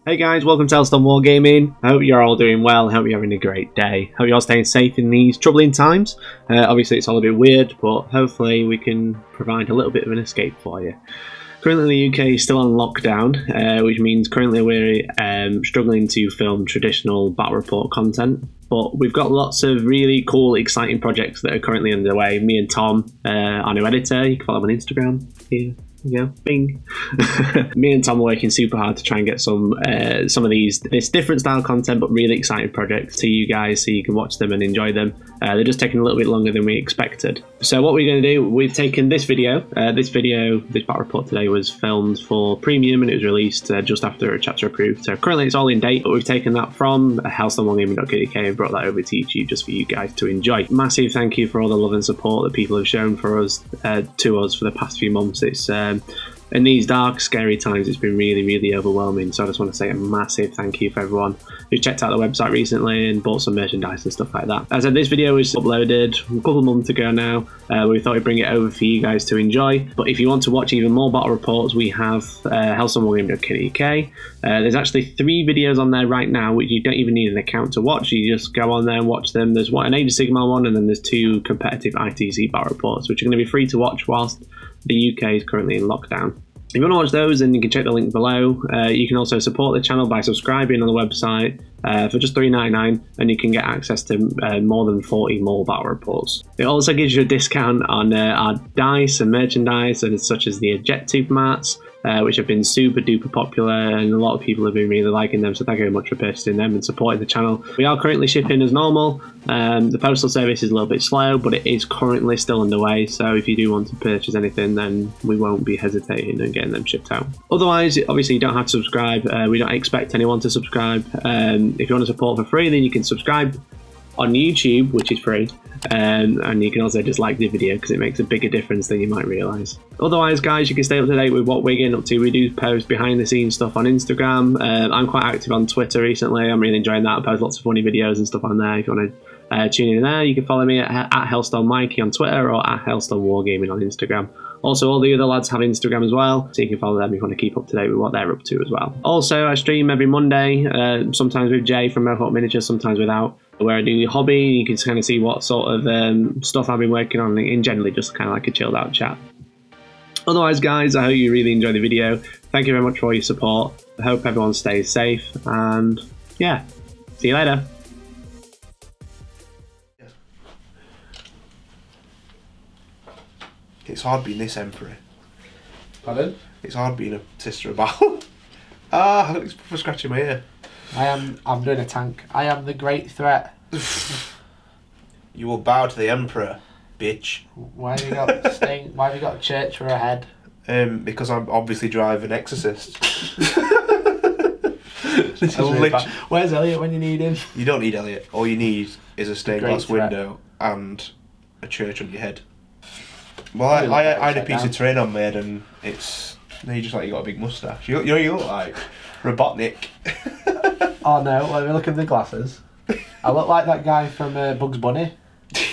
Hey guys, welcome to Hellstorm Wargaming. I hope you're all doing well. I hope you're having a great day. Hope you're all staying safe in these troubling times. Obviously it's all a bit weird, but hopefully we can provide a little bit of an escape for you. Currently the UK is still on lockdown, which means currently we're struggling to film traditional battle report content. But we've got lots of really cool, exciting projects that are currently underway. Me and Tom, our new editor, you can follow him on Instagram here. Yeah, bing. Me and Tom are working super hard to try and get some of this different style content, but really exciting projects to you guys, so you can watch them and enjoy them. They're just taking a little bit longer than we expected. So what we're going to do, we've taken this video. This battle report today was filmed for premium, and it was released just after a chapter approved. So currently it's all in date, but we've taken that from hellstormwargaming.co.uk and brought that over to YouTube just for you guys to enjoy. Massive thank you for all the love and support that people have shown for us to us for the past few months. It's in these dark, scary times, it's been really, really overwhelming. So I just want to say a massive thank you for everyone who checked out the website recently and bought some merchandise and stuff like that. As I said, this video was uploaded a couple of months ago now. We thought we'd bring it over for you guys to enjoy. But if you want to watch even more battle reports, we have hellstormwargaming.co.uk. There's actually 3 videos on there right now, which you don't even need an account to watch. You just go on there and watch them. There's an Age of Sigmar one, and then there's 2 competitive ITC battle reports, which are going to be free to watch whilst the UK is currently in lockdown. If you want to watch those, then you can check the link below. You can also support the channel by subscribing on the website for just $3.99, and you can get access to more than 40 more battle reports. It also gives you a discount on our dice and merchandise, such as the Adeptus mats, which have been super duper popular, and a lot of people have been really liking them, so thank you very much for purchasing them and supporting the channel. We are currently shipping as normal. The postal service is a little bit slow, but it is currently still underway, so if you do want to purchase anything, then we won't be hesitating and getting them shipped out. Otherwise, obviously you don't have to subscribe. We don't expect anyone to subscribe. If you want to support for free, then you can subscribe on YouTube, which is free, and you can also just like the video because it makes a bigger difference than you might realise. Otherwise, guys, you can stay up to date with what we're getting up to. We do post behind the scenes stuff on Instagram. I'm quite active on Twitter recently. I'm really enjoying that. I post lots of funny videos and stuff on there. If you want to tune in there, you can follow me at Hellstorm Mikey on Twitter or at Hellstorm Wargaming on Instagram. Also, all the other lads have Instagram as well, so you can follow them if you want to keep up to date with what they're up to as well. Also, I stream every Monday, sometimes with Jay from Mohawk Miniatures, sometimes without, where I do hobby. You can kind of see what sort of stuff I've been working on, in generally just kind of like a chilled out chat. Otherwise, guys, I hope you really enjoyed the video. Thank you very much for all your support. I hope everyone stays safe, and yeah, see you later. It's hard being this emperor. Pardon? It's hard being a sister of battle. Ah, it's for scratching my ear. I'm doing a tank. I am the great threat. You will bow to the emperor, bitch. Why have you got sting? Why have you got a church for a head? Because I'm obviously driving exorcist. This is really bad. Where's Elliot when you need him? You don't need Elliot. All you need is a stained glass window and a church on your head. Well, I had a piece of terrain on my head, and it's you just like you got a big moustache. You look like Robotnik. Oh no! Let me look at the glasses. I look like that guy from Bugs Bunny.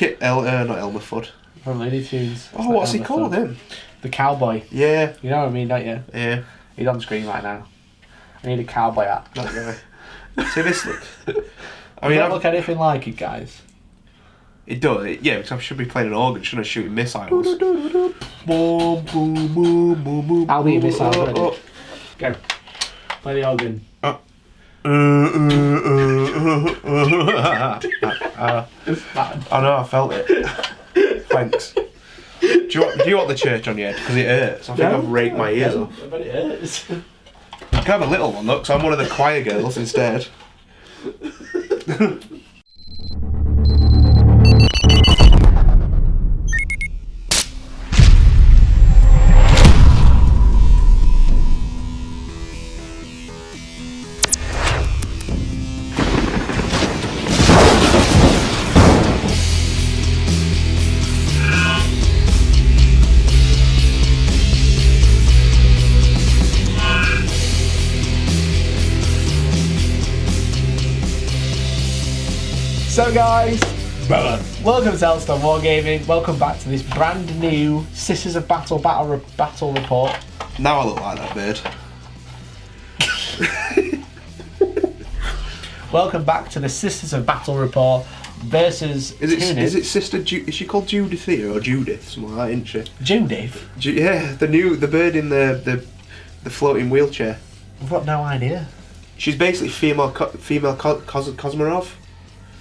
Not Elmer Fudd. From Looney Tunes. Oh, what's he called him? The cowboy. Yeah. You know what I mean, don't you? Yeah. He's on screen right now. I need a cowboy hat. That guy. See this look? I mean, don't look anything like it, guys. It does, yeah, because I should be playing an organ, shouldn't I, shooting missiles? I'll be a missile, ready. Go. Play the organ. I know, I felt it. Thanks. Do you want the church on your head? Because it hurts. I think I've raked my ears off. I bet it hurts. You can have a little one, look, because I'm one of the choir girls instead. So guys, welcome to Hellstorm Wargaming. Welcome back to this brand new Sisters of Battle battle report. Now I look like that bird. Welcome back to the Sisters of Battle report versus Tyranids. Is it Sister is she called Judithia or Judith? Something like that, isn't she? Judith? Yeah, the bird in the floating wheelchair. I've got no idea. She's basically female Cosmonov.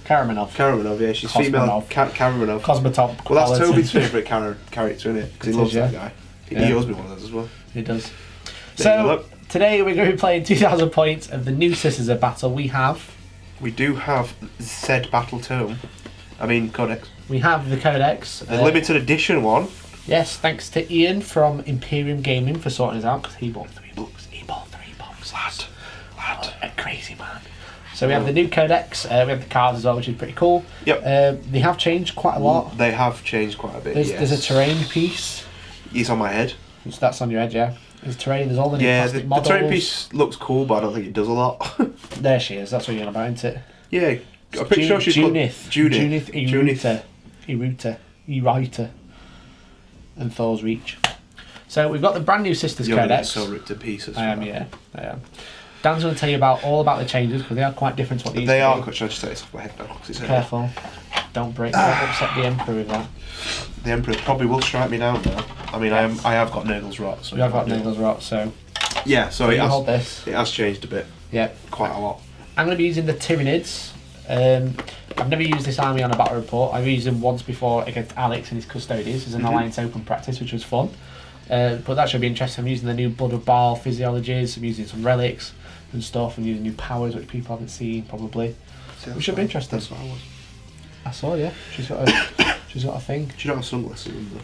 Karamanov, yeah, she's Cosmonov. female Karamanov. Cosmotop. Well, that's Toby's favourite character, isn't it? Because he loves that guy. Yeah. He owes me one of those as well. He does. So, today we're going to be playing 2,000 points of the new Sisters of Battle. We do have said battle tome. I mean, Codex. We have the Codex. The limited edition one. Yes, thanks to Ian from Imperium Gaming for sorting us out, because he bought 3 books. Lad. A crazy man. So we have the new Codex, we have the cards as well, which is pretty cool. Yep. They have changed quite a lot. They have changed quite a bit, There's a terrain piece. He's on my head. So that's on your head, yeah. There's terrain, there's all the new plastic models. The terrain piece looks cool, but I don't think it does a lot. There she is, that's what you're on about, isn't it? Yeah, I'm pretty sure she's Judith Eruta, and Thor's Reach. So we've got the brand new Sisters Codex. You're so ripped to pieces. I am. Dan's going to tell you all about the changes, because they are quite different to what these They are. do. Should I just take this off my head now? Careful. Don't upset the Emperor with that. The Emperor probably will strike me down now. I mean, yes. I have got Nurgle's Rot. So we have got Nurgle's Rot, so... Yeah, so it hold this. It has changed a bit. Yep. Quite a lot. I'm going to be using the Tyranids. I've never used this army on a battle report. I've used him once before against Alex and his Custodians as an Alliance Open practice, which was fun. But that should be interesting. I'm using the new Blood of Baal physiologies. I'm using some relics and stuff. I'm using new powers, which people haven't seen, probably. Which should be interesting. That's what I was. I saw, yeah. She's got a thing. She don't have sunglasses on though.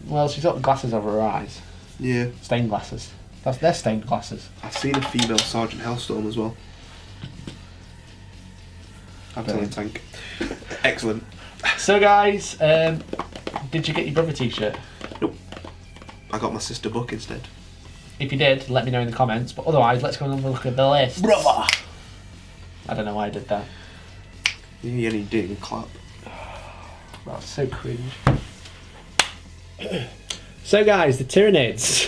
Well, she's got glasses over her eyes. Yeah. Stained glasses. They're stained glasses. I've seen a female Sergeant Hellstorm as well. Battalion tank. Excellent. So guys, did you get your brother t-shirt? Nope. I got my sister book instead. If you did, let me know in the comments. But otherwise, let's go and have a look at the list. Brother! I don't know why I did that. You only didn't clap. That's so cringe. So guys, the Tyranids.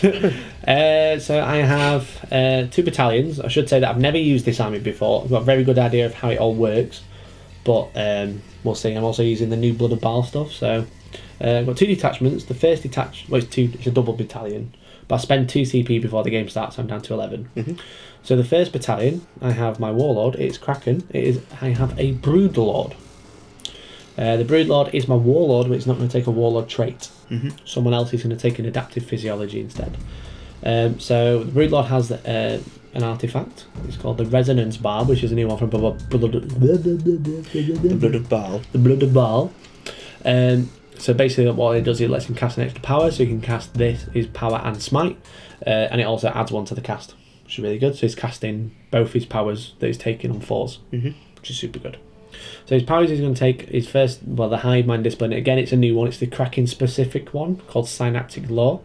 So I have 2 battalions. I should say that I've never used this army before. I've got a very good idea of how it all works. But we'll see. I'm also using the new Blood of Baal stuff. So I've got 2 detachments. The first it's a double battalion. But I spend 2 CP before the game starts, so I'm down to 11. Mm-hmm. So the first battalion, I have my Warlord. It's Kraken. I have a Broodlord. The Broodlord is my Warlord, but it's not going to take a Warlord trait. Mm-hmm. Someone else is going to take an adaptive physiology instead. So the Broodlord has an artifact. It's called the Resonance Barb, which is a new one from The Blood of Baal. The Blood of Baal. So basically what it does, it lets him cast an extra power, so he can cast his power and smite, and it also adds 1 to the cast, which is really good. So he's casting both his powers that he's taking on 4s, which is super good. So his powers he's going to take is first, the Hive Mind Discipline. Again, it's a new one. It's the Kraken specific one called Synaptic Law.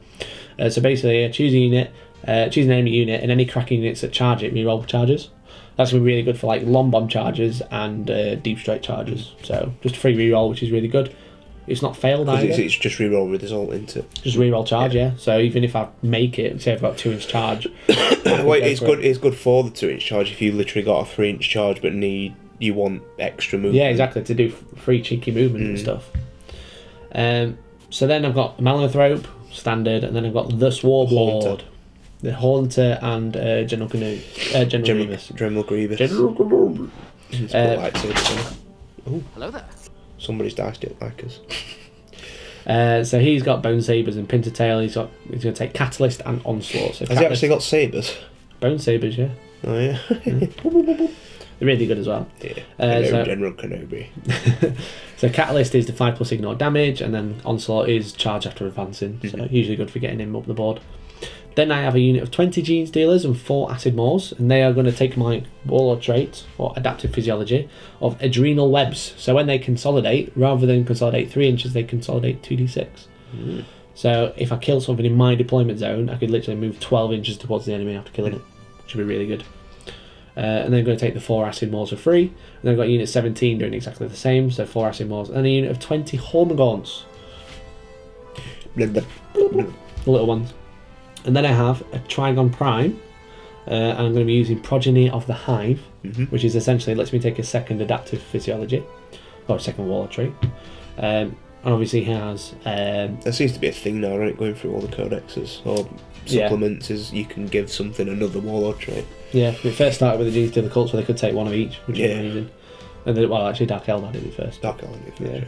So basically, choose an enemy unit, and any Kraken units that charge it, reroll charges. That's going to be really good for like long bomb charges and deep strike charges. So just a free reroll, which is really good. It's not failed either. It's just reroll with result into it. Just reroll charge, yeah. So even if I make it, say I've got 2-inch charge. It's good for the 2-inch charge if you literally got a 3-inch charge but you want extra movement. Yeah, exactly, to do free cheeky movement and stuff. So then I've got Malinothrope, standard, and then I've got the Swarlord, the Haunter, and General Grievous. General Grievous. Hello there. Somebody's dice didn't like us. So he's got Bone Sabers and Pintertail. He's going to take Catalyst and Onslaught. So has he actually got sabers? Bone Sabers, yeah. Oh yeah. They're really good as well. Yeah. General Kenobi. So Catalyst is the 5+ ignore damage, and then Onslaught is charge after advancing. So usually good for getting him up the board. Then I have a unit of 20 Gene Stealers and 4 Acid Maws, and they are going to take my Warlord trait, or Adaptive Physiology, of Adrenal Webs. So when they consolidate, rather than consolidate 3 inches, they consolidate 2d6. So if I kill something in my deployment zone, I could literally move 12 inches towards the enemy after killing it, which would be really good. And then I'm going to take the 4 Acid Maws for free, and then I've got unit 17 doing exactly the same, so 4 Acid Maws, and a unit of 20 Hormagaunts. The little ones. And then I have a Trigon Prime, and I'm going to be using Progeny of the Hive, which is essentially lets me take a second adaptive physiology, or a second Warlord trait. And obviously he has... there seems to be a thing now, right, going through all the codexes, or supplements, is you can give something another Warlord trait. Yeah, it first started with the Gene Stealer Cults, where they could take one of each, which is amazing. And then, well, actually Dark Eldar did it first. Dark Eldar did it first, yeah.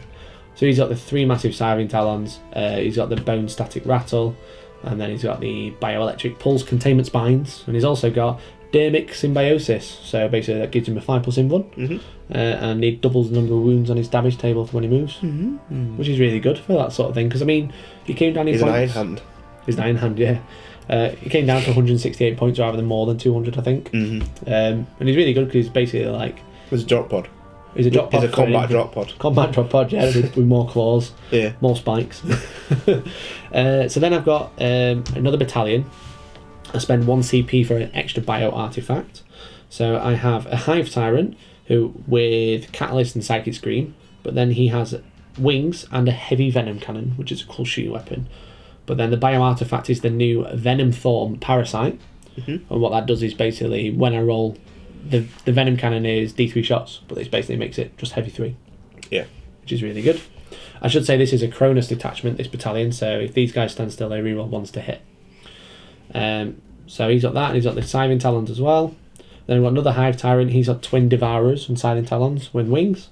So he's got the 3 massive Siren Talons, he's got the Bone Static Rattle, and then he's got the Bioelectric Pulse Containment Spines, and he's also got Dermic Symbiosis, so basically that gives him a 5+ in 1, and he doubles the number of wounds on his damage table for when he moves, which is really good for that sort of thing, because I mean, he came down in He's points. an Iron Hand. He's an Iron Hand, yeah. He came down to 168 points rather than more than 200, I think. And he's really good because he's basically like... He's a drop pod. He's a drop pod. He's a combat drop pod. Combat drop pod, yeah, with more claws, more spikes. So then I've got another battalion. I spend 1 CP for an extra bio artifact. So I have a Hive Tyrant who with Catalyst and Psychic Scream, but then he has wings and a heavy venom cannon, which is a cool shooting weapon. But then the bio artifact is the new Venom Thorn Parasite, and what that does is basically when I roll. The venom cannon is D3 shots, but this basically makes it just heavy 3. Yeah. Which is really good. I should say this is a Cronus detachment, this battalion, so if these guys stand still, they reroll 1s to hit. So he's got that, and he's got the Siren Talons as well. Then we've got another Hive Tyrant, he's got twin Devourers and Siren Talons with wings.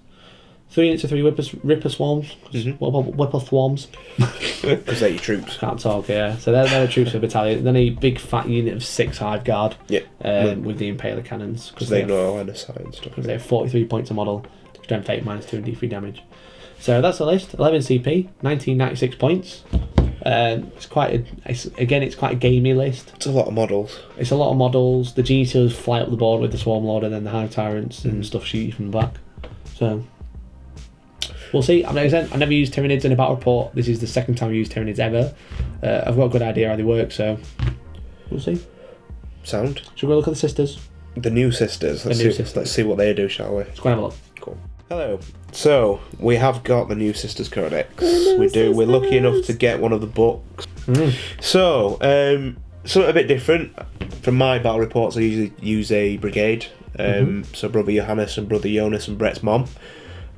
3 units of 3 Ripper Swarms. Whipper Thwarms. Because they're your troops. Can't talk, yeah. So they're the troops of the battalion. Then a big fat unit of 6 Hive Guard. With the Impaler cannons. Because they know line of sight and stuff. Because they have 43 points a model. Strength 8, -2 and D3 damage. So that's the list. 11 CP, 1996 points. It's quite a gamey list. It's a lot of models. It's a lot of models. The G2s fly up the board with the Swarmlord, and then the Hive Tyrants and stuff shoot you from the back. So we'll see. I've never used Tyranids in a battle report. This is the second time I've used Tyranids ever. I've got a good idea how they work, so we'll see. Sound. Should we look at the sisters? The new sisters. Let's see what they do, shall we? Let's go and have a look. Cool. Hello. So we have got the new sisters codex. We're lucky enough to get one of the books. So something a bit different. From my battle reports, I usually use a brigade. So Brother Johannes and Brother Jonas and Brett's mom.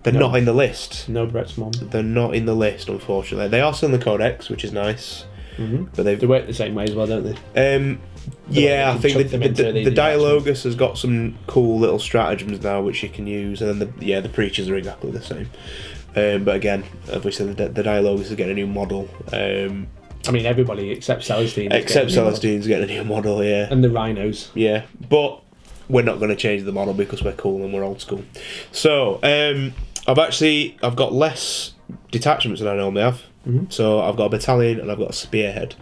They're not in the list. No Brett's mom. They're not in the list, unfortunately. They are still in the codex, which is nice. But they work the same way as well, don't they? Yeah, I think the Dialogus has got some cool little stratagems now which you can use, and then the preachers are exactly the same. But again, obviously the Dialogus is getting a new model. I mean, everybody except Celestine. Except Celestine's getting a new model, yeah. And the Rhinos. Yeah, but we're not going to change the model because we're cool and we're old school. So I've got less detachments than I normally have. So I've got a battalion and I've got a spearhead,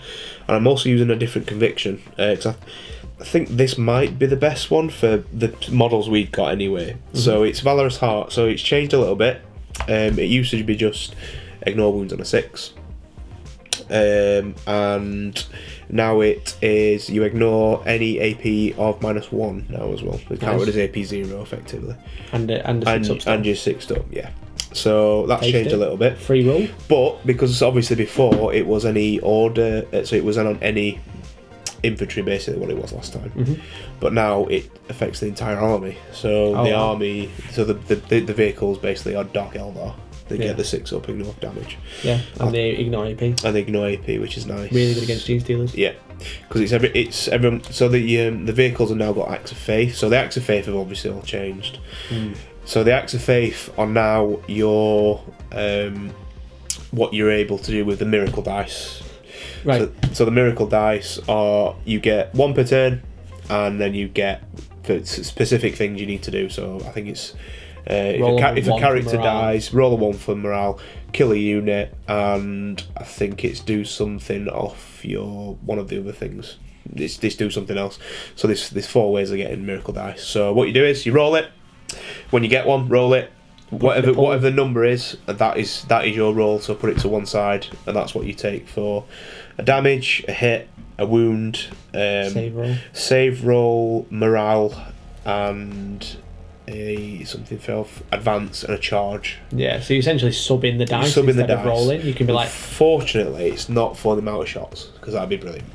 and I'm also using a different conviction because I think this might be the best one for the models we've got anyway. So it's Valorous Heart, so it's changed a little bit. It used to be just ignore wounds on a 6, and now it is you ignore any AP of -1 now as well. It's counted as AP 0 effectively, and you're 6 up, yeah. So that's changed a little bit. Free roll, but because obviously before it was any order, so it was on any infantry, basically what it was last time. But now it affects the entire army. So army, so the vehicles basically are Dark Eldar. They get the 6 up, ignore damage. Yeah, and they ignore AP. And they ignore AP, which is nice. Really good against Gene Stealers. Yeah, because it's everyone. So the vehicles have now got Acts of Faith. So the Acts of Faith have obviously all changed. So the Acts of Faith are now your what you're able to do with the Miracle Dice. Right. So the Miracle Dice are you get 1 per turn, and then you get for specific things you need to do. So I think it's if a character dies, roll a 1 for morale, kill a unit, and I think it's do something off your one of the other things. This do something else. So there's 4 ways of getting Miracle Dice. So what you do is you roll it. When you get one, roll it. Whatever the number is, that is your roll. So put it to one side, and that's what you take for a damage, a hit, a wound, save roll, morale, and something for advance and a charge. Yeah, so you essentially sub in the dice instead of rolling. You can be like. Fortunately, it's not for the amount of shots because that'd be brilliant.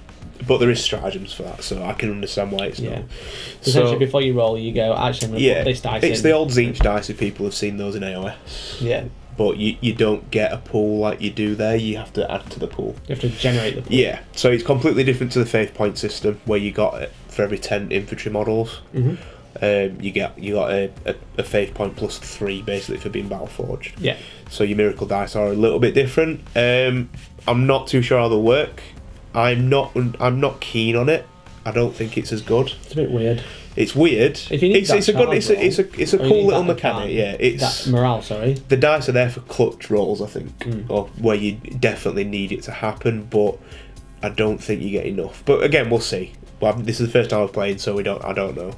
But there is stratagems for that, so I can understand why it's not. Essentially, before you roll, you go, actually, I'm going to put this dice in. It's the old Zinch dice if people have seen those in AOS. Yeah. But you don't get a pool like you do there, you have to add to the pool. You have to generate the pool. Yeah, so it's completely different to the faith point system, where you got it for every 10 infantry models. You got a faith point plus 3 basically for being battle forged. Yeah. So your miracle dice are a little bit different. I'm not too sure how they'll work. I'm not keen on it. I don't think it's as good. It's a bit weird. It's weird. If you need It's a cool little mechanic. Yeah, it's that morale. Sorry. The dice are there for clutch rolls, I think, or where you definitely need it to happen. But I don't think you get enough. But again, we'll see. Well, this is the first time I've played, so I don't know.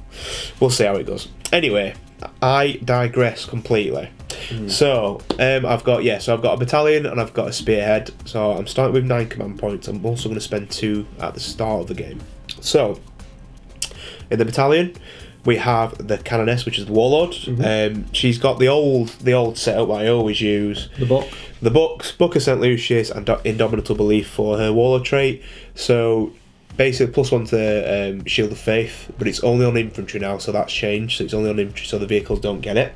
We'll see how it goes. Anyway, I digress completely. So I've got a battalion and I've got a spearhead. So I'm starting with 9 command points. I'm also going to spend 2 at the start of the game. So in the battalion, we have the Cannoness, which is the Warlord. She's got the old setup I always use. The Book of St. Lucius and Indomitable Belief for her Warlord trait. So basically +1 to Shield of Faith, but it's only on infantry now, so that's changed. So it's only on infantry, so the vehicles don't get it.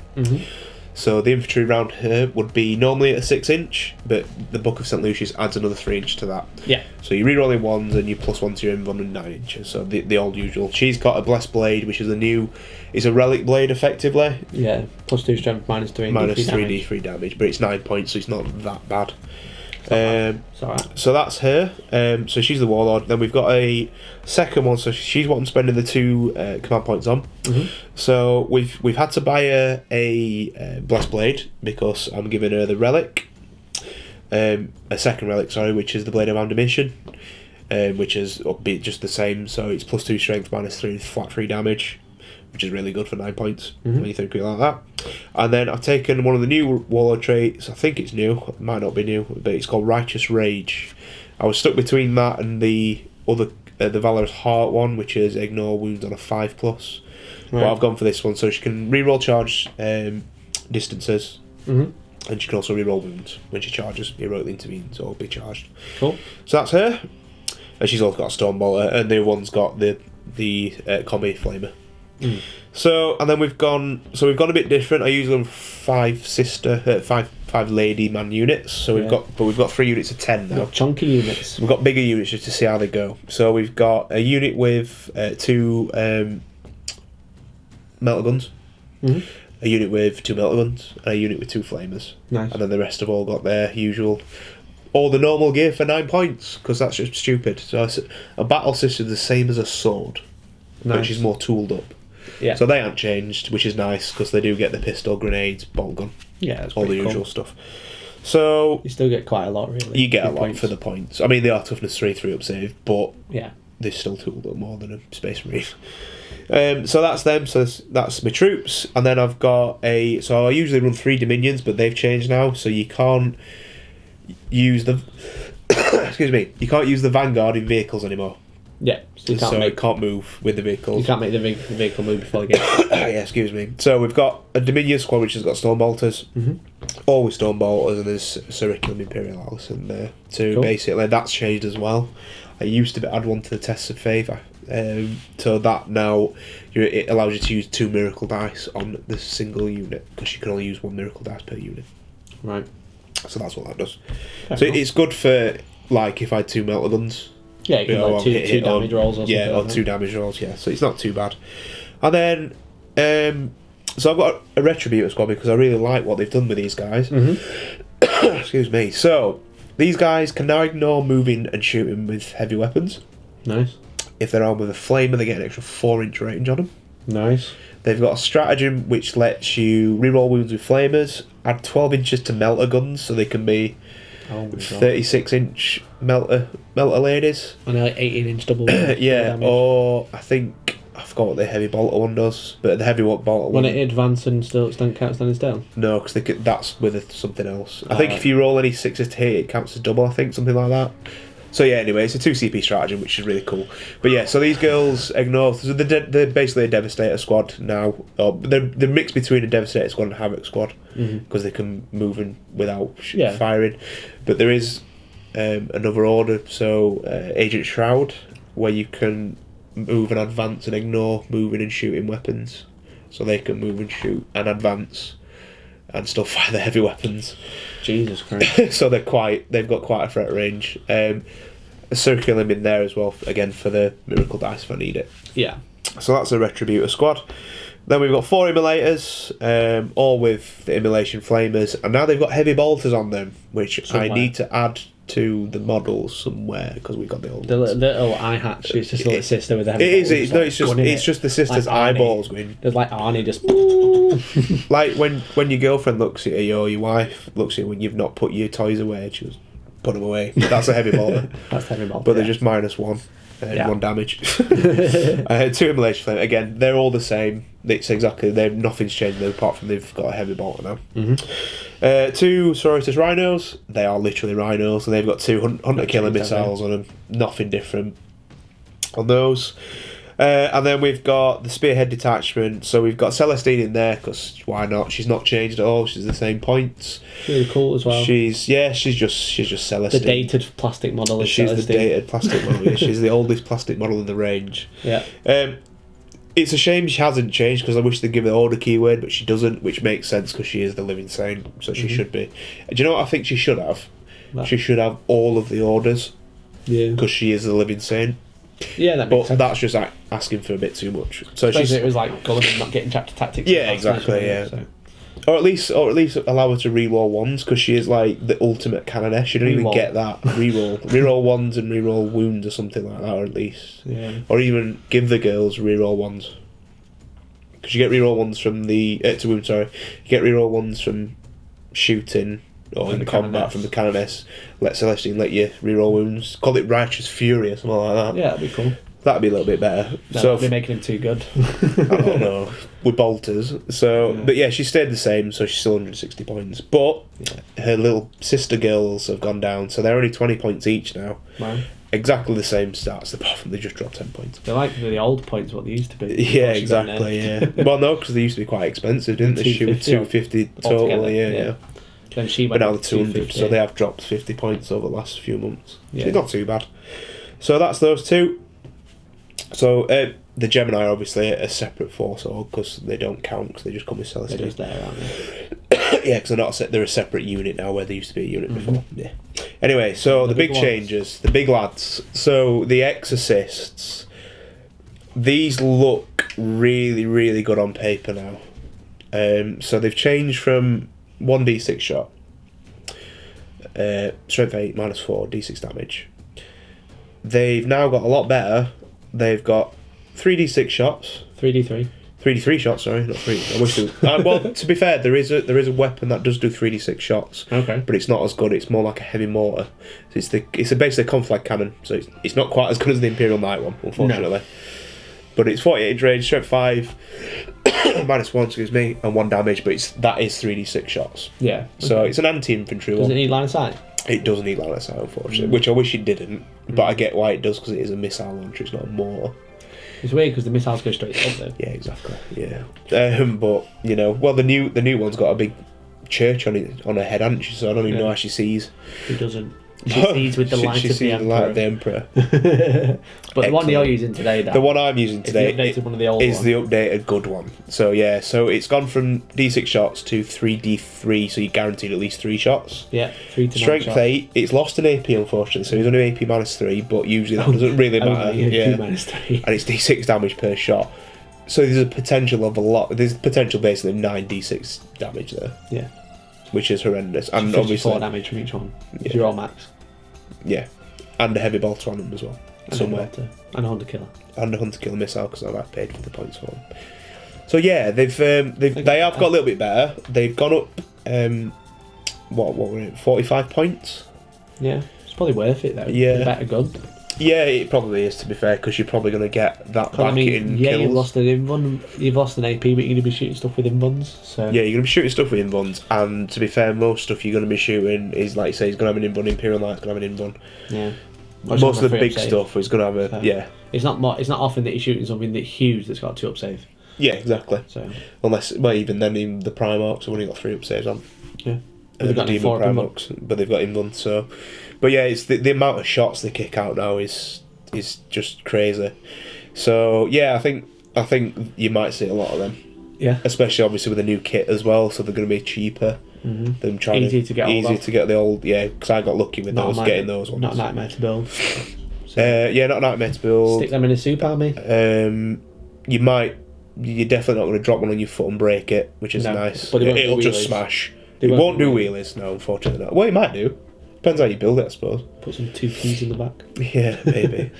So the infantry around her would be normally at a 6-inch, but the Book of St. Lucius adds another 3-inch to that. Yeah. So you reroll in 1s and you +1 to your inv on 9 inches. So the old usual. She's got a Blessed Blade, which is it's a Relic Blade effectively. Yeah. +2 strength, -3 -3 damage, but it's 9 points, so it's not that bad. It's alright. So that's her. So she's the Warlord. Then we've got a second one. So she's what I'm spending the 2 command points on. So we've had to buy her a Blessed Blade because I'm giving her the Relic, a second Relic, sorry, which is the Blade of Admonition, which is just the same. So it's +2 strength, -3 flat 3 damage, which is really good for 9 points when you think of it like that. And then I've taken one of the new Warlord traits. I think it's new, it might not be new, but it's called Righteous Rage. I was stuck between that and the other, the Valorous Heart one, which is Ignore Wounds on a 5+. But I've gone for this one, so she can reroll charge distances, and she can also reroll wounds when she charges, heroically intervenes, or be charged. Cool. So that's her. And she's also got a Stormbolter, and the other one's got the Combi-Flamer. So and then we've gone a bit different. I use them 5 lady man units. So we've got 3 units of 10 now. We've got chunky units. We've got bigger units just to see how they go. So we've got a unit with 2 Meltaguns, a unit with 2 Meltaguns, and a unit with 2 Flamers. Nice. And then the rest have all got their usual, all the normal gear for 9 points, because that's just stupid. So a battle system is the same as a sword, which is more tooled up. Yeah. So they aren't changed, which is nice because they do get the pistol, grenades, bolt gun, that's all the cool. usual stuff. So you still get quite a lot, really. You get a lot points for the points. I mean, they are toughness 3 up save, but they're still tooled up more than a Space Marine. So that's them. So that's my troops, and then I've got So I usually run 3 Dominions, but they've changed now, so you can't use the. Excuse me. You can't use the Vanguard in vehicles anymore. Yeah, so it can't move with the vehicles. You can't make the vehicle move before the game. Yeah, excuse me. So we've got a Dominion squad which has got Stormbolters, always Stormbolters, and there's Simulcrum Imperialis in there too. Cool. Basically, that's changed as well. I used to add one to the Tests of Faith, so that now it allows you to use 2 miracle dice on the single unit because you can only use 1 miracle dice per unit. Right. So that's what that does. It's good for like if I had 2 Meltaguns. Yeah, you can like 2 damage rolls or something. Yeah, or 2 damage rolls, yeah. So it's not too bad. And then, so I've got a Retributor squad because I really like what they've done with these guys. Excuse me. So, these guys can now ignore moving and shooting with heavy weapons. Nice. If they're armed with a Flamer, they get an extra 4-inch range on them. Nice. They've got a stratagem which lets you reroll wounds with Flamers, add 12 inches to Meltaguns so they can be 36-inch melter ladies. And like 18-inch double. Yeah, or I think I forgot what the heavy bolter one does, but the heavy bolter one. When it advances and still can't stand still. No, because that's with something else. I think if you roll any 6s to hit, it counts as double. I think something like that. So yeah, anyway, it's a 2 CP stratagem, which is really cool. But yeah, so these girls ignore. So they're basically a Devastator squad now. They're mixed between a Devastator squad and a Havoc squad because they can move in without firing. But there is another order. So Agent Shroud where you can move and advance and ignore moving and shooting weapons. So they can move and shoot and advance and still fire the heavy weapons. Jesus Christ. So they've got quite a threat range. A circular in there as well, again, for the miracle dice if I need it. Yeah. So that's a Retributor squad. Then we've got 4 Immolators, all with the Immolation Flamers, and now they've got heavy bolters on them, which I need to add to the models somewhere because we've got the old the little eye hatch. It's just a little sister with a heavy It is. It's just the sister's like eyeballs going. There's like Arnie just. Like when your girlfriend looks at you or your wife looks at you when you've not put your toys away, and she goes, "Put them away." That's a heavy bolter. That's heavy bolter. But they're just -1. 1 damage. 2 Immolation Flame. Again, they're all the same. It's exactly. Nothing's changed there apart from they've got a heavy bolter now. 2 Sororitas Rhinos. They are literally rhinos, and they've got 2 hunter killer missiles on them. Nothing different on those. And then we've got the Spearhead Detachment. So we've got Celestine in there because why not? She's not changed at all. She's the same points. Really cool as well. She's just Celestine. The dated plastic model. She's Celestine. the dated plastic model. Yeah, she's the oldest plastic model in the range. Yeah. It's a shame she hasn't changed because I wish they'd give her the order keyword, but she doesn't, which makes sense because she is the living saint, so she should be. Do you know what I think she should have? What? She should have all of the orders. Yeah. Because she is the living saint. Yeah, that makes But sense. that's just asking for a bit too much. So Especially she's, it was like Gulliman not getting chapter tactics. Yeah, exactly. Yeah. So. Or at least allow her to reroll ones because she is like the ultimate Cannoness. You don't even Reroll. get that reroll ones and reroll wounds or something like that, or at least, Yeah. or even give the girls reroll ones because you get reroll ones from the to wound. Sorry, you get reroll ones from shooting or in the combat Cannoness. from the Cannoness. Let Celestine let you reroll wounds. Call it Righteous Fury or something like that. Yeah, that'd be cool. That'd be a little bit better. No, So that'd be making him too good. I don't know. With bolters. So, Yeah. but yeah, she stayed the same, so she's still 160 points. But her little sister girls have gone down, so they're only 20 points each now. Man. Exactly the same stats, apart from they just dropped 10 points. They're like the old points, what they used to be. Yeah, before she got exactly, nerfed. yeah. Well, no, because they used to be quite expensive, didn't they? She was 250 total, altogether, yeah. Then she But went now up they're to 200, 250. so they have dropped 50 points over the last few months. Yeah. So it's not too bad. So that's those two. So the Gemini are obviously a separate force, because they don't count, because they just come with Celestine. They're just there, aren't they? Yeah, because they're a separate unit now, where they used to be a unit before. Yeah. Anyway, so the big ones. changes, the big lads. So the Exorcists, these look really, really good on paper now. So they've changed from 1d6 shot, strength 8, -4, d6 damage. They've now got a lot better. They've got 3d6 shots. 3d3. 3d3 shots, sorry, not 3. I wish there was, well, to be fair, there is a weapon that does do 3d6 shots. Okay. But it's not as good. It's more like a heavy mortar. So it's basically a conflag cannon. So it's not quite as good as the Imperial Knight one, unfortunately. No. But it's 48 inch range, strength 5, -1, excuse me, and 1 damage. But that is 3d6 shots. Yeah. So it's an anti-infantry one. Does it need line of sight? It does need line of sight, unfortunately, which I wish it didn't. But I get why it does, because it is a missile launcher. It's not a mortar. It's weird because the missiles go straight up there. Yeah, exactly. Yeah, but the new one's got a big church on her head, hasn't she? So I don't even know how she sees. Who doesn't? She sees with the light she of sees the the Emperor. light of the Emperor. But the one Excellent. you're using today, The one I'm using today the updated one of the old is one. the updated good one. So yeah, so it's gone from d6 shots to 3d3, so you're guaranteed at least 3 shots. Yeah, 3 to 9 Strength shots. 8. It's lost an AP, unfortunately, so he's only AP -3, but usually that doesn't really matter. Only Yeah, -3. and it's d6 damage per shot. So there's a potential of a lot. There's potential basically of 9 d6 damage there, Yeah. which is horrendous. And 54 obviously, damage from each one. Yeah. If you're all max. yeah, and a heavy bolter on them as well, somewhere. And a Hunter Killer. And a hunter killer missile, because I've paid for the points for them. So yeah, they have got a little bit better. They've gone up. What were it? 45 points. Yeah. It's probably worth it though. Yeah. The better gun. Yeah, it probably is, to be fair, because you're probably going to get that back in kills. you've lost an invuln, you've lost an AP, but you're going to be shooting stuff with invuns. So Yeah, you're going to be shooting stuff with invuns, and to be fair, most stuff you're going to be shooting is, like you say, he's going to have an invun. Imperial Knight's going to have an invun. yeah. Most of the big stuff is going to have a yeah. It's not often that you're shooting something that's huge that's got 2 up save. Yeah, exactly. So Unless, well, even then, even the Primarchs have only got 3 up saves on. yeah. They've got Demon Primarchs, but they've got invun. So, but yeah, it's the amount of shots they kick out now is is just crazy. So yeah, I think you might see a lot of them. Yeah. Especially obviously with a new kit as well, so they're going to be cheaper. Them trying Easy to get the old, because I got lucky with getting those ones. Not a nightmare to build. Not a nightmare to build. Stick them in a soup army. You're definitely not going to drop one on your foot and break it, which is nice. But it'll just smash. It won't do wheelies, no, unfortunately not. Well, it might do. Depends how you build it, I suppose. Put some 2 keys in the back. Yeah, maybe.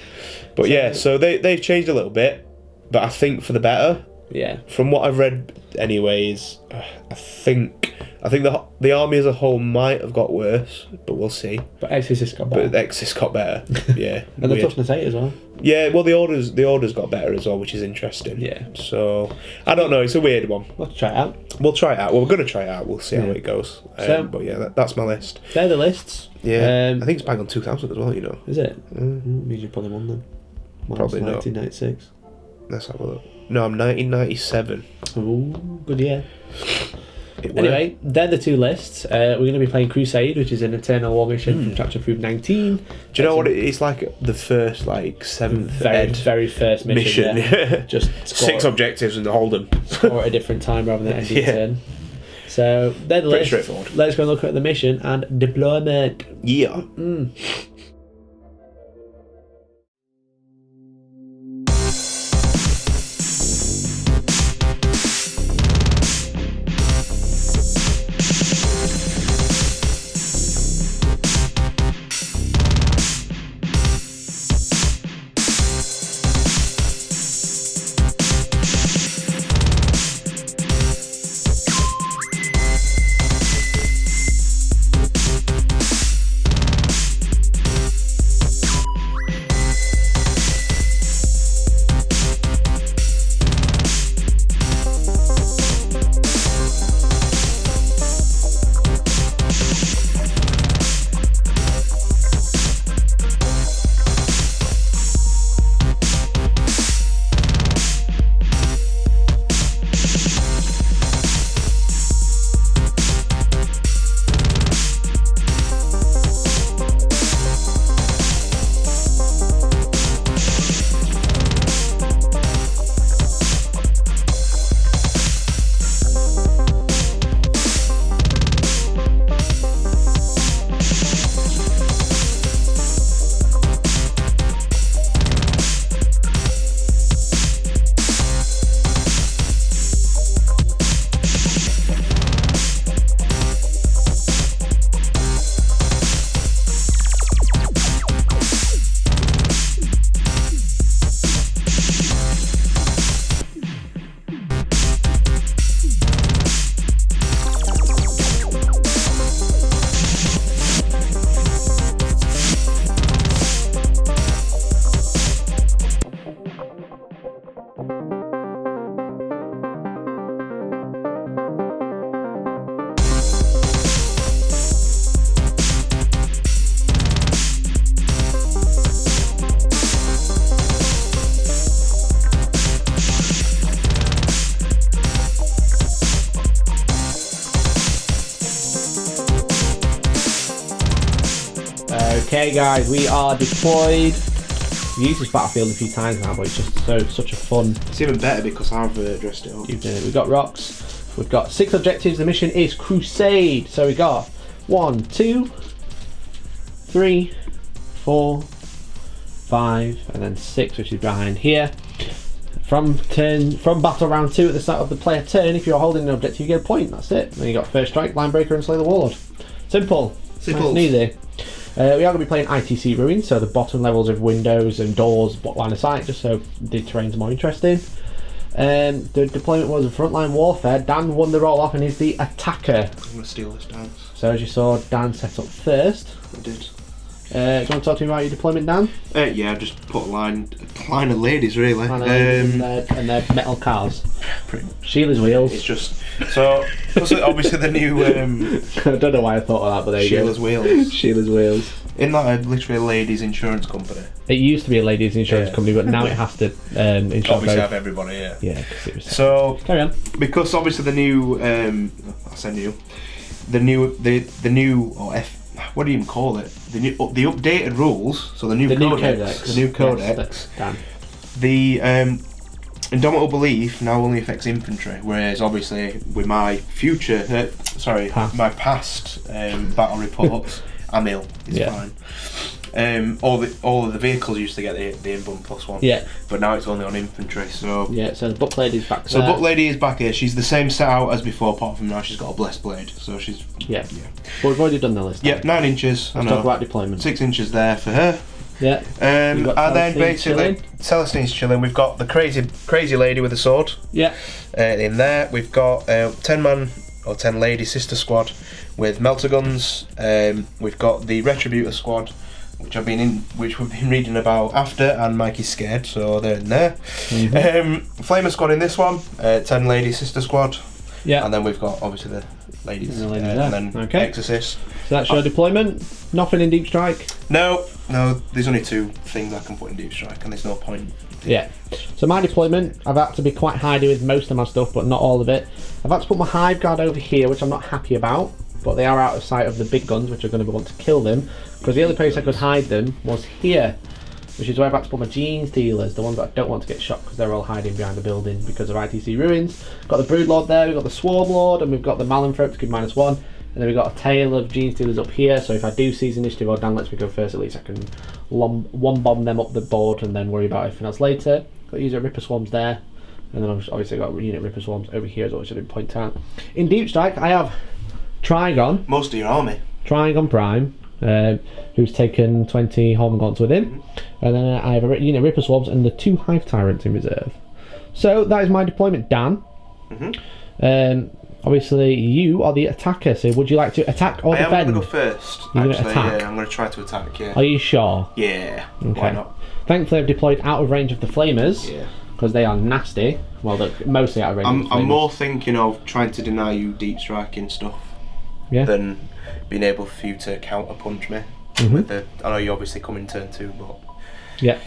But so they've changed a little bit, but I think for the better. Yeah. From what I've read, anyways, I think the army as a whole might have got worse, but we'll see. But Exodus got better. Yeah. And the toughness 8 as well. Yeah, well the orders got better as well, which is interesting. Yeah. So I don't know, it's a weird one. We'll try it out. We'll try it out. Well, we're going to try it out. We'll see how it goes. But yeah, that's my list. They're the lists. Yeah. I think it's bang on 2000 as well, you know. Is it? Means you probably won them. Probably not. 1996. Let's have a look. No, I'm 1997. Ooh, good year. Anyway, they're the 2 lists. We're going to be playing Crusade, which is an Eternal War mission from Chapter Approved 19. Do you know what it's like? The first, 7th very first mission. Yeah. Just 6 objectives and hold them. Score at a different time rather than ending turn. So they're the list. Straightforward. Let's go and look at the mission and deployment. Yeah. Okay guys, we are deployed. We've used this battlefield a few times now, but it's just such a fun. It's even better because I've dressed it up. You've done it. We've got rocks. We've got 6 objectives. The mission is Crusade. So we got 1, 2, 3, 4, 5, and then 6, which is behind here. From battle round 2 at the start of the player turn, if you're holding an objective, you get a point. That's it. Then you got first strike, line breaker, and slay the warlord. Simple. Nice and easy. We are going to be playing ITC Ruins, so the bottom levels of windows and doors, block line of sight, just so the terrain's more interesting. The deployment was a frontline warfare. Dan won the roll off and is the attacker. I'm going to steal this dance. So as you saw, Dan set up first. I did. Do you want to talk to me about your deployment, Dan? Yeah, just put a line of ladies, really. And their metal cars. Sheila's wheels. It's just so obviously the new. I don't know why I thought of that, but there you go. Sheila's wheels. Sheila's wheels. Isn't that literally a ladies' insurance company? It used to be a ladies' insurance company, but now it has to insure. Obviously, have everybody. Yeah. Yeah. It was so carry on. Because obviously the new. I say new. The new or what do you even call it? The updated rules. So the new codex. The new codex. Yes, the Indomitable Belief now only affects infantry, whereas obviously with my my past battle reports, Amil is fine. All of the vehicles used to get the Inbun +1. Yeah. But now it's only on infantry. So yeah. So the Book Lady's back. So Book Lady is back here. She's the same set out as before, apart from now she's got a blessed blade. So she's But we've already done the list. Yeah, 9 inches. Let's talk about deployment. 6 inches there for her. Yeah. And then basically Celestine's chilling. We've got the crazy lady with the sword. Yeah. In there we've got 10 man or 10 lady sister squad with Meltaguns. We've got the Retributor squad, which we've been reading about after, and Mikey's scared, so they're in there. Flamer squad in this one, 10 lady sister squad. Yeah. And then we've got obviously the ladies. And then Exorcist. So that's your deployment. Nothing in Deep Strike. No. There's only 2 things I can put in Deep Strike, and there's no point. Yeah. So my deployment, I've had to be quite hidey with most of my stuff, but not all of it. I've had to put my Hive Guard over here, which I'm not happy about, but they are out of sight of the big guns, which are going to want to kill them, because the only place I could hide them was here, which is where I've had to put my Gene Stealers, the ones that I don't want to get shot, because they're all hiding behind the building because of ITC ruins. Got the Broodlord there, we've got the Swarmlord, and we've got the Malanthrope to give -1. And then we've got a tail of Gene Stealers up here, so if I do seize initiative or Dan lets me go first, at least I can one bomb them up the board and then worry about everything else later. Got user Ripper Swarms there, and then I've obviously got unit Ripper Swarms over here as well, which I didn't point out. In Deep Strike, I have Trigon. Most of your army. Trigon Prime, who's taken 20 Horn Gaunts with him, and then I have a unit Ripper Swarms and the 2 Hive Tyrants in reserve. So that is my deployment, Dan. Obviously, you are the attacker, so would you like to attack or defend? I am going to go first. You're going to attack? Yeah, I'm going to try to attack, yeah. Are you sure? Yeah, okay. Why not? Thankfully, I've deployed out of range of the Flamers, because they are nasty. Well, they're mostly out of range of the Flamers. I'm more thinking of trying to deny you deep striking stuff than being able for you to counter-punch me. I know you obviously come in turn 2, but... Yeah.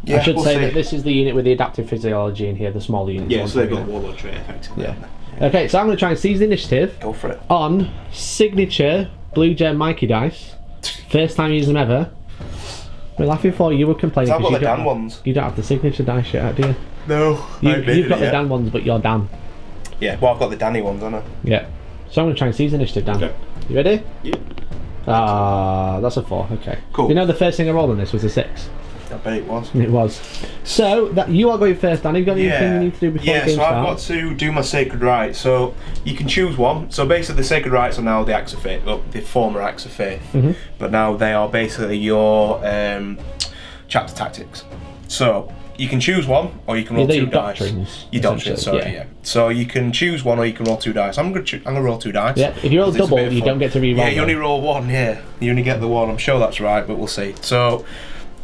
I should say that this is the unit with the adaptive physiology in here, the smaller unit. Yeah, so they've got Warlord trait effectively. Yeah. Okay, so I'm going to try and seize the initiative. Go for it. On signature Blue Gem Mikey dice. First time using them ever. We're laughing for you were complaining because you the Dan ones. You don't have the signature dice yet, do you? No. You've got the Dan ones, but you're Dan. Yeah, well I've got the Danny ones, haven't I? Yeah. So I'm going to try and seize the initiative, Dan. Okay. You ready? Yeah. That's a 4, okay. Cool. You know the first thing I rolled on this was a 6. I bet it was. It was. So, you are going first, Dan. Have you got anything you need to do before the game starts? Yeah, so I've got to do my Sacred Rites. So, you can choose one. So, basically, the Sacred Rites are now the Acts of Faith, the former Acts of Faith. But now they are basically your chapter tactics. So, you can choose one, or you can roll 2 dice. Your doctrines, sorry, So, you can choose one, or you can roll 2 dice. I'm gonna roll 2 dice. Yeah, if you roll double, you don't get to re-roll. Yeah, you only roll 1, You only get the 1. I'm sure that's right, but we'll see. So,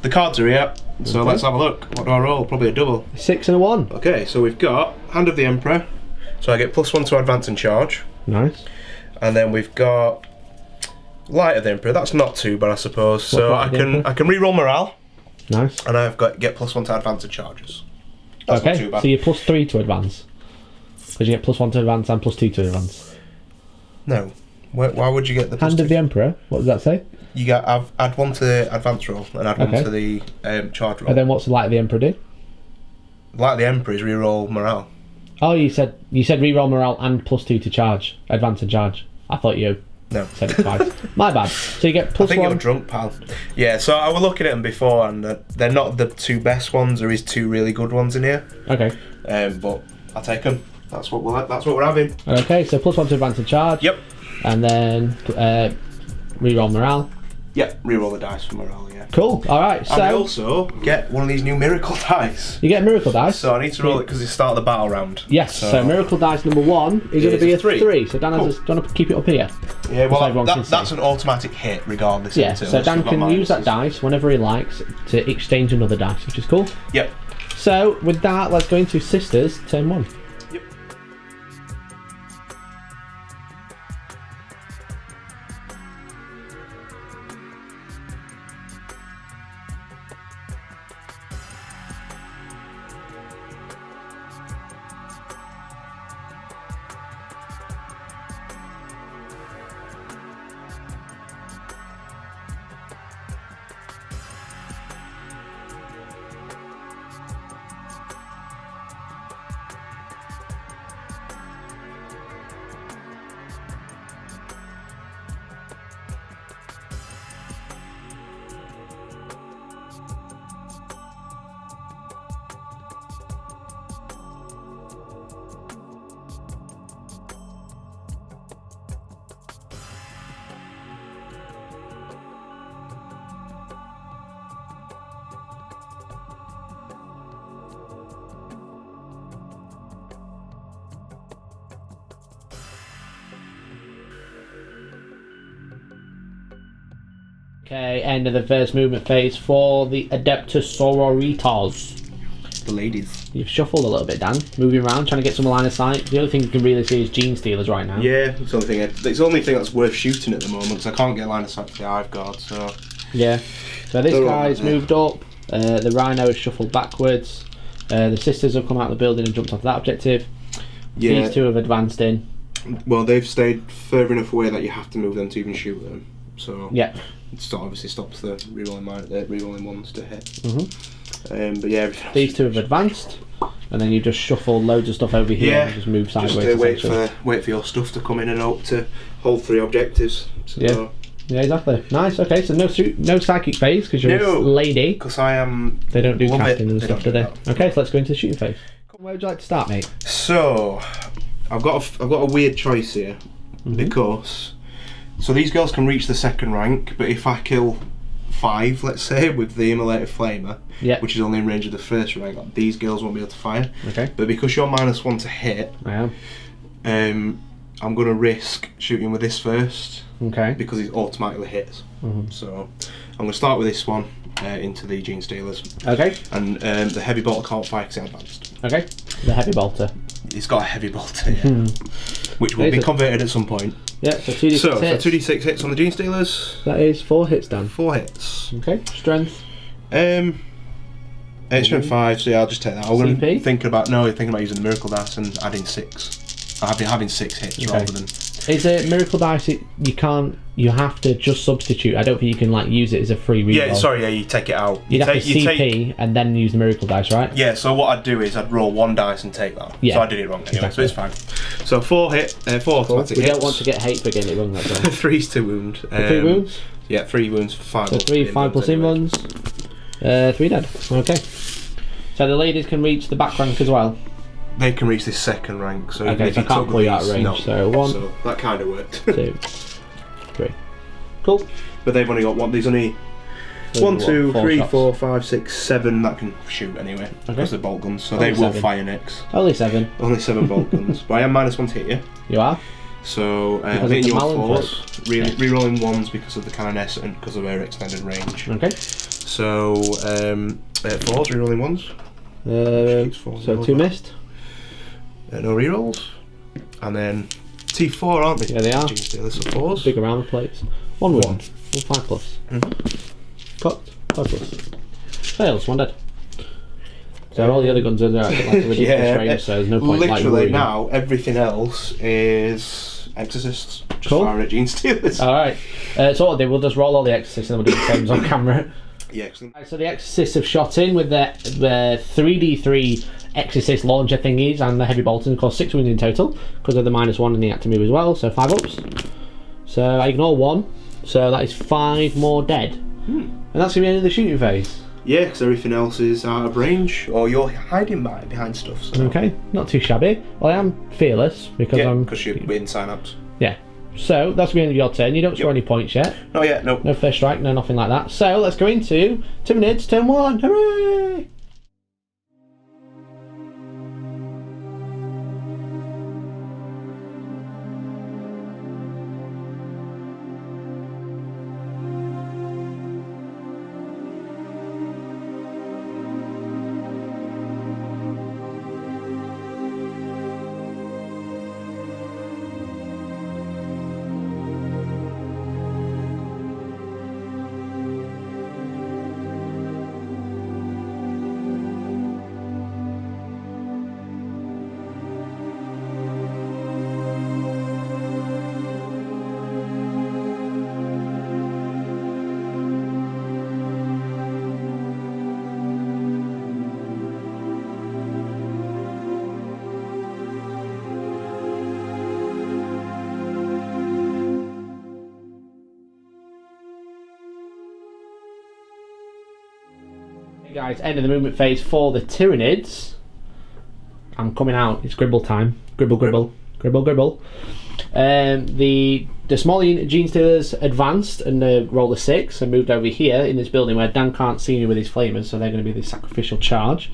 the cards are here, so let's have a look. What do I roll? Probably a double. 6 and a 1. Okay, so we've got Hand of the Emperor, so I get +1 to advance and charge. Nice. And then we've got Light of the Emperor. That's not too bad, I suppose. So I can re-roll morale. Nice. And I've got get +1 to advance and charges. That's not too bad. So you're +3 to advance, because you get +1 to advance and +2 to advance. No. Why would you get the Hand of the Emperor? What does that say? You get add 1 to the advance roll and add 1 to the charge roll. And then what's the Light of the Emperor do? Light of the Emperor is re-roll morale. Oh, you said re-roll morale and +2 to charge, advance and charge. I thought you said it twice. My bad. So you get +1. I think you're drunk, pal. Yeah, so I was looking at them before, and they're not the 2 best ones. There is 2 really good ones in here. Okay. But I'll take them. That's what we're having. Okay, so +1 to advance and charge. Yep. And then re-roll morale. Yep, re-roll the dice for morale, yeah. Cool, alright, so... And I also get one of these new miracle dice. You get miracle dice? So I need to roll it because it's start of the battle round. Yes, so miracle dice number 1 is going to be a 3. So Dan has do you want to keep it up here? Yeah, well that's an automatic hit regardless. Yeah, so Dan can use that dice whenever he likes to exchange another dice, which is cool. Yep. So with that, let's go into Sisters, turn 1. Yep. Okay, end of the first movement phase for the Adepta Sororitas. The ladies. You've shuffled a little bit, Dan. Moving around, trying to get some line of sight. The only thing you can really see is Gene Stealers right now. Yeah, it's the only thing that's worth shooting at the moment, because I can't get line of sight to the Hive Guard, so... Yeah. So this guy's moved up. The Rhino has shuffled backwards. The Sisters have come out of the building and jumped off that objective. Yeah. These two have advanced in. Well, they've stayed further enough away that you have to move them to even shoot them. So yeah, it obviously stops the rerolling ones to hit. Mm-hmm. But yeah, these two have advanced, and then you just shuffle loads of stuff over here and just move sideways. Just wait for your stuff to come in and out to hold 3 objectives. So. Yeah, exactly. Nice. Okay, so no psychic phase because you're a lady. Because I am. They don't do casting and stuff, do they? Okay, so let's go into the shooting phase. Where would you like to start, mate? So, I've got a weird choice here because these girls can reach the 2nd rank, but if I kill 5, let's say, with the Immolated Flamer, which is only in range of the 1st rank, these girls won't be able to fire. Okay. But because you're -1 to hit, I am. I'm going to risk shooting with this first. Okay. Because it automatically hits. So I'm going to start with this one into the Gene Stealers. Okay. And the Heavy Bolter can't fire because it's advanced. Okay. The Heavy Bolter. It's got a Heavy Bolter, which will be converted at some point. Yeah, so 2d6 hits. So 2d6 hits on the Gene Stealers. That is 4 hits, Dan. 4 hits. Okay. Strength. It's strength 5, so yeah, I'll just take that. I'm thinking about using the Miracle Dice and adding 6. I've been having 6 hits rather than... Is it Miracle Dice? You have to just substitute. I don't think you can use it as a free reroll. Yeah, sorry, you take it out. You'd have to CP and then use the Miracle Dice, right? Yeah, so what I'd do is I'd roll 1 dice and take that. Yeah. So I did it wrong anyway, so it's fine. So 4 automatic hits. We don't want to get hate for getting it wrong, that's all. 3's to wound. 3 wounds? Yeah, 3 wounds for 5. So 3, 5 plus in ones. 3 dead. Okay. So the ladies can reach the back rank as well. They can reach this 2nd rank, so okay, if so you I can't pull you out of range. No. So 1. So that kind of worked. 2, 3. Cool. But they've only got 1. There's only 1, 2, 3, 4, 5, 6, 7 that can shoot anyway. Okay. Because they're bolt guns, so only they will fire next. Only 7. Only 7 bolt guns. But I am -1 to hit you. You are. So I'm hitting you on 4s. Rerolling 1s because of the Cannoness and because of her extended range. Okay. So 4s, rerolling 1s. So 2 missed. No rerolls. And then T4, aren't they? Yeah, they are. There's some 4s. Big armor plates. 1 wound. 1 5 plus. Cocked. 5 plus. Fails. 1 dead. So all the other guns are there at a ridiculous range, so there's no point literally now everything else is exorcists. Just fire at Gene Stealers. Alright. So what we'll do, we'll just roll all the exorcists and then we'll do the same on camera. Yeah, excellent. So the exorcists have shot in with their 3d3 exorcist launcher thingies and the heavy bolter, and caused 6 wounds in total because of the -1 and the had to move as well, so 5 ups. So I ignore 1, so that is 5 more dead. And that's going to be the end of the shooting phase. Yeah, because everything else is out of range, or you're hiding behind stuff. So. Okay, not too shabby. Well, I am fearless because because you're in sign-ups. Yeah. So that's the end of your turn. You don't score any points yet. Not yet, no. No first strike, no nothing like that. So let's go into Tyranids turn 1. Hooray! Hey guys, end of the movement phase for the Tyranids. I'm coming out. It's gribble time. Gribble, gribble, gribble, gribble. The smaller unit Gene Stealers advanced and rolled a 6 and moved over here in this building where Dan can't see me with his flamers, so they're going to be the sacrificial charge.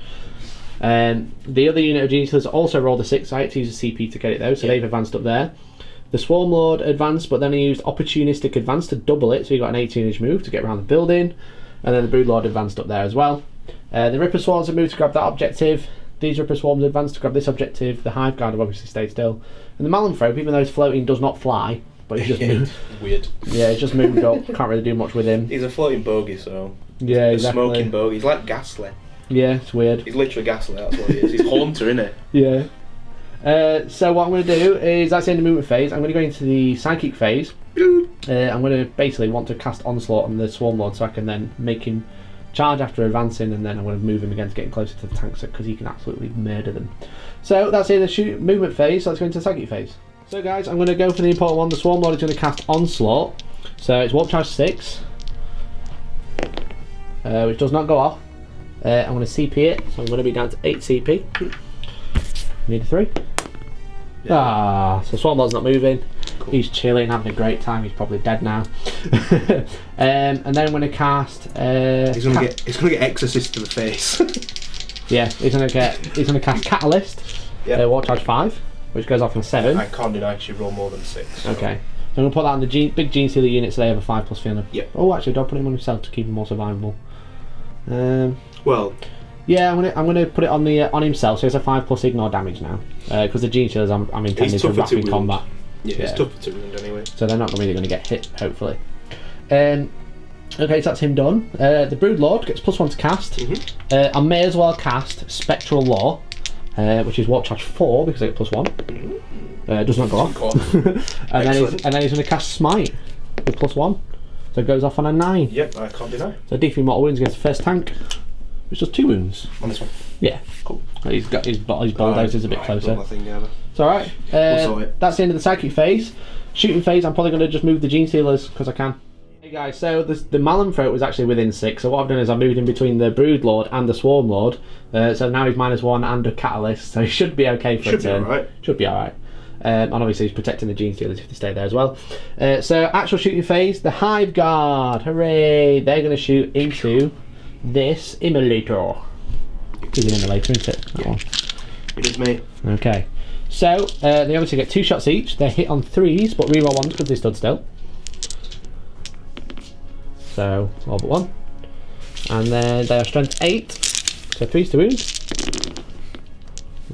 The other unit of Gene Stealers also rolled a 6. I had to use a CP to get it though, so they've advanced up there. The Swarmlord advanced, but then he used Opportunistic Advance to double it, so he got an 18-inch move to get around the building. And then the Broodlord advanced up there as well. The Ripper Swarms have moved to grab that objective. These Ripper Swarms advanced to grab this objective. The Hive Guard have obviously stayed still. And the Malanthrope, even though he's floating, does not fly. But he's just moved. Weird. Yeah, he's just moved up. Can't really do much with him. He's a floating bogey, so... Yeah, exactly. A smoking bogey. He's like Ghastly. Yeah, it's weird. He's literally Ghastly, that's what he is. He's Haunter, innit? Yeah. So what I'm going to do is, that's the end of the movement phase. I'm going to go into the Psychic phase. I'm going to basically want to cast Onslaught on the Swarmlord so I can then make him charge after advancing, and then I'm going to move him again to get closer to the tanks because he can absolutely murder them. So that's the end of the movement phase, so let's go into the Psychic phase. So guys, I'm going to go for the important one. The Swarmlord is going to cast Onslaught. So it's Warp Charge 6, which does not go off. I'm going to CP it, so I'm going to be down to 8 CP. Need a 3. Yeah. So Swarmlord's not moving. Cool. He's chilling, having a great time. He's probably dead now. And then I'm going to cast. He's going to get Exorcist to the face. Yeah, he's going to cast Catalyst. Yeah. Warp Charge 5, which goes off on 7. I can't deny you roll more than 6. So. Okay. So I'm going to put that on the big Gene Stealer unit so they have a 5+ feeling. Yep. Oh, actually, don't put him on himself to keep him more survivable. Well. Yeah, I'm gonna put it on the on himself, so he has a 5+ ignore damage now. Because the Gene Stealers I'm intending to wrap in combat. Yeah, it's tougher to wound anyway. So they're not really going to get hit, hopefully. Okay, so that's him done. The Broodlord gets +1 to cast. I may as well cast Spectral Law, which is Warp Charge 4 because I get +1. Does not go off. and then he's going to cast Smite with +1. So it goes off on a 9. Yep, I can't deny. So D3 mortal wounds against the first tank, which does 2 wounds. On this one? Yeah. Cool. He's got his bulldozers a bit closer. It's alright. We'll that's the end of the Psychic phase. Shooting phase, I'm probably going to just move the Gene Stealers because I can. Hey guys, so the Malanthrope was actually within 6, so what I've done is I've moved in between the Broodlord and the Swarmlord. So now he's -1 and a Catalyst, so he should be okay for a turn. Should be alright. And obviously he's protecting the Gene Stealers if they stay there as well. So actual shooting phase, the Hive Guard, hooray! They're going to shoot into this Immolator. It's an Immolator, isn't it? Yeah. It is, mate. Okay. So they obviously get 2 shots each. They're hit on 3s, but reroll 1s because they stood still. So all but 1. And then they have strength 8, so 3s to wound.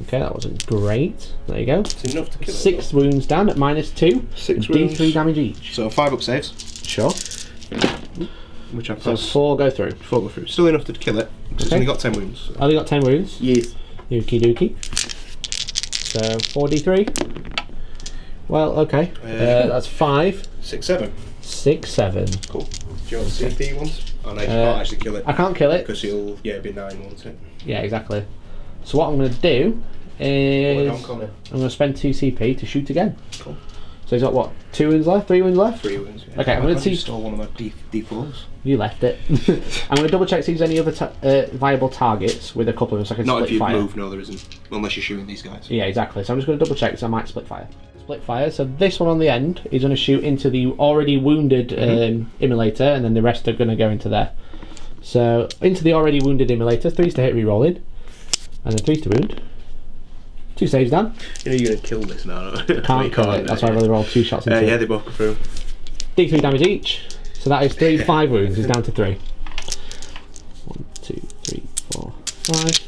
Okay, that wasn't great. There you go. It's enough to kill 6 wounds down at -2. 6 wounds. D3 damage each. So 5 up saves. Sure. Which I So 4 go through. 4 go through. Still enough to kill it. It's only got 10 wounds. So. Only got 10 wounds. Yes. Okie dokie. So 4d3. Well, okay. That's 5. 6, 7. 6, 7. Cool. Do you want to CP ones? Oh no, you can't actually kill it. I can't kill it. Because it'll be 9, won't it? Yeah, exactly. So what I'm going to do is I'm going to spend 2 CP to shoot again. Cool. So he's got what? 2 wounds left? 3 wounds left? 3 wounds. Yeah. Okay, I'm going to see. Stole one of my D4s. You left it. I'm going to double check see if there's any other viable targets with a couple of them so I can Not split if you fire. move, no there isn't. Unless you're shooting these guys. Yeah, exactly. So I'm just going to double check so I might split fire. Split fire. So this one on the end is going to shoot into the already wounded Immolator, and then the rest are going to go into there. So into the already wounded Immolator, 3s to hit rerolling, and then 3s to wound. 2 saves down. You know you're going to kill this now. Can't kill it. That's why I really rolled 2 shots into it. Yeah, they both go through. D3 damage each. So that is 5 wounds. He's down to 3. 1, 2, 3, 4, 5.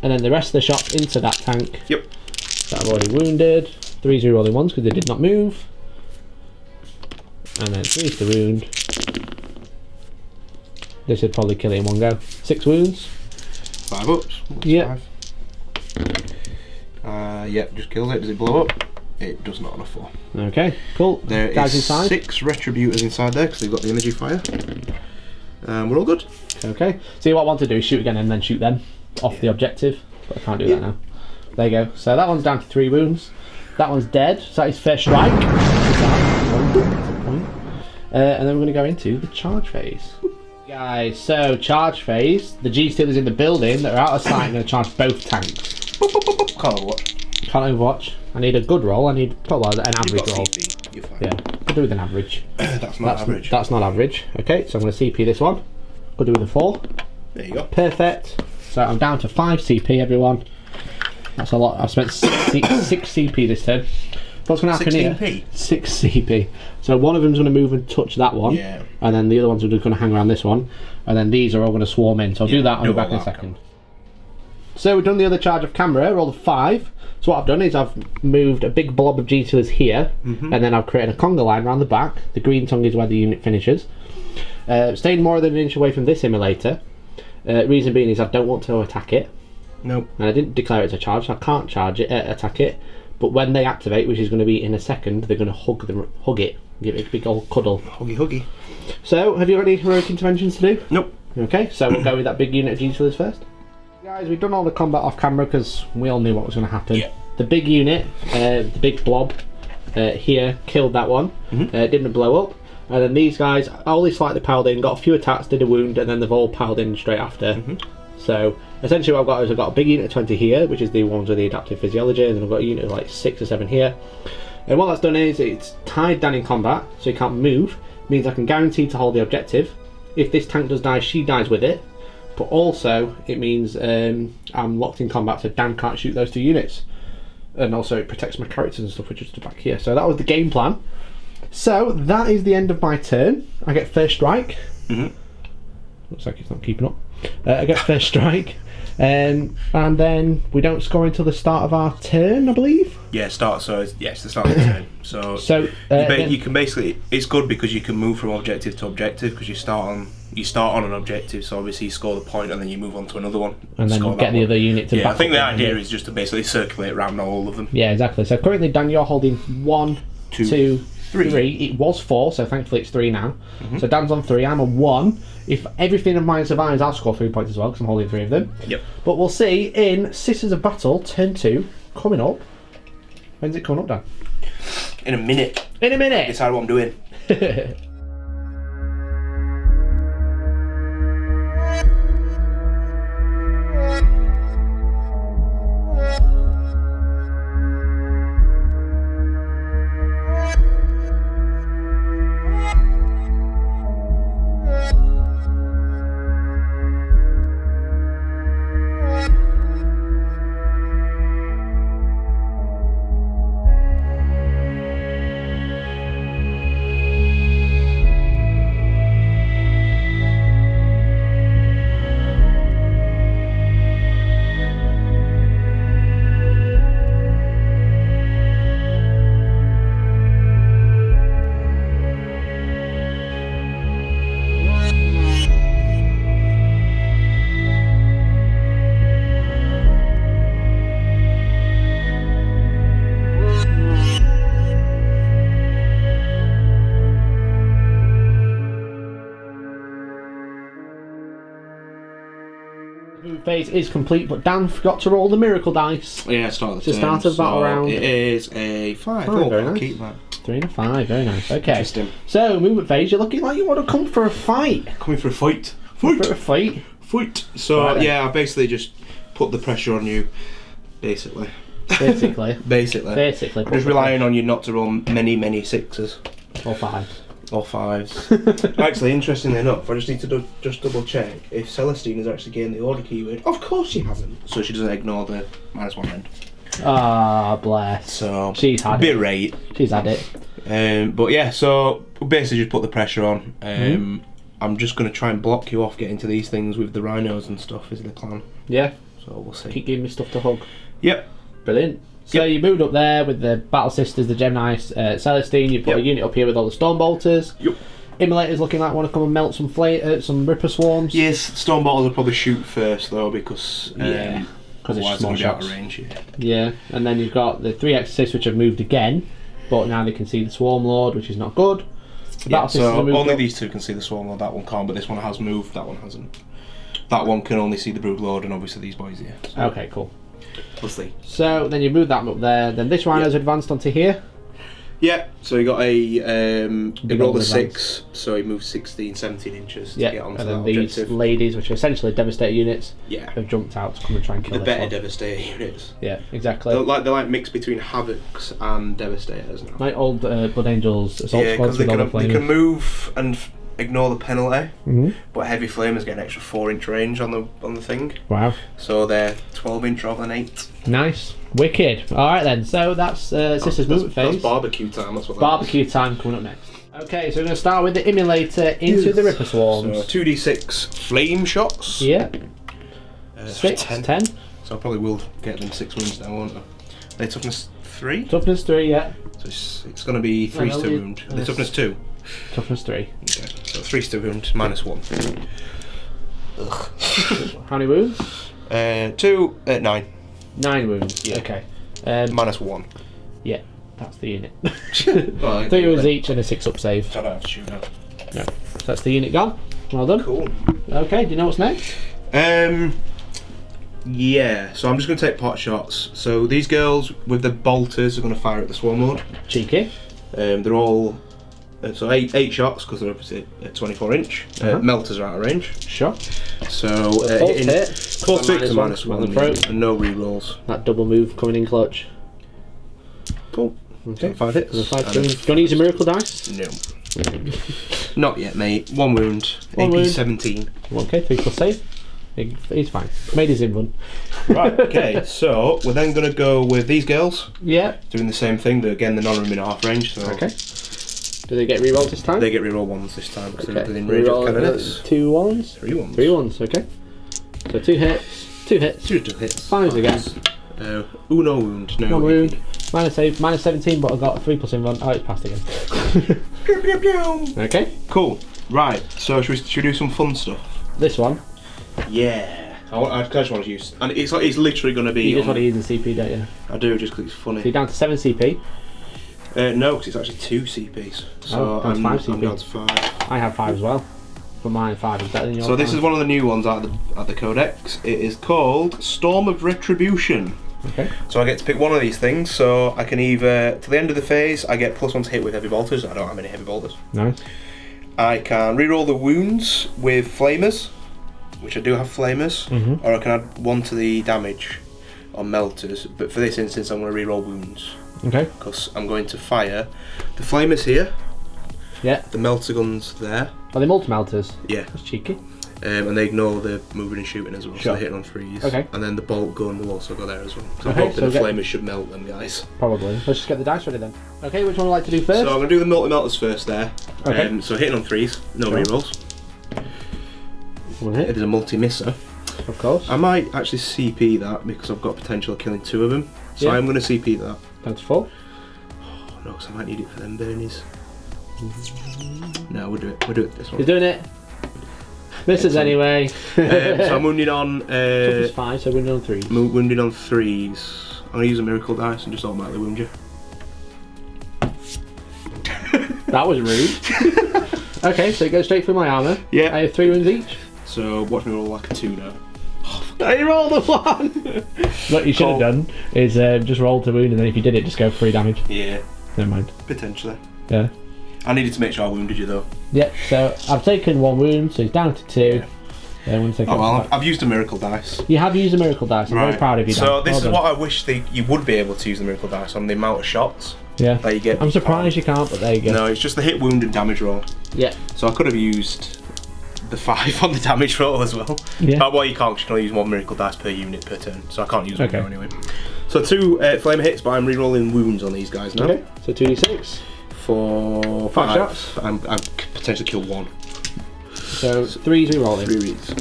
And then the rest of the shots into that tank. Yep. That I've already wounded. 3s rerolling 1s because they did not move. And then 3s to wound. This should probably kill it in one go. 6 wounds. 5 ups. Yep. 5. Yep, just kills it. Does it blow up? It does not on a 4. Okay, cool. There Guys is inside. 6 Retributors inside there because they've got the energy fire. We're all good. Okay. See, what I want to do is shoot again and then shoot them off the objective. But I can't do that now. There you go. So that one's down to 3 wounds. That one's dead. So that is first strike. And then we're going to go into the charge phase. Guys, so charge phase. The G-Stealers in the building that are out of sight and going to charge both tanks. Can't overwatch. Can't overwatch. I need a good roll. I need probably an average roll. CP. You're fine. Yeah, I'll do with an average. That's not average. That's not average. Okay, so I'm going to CP this one. I'll do with a 4. There you go. Perfect. So I'm down to 5 CP, everyone. That's a lot. I've spent 6 CP this turn. What's going to happen 16p? here? 6 CP. So one of them's going to move and touch that one. Yeah. And then the other ones are just going to hang around this one. And then these are all going to swarm in. So I'll do that, I'll be back in a second. So we've done the other charge of camera, roll of 5. So what I've done is I've moved a big blob of G2s here, and then I've created a conga line around the back. The green tongue is where the unit finishes. Staying more than an inch away from this immolator. Reason being is I don't want to attack it. Nope. And I didn't declare it a charge, so I can't attack it. But when they activate, which is going to be in a second, they're going to hug it, give it a big old cuddle. Huggy. So, have you got any heroic interventions to do? Nope. Okay, so we'll go with that big unit of G2s first. Guys, we've done all the combat off camera because we all knew what was going to happen. Yeah. The big unit, the big blob here, killed that one. Didn't blow up. And then these guys only slightly piled in, got a few attacks, did a wound, and then they've all piled in straight after. So essentially what I've got is I've got a big unit of 20 here, which is the ones with the adaptive physiology, and then I've got a unit of like 6 or 7 here. And what that's done is it's tied down in combat, so he can't move. Means I can guarantee to hold the objective. If this tank does die, she dies with it. But also it means I'm locked in combat, so Dan can't shoot those 2 units. And also it protects my characters and stuff, which is back here. So that was the game plan. So that is the end of my turn. I get first strike. Looks like it's not keeping up. I get first strike. And then we don't score until the start of our turn, I believe. Yeah, it's the start of the turn. So you can basically, it's good because you can move from objective to objective because you start on an objective, so obviously you score the point and then you move on to another one. And then you get the other unit to back I think up the idea is just to basically circulate around all of them. Yeah, exactly. So currently, Dan, you're holding 1, 2, 3. It was 4, so thankfully it's 3 now. So Dan's on 3, I'm on 1. If everything of mine survives, I'll score 3 points as well because I'm holding 3 of them. Yep. But we'll see in Sisters of Battle, turn 2, coming up. When's it coming up, Dan? In a minute. In a minute! Decide what I'm doing. Phase is complete, but Dan forgot to roll the miracle dice. Yeah, start of the It's the start of battle round. It is a 5. Very nice. Keep that. 3 and a 5, very nice. Okay. Interesting. So, movement phase, you're looking like you want to come for a fight. Coming for a fight. For a fight. So Right then. I basically just put the pressure on you. Basically. Basically. I'm just relying on you not to roll many 6s. Or 5s. Or 5s. Actually, interestingly enough, I just need to just double check if Celestine has actually gained the order keyword. Of course she hasn't. So she doesn't ignore the -1 end. Ah, bless. So She's had bit it. rate. She's had it. But yeah, so we basically just put the pressure on. I'm just going to try and block you off getting to these things with the rhinos and stuff is the plan. Yeah. So we'll see. Keep giving me stuff to hug. Yep. Brilliant. So you moved up there with the Battle Sisters, the Gemini, Celestine. You put a unit up here with all the Stormbolters. Yep. Immolators looking like want to come and melt some Ripper Swarms. Yes, Stormbolters will probably shoot first though because because it's otherwise small they'll be out shots. of range. Yeah, and then you've got the 3 Exorcists which have moved again, but now they can see the Swarm Lord, which is not good. The Battle Sisters so have moved only up. these two can see the Swarm Lord, that one can't, but this one has moved, that one hasn't. That one can only see the Brood Lord and obviously these boys here. So Okay, cool. we'll see. So then you move that up there, then this Rhino's advanced onto here. Yeah, so he got a he rolled a advance. 6, so he moved 16, 17 inches to get onto and that then these objective. ladies, which are essentially Devastator units, Yeah, have jumped out to come and try and kill the this better one. Devastator units. Yeah, exactly. They're like mixed between Havocs and Devastators now. Like old Blood Angels assault Yeah, squads because with all the they can flamers. move and ignore the penalty, Mm-hmm. but heavy flamers get an extra 4-inch range on the thing. Wow. So they're 12-inch rather than 8. Nice. Wicked. Alright then, so that's Sisters movement phase. That's barbecue time, that's what Barbecue time coming up next. Okay, so we're going to start with the Emulator into the Ripper Swarms. So 2d6 flame shots. Yeah. 10. So I probably will get them 6 wounds now, won't I? They toughness 3? Toughness 3, yeah. So it's going to be 3 to wound. They toughness 2? Toughness 3. Okay, so 3 to wound, -1. Ugh. How many wounds? 2, 9. 9 wounds, Yeah. okay. -1. Yeah, that's the unit. Right, 3 wounds each and a 6 up save. I don't have to shoot now. No. So that's the unit gone. Well done. Cool. Okay, do you know what's next? Yeah, so I'm just going to take pot shots. So these girls with the bolters are going to fire at the Swarmlord. Cheeky. They're all so 8 shots because they're opposite at 24-inch. Melters are out of range. Sure. So False hit. 4 6 and -1 and no rerolls. That double move coming in clutch. Cool. Okay. 5 hits. Do you want to use a miracle dice? No. Not yet, mate. 1 wound. One AP wound. 17. Okay, 3 plus save. He's fine. Made his in one. Right. Okay. So we're then going to go with these girls. Yeah. Doing the same thing. Again, they're not in half range. So Okay. Do they get rerolled this time? they get reroll 1s this time because Okay. they're within range of Reroll, Cannoness. 2 1s. 3 1s. 3 1s, okay. So 2 hits. 2 hits. 2 hits. 5s again. Uno wound. No. 1 wound. Minus save. Minus 17, but I got 3 plus in 1. Oh, it's passed again. Pew, pew, pew. Okay. Cool. Right. So should we do some fun stuff? This one. Yeah. I just want to use, and it's literally going to be. You just want to use the CP, don't you? I do just because it's funny. So you're down to 7 CP. No, because it's actually 2 CPs. So down to 5 CP. I'm down to 5. I have 5 as well. But mine 5 is better than yours. So this is one of the new ones at the Codex. It is called Storm of Retribution. Okay. So I get to pick one of these things. So I can either, to the end of the phase, I get +1 to hit with heavy bolters. I don't have any heavy bolters. Nice. I can reroll the wounds with flamers, which I do have flamers, or I can add 1 to the damage on melters. But for this instance, I'm going to reroll wounds Okay. because I'm going to fire the flamers here, Yeah. the Meltaguns there. Are they multi-melters? Yeah. That's cheeky. And they ignore the moving and shooting as well, so Sure. they're hitting on 3s. Okay. And then the bolt gun will also go there as well. So Okay, I'm hoping so the get- flamers should melt them guys. Probably. Let's just get the dice ready then. Okay, which one would you like to do first? So I'm going to do the melters first there. Okay. So hitting on 3s, no Sure. rerolls. 1 It hit. is a multi-misser. Of course. I might actually CP that because I've got potential of killing 2 of them. So Yeah. I'm going to CP that. Down to 4. Oh no, because I might need it for them burnies. No, we'll do it this one. He's doing it. Misses anyway. So I'm wounded on Toughness 5, so we're on 3s. wounded on 3s. I'm going to use a miracle dice and just automatically wound you. That was rude. Okay, so it goes straight through my armour. Yeah. I have 3 wounds each. So watch me roll like a 2 now. I rolled a 1! What you should have done is just roll to wound, and then if you did it, just go 3 damage. Yeah, Never mind. potentially. Yeah. I needed to make sure I wounded you though. Yeah, so I've taken 1 wound, so he's down to 2. Yeah. I'm gonna take Oh it well, back. I've used a miracle dice. You have used a miracle dice. I'm very proud of you. So Dan. this Well is done. what I wish you would be able to use the miracle dice on, the amount of shots Yeah. that you get. I'm surprised you can't, but there you go. No, it's just the hit, wound, and damage roll. Yeah. So I could have used the 5 on the damage roll as well. Yeah. Well, you can't. You can only use 1 miracle dice per unit per turn, so I can't use one Okay. now anyway. So 2 flamer hits, but I'm re-rolling wounds on these guys now. Okay. So 2d6. For 5 5 shots. I'm potentially kill 1. So 3's re-rolling. 3 reads.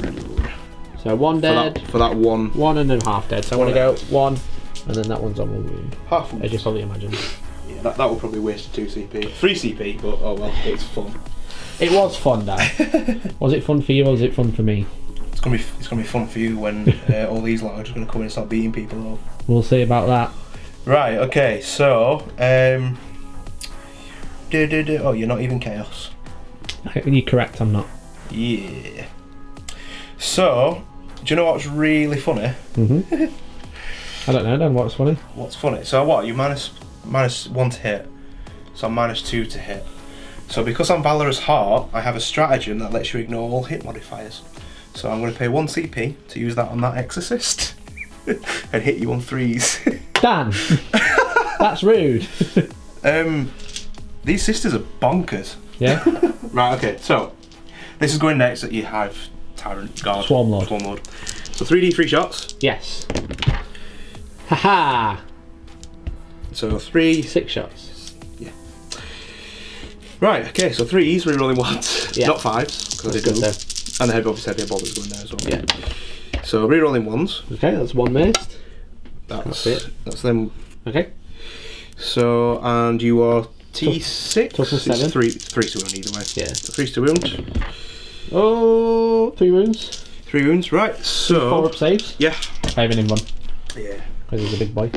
So 1 dead. For that 1. 1 and then half dead. So I want to go 1, and then that one's on 1 wound. Half. As you probably imagine. Yeah, that will probably waste 2 CP. 3 CP, but oh well, it's fun. It was fun, Dan. Was it fun for you, or was it fun for me? It's gonna be fun for you when all these lot are just gonna come in and start beating people up. We'll see about that. Right. Okay. So, oh, you're not even chaos. You're correct, I'm not. Yeah. So, do you know what's really funny? I don't know, Dan, what's funny? What's funny? So what? You minus 1 to hit. So I'm minus 2 to hit. So because I'm Valourous Heart, I have a stratagem that lets you ignore all hit modifiers. So I'm going to pay 1 CP to use that on that Exorcist and hit you on 3s. Dan! That's rude. These sisters are bonkers. Yeah? Right, okay, so This is going next that you have Tyrant Guard. Swarmlord. So 3d3 shots. Yes. Haha. So 3. 6 shots. Yeah. Right, okay, so 3s, rerolling 1s. Yeah. Not 5s, because I did move. And the heavy obviously had the ball that's going there as well. Yeah. So rerolling 1s. Okay, that's 1 missed. That's it. That's them. Okay. So, and you are T6? Toughness 7. It's 3 to wound either way. Yeah. So 3 to wound. Oh, 3 wounds. 3 wounds, right, so... 4 up saves. Yeah. Faving him 1. Yeah. Because he's a big boy.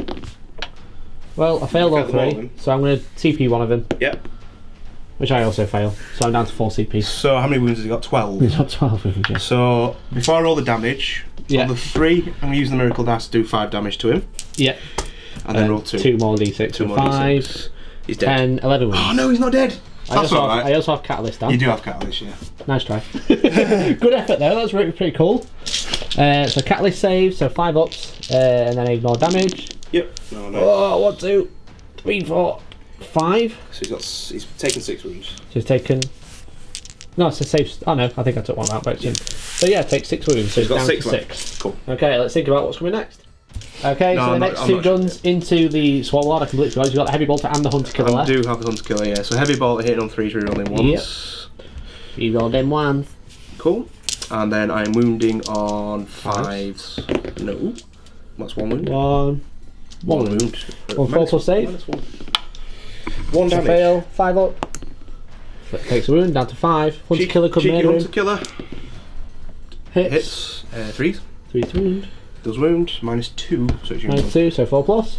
Well, I failed all 3, so I'm going to TP one of them. Yeah. Which I also fail, so I'm down to 4 CP. So how many wounds has he got? 12. He's got 12 wounds, yeah. So before I roll the damage, on the 3, I'm going to use the miracle dice to do 5 damage to him. Yeah. And then roll 2. 2 more d6. 2 more 5, d6. He's dead. 10, 11 wounds. Oh no, he's not dead. That's alright. I also have Catalyst down. You do have Catalyst, yeah. Nice try. Good effort though, that's pretty cool. So Catalyst save, so 5 ups, and then ignore damage. Yep. No. Oh, 1, 2, 3, 4, 5. So he's taken 6 wounds. So he's taken... No, it's a safe... Oh no, I think I took one out by accident. So yeah, take 6 wounds, so He's got down 6 to left. 6. Cool. Okay, let's think about what's coming next. Okay, No, so the next 2 guns into the Swarmlord, I completely forgot. You've got the Heavy Bolter and the Hunter Killer I left. do have the Hunter Killer, yeah. So Heavy Bolter hitting on 3s, rerolling 1s. Yep. You rolled them 1s. Cool. And then I'm wounding on 5s. No. That's 1 wound. 1 wound. 1 4 plus save. -1 So damage. fail, 5 up. Takes a wound, down to 5. Hunter Killer could cheeky murder Hunter him. Killer. Hits. 3s. 3 to wound. Does wound, -2. So it's -2, so 4 plus.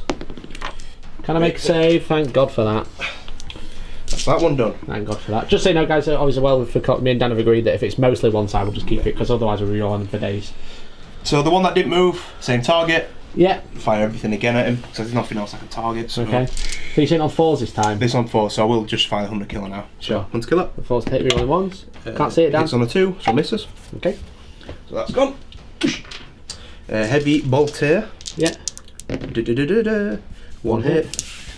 Can I make a save? Thank God for that. That's that one done. Thank God for that. Just so you know, guys, obviously, me and Dan have agreed that if it's mostly one side, we'll just keep it, because otherwise we'll be on them for days. So the one that didn't move, same target. Yeah. Fire everything again at him, because there's nothing else I can target. So Okay. So you're sitting on 4s this time? This on 4, so I will just fire the Hunter Killer now. Sure. So, Hunter Killer. The 4s to hit me rolling 1s. Can't see it, Dan. Hits on a 2, so misses. Okay. So that's gone. Heavy Bolter. Yeah. 1 hit.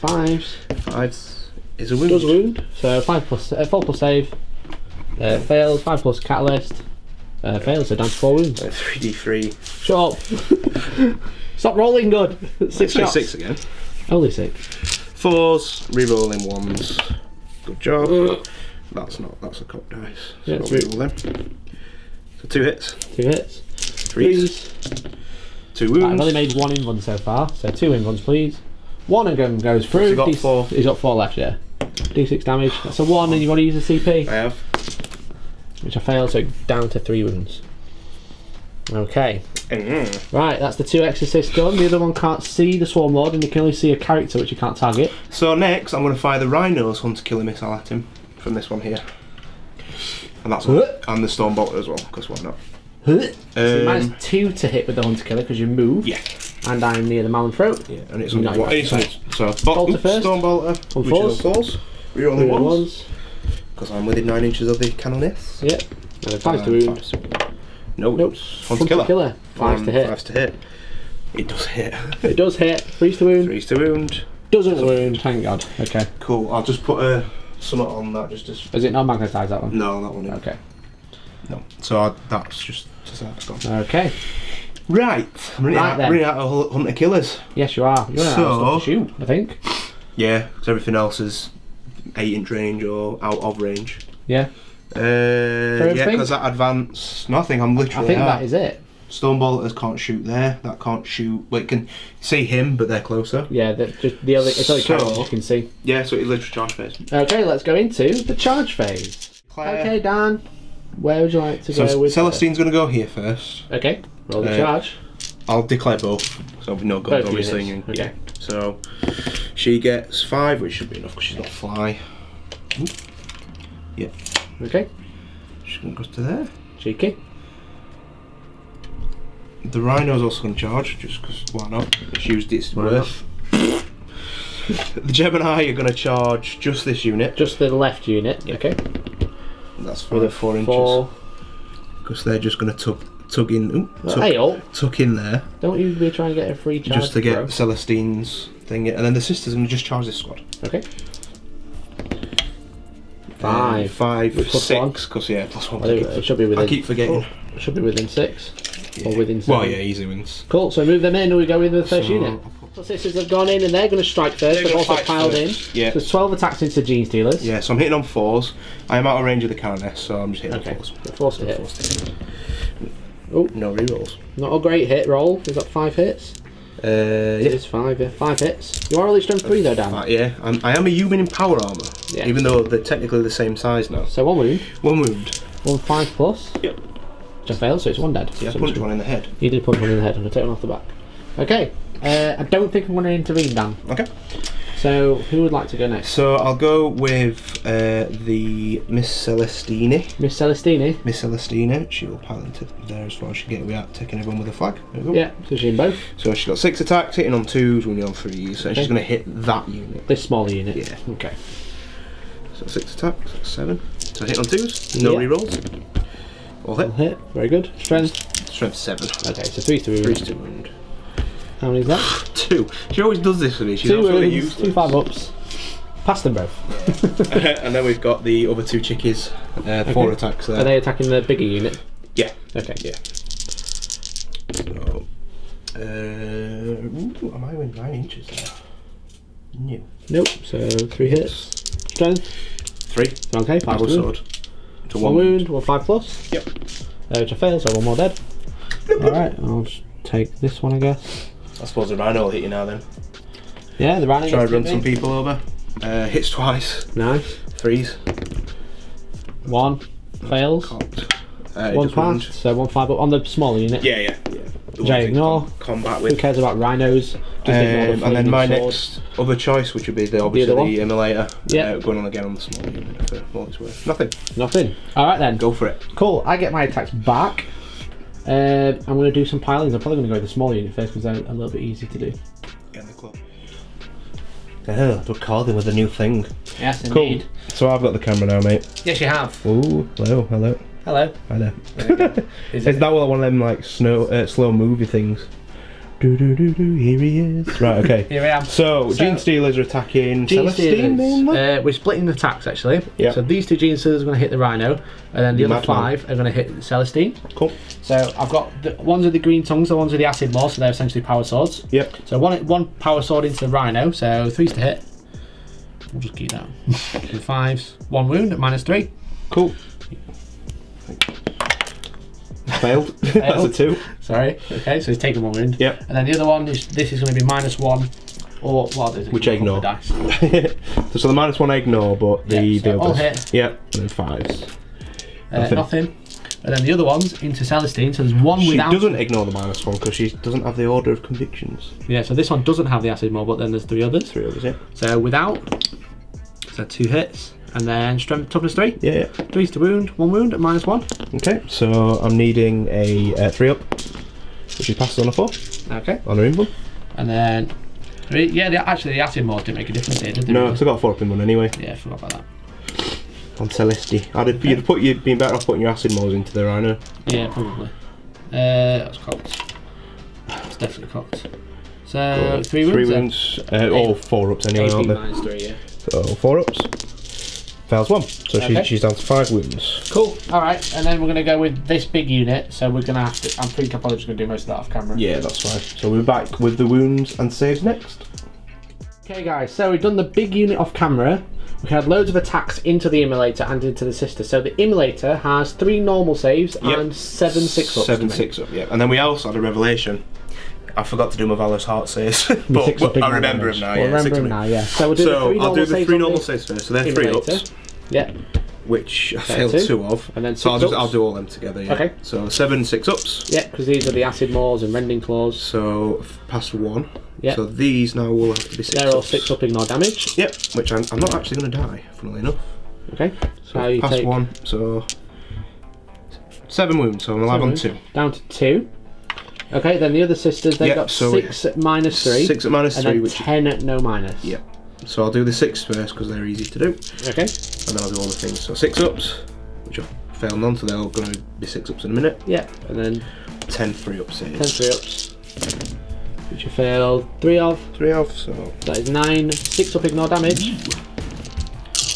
5s. 5s is a wound. Does wound. So 4 plus save. Fails. 5 plus Catalyst. Fails, so down to 4 wounds. 3d3. Shut up. Stop rolling good. 6 shots. 6 again. Only 6. 4s, rerolling 1s. Good job. That's a cop dice. So Yeah, I'll reroll them. So 2 hits. 2 hits. 3s. 2 wounds. Right, I've only made 1 invuns so far, so 2 invuns please. 1 of them goes through. He's got 4. He's got 4 left, yeah. D6 damage. That's a 1 and you've got to use a CP. I have. Which I failed, so down to 3 wounds. Okay. Right, that's the 2 exorcists done. The other one can't see the Swarmlord and you can only see a character which you can't target. So next I'm going to fire the Rhino's Hunter Killer missile at him from this one here. And that's and the Stormbolter as well, because why not? So -2 to hit with the Hunter Killer because you move. Yeah. And I'm near the Malin Throat. Yeah, and it's on Nice. what? So Bolter first. Stormbolter, On which is 4s. on 4s. Rerolling Reroll 1s. Because I'm within 9 inches of the Cannoness. Yep. And then 5 to wound. Nope. Hunter Killer. 5 to hit. 5 to hit. It does hit. It does hit. 3 to wound. 3 to wound. Doesn't wound, thank God. Okay. Cool. I'll just put something on that just to... Is it not magnetised, that one? No, that one isn't. Okay. No. So that's just that's gone. Okay. Right. I'm running out of Hunter Killers. Yes, you are. You're out of stuff to shoot, I think. Yeah, because everything else is 8-inch range or out of range. Yeah. Yeah, because that advance. Nothing. I'm literally. I think that is it. Stormbolters can't shoot there. That can't shoot. Well, it can see him, but they're closer. Yeah, just the other. It's only characters you can see. Yeah, so it's literally charge phase. Okay, let's go into the charge phase. Claire. Okay, Dan. Where would you like to go with? Celestine's going to go here first. Okay, roll the charge. I'll declare both. So no guns, Both obviously. units. Yeah. Okay. So she gets 5, which should be enough because she's not fly. Yeah. Okay. She's going to go to there. Cheeky. The Rhino's also going to charge, just because why not? It's used its worth. The Gemini are going to charge just this unit. Just the left unit. Yeah. Okay. That's With a 4 inches. 4. Because they're just going to tug in. Hey, tuck in there. Don't you be trying to get a free charge? Just to get bro. Celestine's thing. And then the sisters are going to just charge this squad. Okay. 5. 5, Plus 6. one. Because plus 1. It should be within. I keep forgetting. It should be within 6. Or within 7. Well, yeah, easy wins. Cool, so move them in and we go with the first unit. So sisters have gone in and they're going to strike first. They've also piled in. Yeah. So 12 attacks into Gene Stealers. Yeah, so I'm hitting on 4s. I am out of range of the Cannoness, so I'm just hitting on 4s. So force to hit. Oh, no rerolls. Not a great hit roll. Is that 5 hits? Yeah. It is 5, yeah. 5 hits. You are only strength 3 though, Dan. Yeah, I am a human in power armour. Yeah. Even though they're technically the same size now. So 1 wound. 1 wound. 1 5 plus. Yep. Which I failed, so it's 1 dead. Yeah, I punched one in the head. You did punch 1 in the head, and I take 1 off the back. Okay. I don't think I'm going to intervene, Dan. Okay. So, who would like to go next? So I'll go with the Miss Celestini. Miss Celestini? Miss Celestina. She will pile into there as far as she can get without taking everyone with a flag. There we go. Yeah, so she's in both. So she's got 6 attacks, hitting on 2s, winning on 3s, and she's going to hit that unit. This smaller unit? Yeah. Okay. So 6 attacks, 7. So hit on 2s, no rerolls. All hit. All hit, very good. Strength? Strength 7. Okay, so 3 to wound. 3 to wound. How many is that? 2. She always does this with me. She's 2 absolutely wounds, useless. 2 5-ups. Pass them both. And then we've got the other 2 chickies. 4 attacks there. Are they attacking the bigger unit? Yeah. Okay. Yeah. So, ooh, am I within 9 inches there? No. Nope, so 3 hits. Strength? 3. Okay, 5 Power to wound. sword. To 1 wound, 1 5 plus. Yep. Which I failed, so 1 more dead. Alright, I'll just take this one, I guess. I suppose the rhino will hit you now then. Yeah, the rhino. Try to run some people over. Hits twice. Nice. 3s. 1 fails. Cocked. 1 passed, so 1 5 up on the smaller unit. Yeah. Which I ignore. Combat Who with. cares about rhinos? Just ignore the And then my sword. next other choice, which would be obviously other the Immolator. Yeah. Going on again on the small unit for all it's worth. Nothing. Nothing. Alright then. Go for it. Cool, I get my attacks back. I'm going to do some pilings. I'm probably going to go with the small unit first because they're a little bit easy to do. Get in the club. Oh, we're calling with a new thing. Yes, Cool. indeed. So I've got the camera now, mate. Yes, you have. Ooh, hello. Hello. Hi there. Is Is that one of them like slow movie things? Do, here he is. Right, okay. Here I am. So Gene Stealers are attacking Gene Celestine mainly? Stealers. We're splitting the attacks actually. Yeah. So these 2 Gene Stealers are going to hit the Rhino, and then the other Madman. 5 are going to hit Celestine. Cool. So I've got the ones with the green tongues, the ones with the acid maw, so they're essentially power swords. Yep. So one power sword into the Rhino, so 3s to hit. We'll just keep that. The 5s, 1 wound at -3. Cool. Failed. That's a 2. Sorry. Okay, so he's taken 1 wound. Yep. And then the other one is this is going to be -1, or what is it? Which I ignore. Dice. So the -1 I ignore, but the so all others. hit. Yep. And then 5s. Nothing. And then the other one's into Celestine, so there's 1 She without. doesn't ignore the -1 because she doesn't have the order of convictions. Yeah, so this one doesn't have the acid maw, but then there's 3 others. 3 others, yeah. So without, so 2 hits, and then strength toughness 3. Yeah. 3s to wound, 1 wound at -1. Okay, so I'm needing a 3 up, which is passes on a 4 Okay. on her in one. And then, yeah, actually the acid maw didn't make a difference here, did they? No, really? because I got a 4 up in one anyway. Yeah, I forgot about that. On Celesti. You'd been better off putting your acid maws into the Rhino. Yeah, probably. That's cocked. It's definitely cocked. So 3 wounds. 3 wounds. All 4 ups anyway, aren't they? -3, yeah. So 4 ups. Fails 1. So Okay. she's down to 5 wounds. Cool. All right, and then we're going to go with this big unit. So we're going to have to. I'm pretty probably just going to do most of that off camera. Yeah, that's fine. So we're back with the wounds and saves next. Okay, guys. So we've done the big unit off camera. We had loads of attacks into the Immolator and into the sister. So the Immolator has 3 normal saves and 7 6-ups. 7 6 up, yeah. And then we also had a revelation. I forgot to do my Valourous heart saves, but I remember him now. We'll remember him now, yeah. So we'll do the 3 I'll do the 3 on normal the saves first. So they're 3 Immolator. ups, Yeah. which I failed 2 of. And then so 6 ups. I'll do all them together. Yeah. Okay. So 7 6 ups. Yeah, because these are the acid maws and rending claws. So past 1. Yeah. So these now will have to be 6 They're all ups. 6 up, ignore damage. Yep. Which I'm not actually going to die, funnily enough. Okay. So you past take 1. So 7 wounds. So I'm alive on 2. Down to 2. Okay, then the other sisters, they've got so 6 at -3. 6 at -3, and then which 10 at no minus. Yeah. So I'll do the 6 first because they're easy to do. Okay. And then I'll do all the things. So 6 ups, which I've failed on, so they're all going to be 6 ups in a minute. Yeah, and then 10 3 ups. 10 3 ups. Which you failed 3 of. 3 of, so That is 9. 6 up, ignore damage.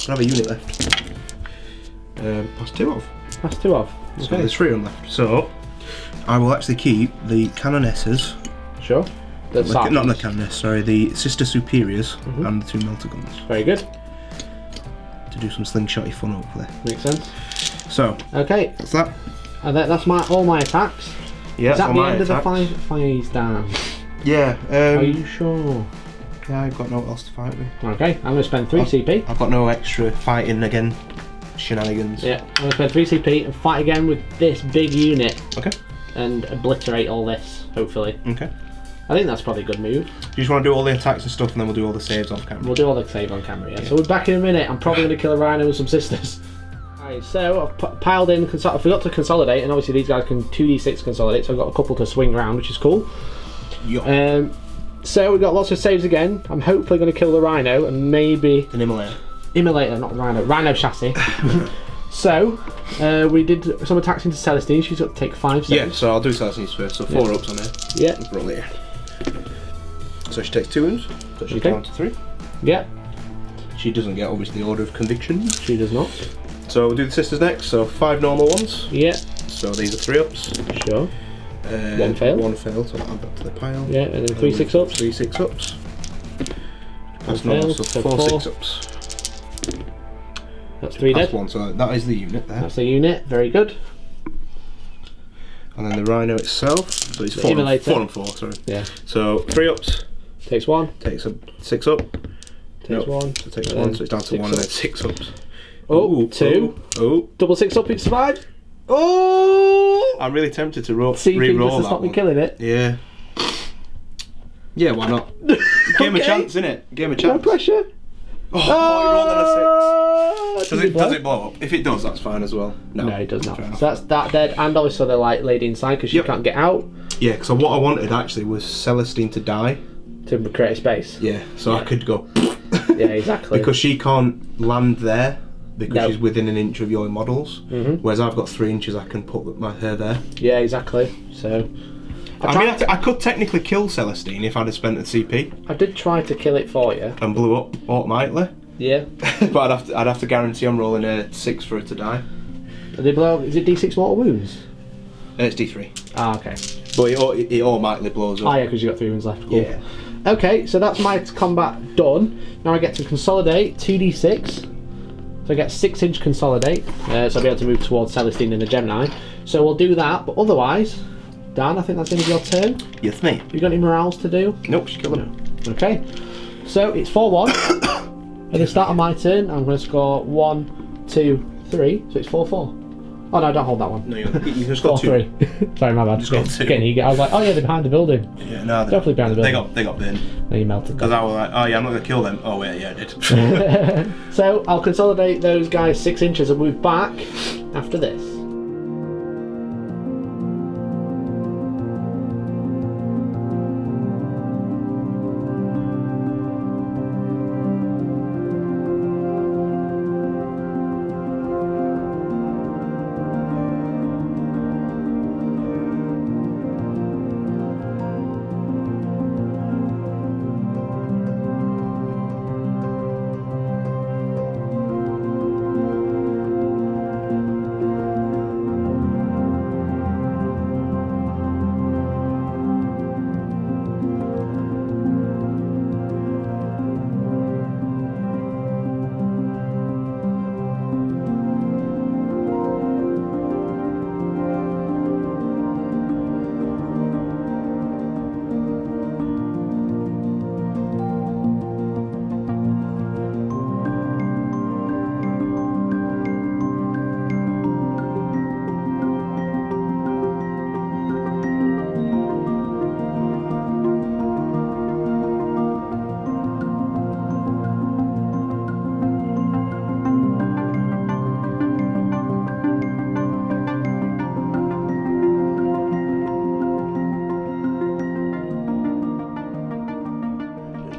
I have a unit left. Pass 2 of. Pass 2 of. So Okay. there's 3 on left. So I will actually keep the Cannonesses. Sure. The Not the Cannoness, sorry, the Sister Superiors and the 2 Meltaguns. Very good. To do some slingshotty fun, hopefully. Makes sense. So, Okay. that's that. And that's all my attacks. Yeah, Is that all the my end attacks. of the phase, Dan? Yeah. Are you sure? Yeah, I've got no else to fight with. Okay, I'm going to spend 3 CP. I've got no extra fighting again shenanigans. Yeah, I'm going to spend 3 CP and fight again with this big unit. Okay. And obliterate all this, hopefully. Okay. I think that's probably a good move. You just want to do all the attacks and stuff, and then we'll do all the saves on camera. We'll do all the save on camera, yeah. So we're back in a minute. I'm probably going to kill a rhino with some sisters. Alright, so I've piled in, I forgot to consolidate, and obviously these guys can 2d6 consolidate, so I've got a couple to swing around, which is cool. Yep. So we've got lots of saves again. I'm hopefully going to kill the rhino, and maybe... An immolator. Immolator, not rhino. Rhino chassis. So, we did some attacks into Celestine. She's got to take 5 saves. Yeah, so I'll do Celestine's first. So 4 ups on her. Yeah. Roll here. So she takes 2 wounds. So she's down to 3. Yeah. She doesn't get, obviously, the Order of Conviction. She does not. So we'll do the sisters next. So 5 normal ones. Yeah. So these are 3 ups. Sure. 1 failed. 1 failed, so I'll add that to the pile. Yeah, and then 3 6 ups. 3 6 ups. That's One normal, failed, so so 4 4. 6 ups. That's 3 That's dead. 1, so that is the unit there. That's the unit. Very good. And then the rhino itself. So it's The 4 immolator. and 4, sorry. Yeah. So 3 ups. Takes 1. Takes a 6 up. Takes 1. So it takes and 1, then so it's down to 6 1 and then ups. 6 ups. Oh, 2. Oh. Double 6 up, it survived. Oh! I'm really tempted to See things re-roll to that stop me one. killing it. Yeah. Yeah, why not? Give him a Okay. chance, innit? Give him a No chance. pressure. Oh, he rolled on Ah, a 6. Does it blow up? If it does, that's fine as well. No, it does not. Fair enough. So that's that dead, and obviously they're like laid inside because she Yep. can't get out Yeah, because what I wanted actually was Celestine to die. to create a space. Yeah, so I could go. Yeah, exactly. Because she can't land there because No. she's within an inch of your models. Mhm. Whereas I've got 3 inches, I can put her there. Yeah, exactly. So I could technically kill Celestine if I'd have spent the CP I did try to kill it for you. and blew up automatically. Yeah. But I'd have to guarantee I'm rolling a 6 for it to die. Did they blow? Is it D6 mortal wounds? It's D3. Ah, okay. But it automatically blows up. Oh yeah, because you got 3 wounds left. Cool. Yeah. Okay, so that's my combat done. Now I get to consolidate 2d6. So I get 6-inch consolidate. So I'll be able to move towards Celestine and the Gemini. So we'll do that, but otherwise, Dan, I think that's the end of your turn. Yes, mate. You got any morals to do? Nope, she's killing him. Okay. So it's 4-1. At the start of my turn, I'm going to score 1, 2, 3. So it's 4-4. Oh no, don't hold that one. No, you just got 2. 4-3. Sorry, my bad. Just got 2. Getting eager. I was like, oh yeah, they're behind the building. Yeah, no, Definitely behind the building. They got burned. No, you melted. Because I was like, oh yeah, I'm not going to kill them. Oh wait, yeah, I did. So I'll consolidate those guys 6 inches and move back after this.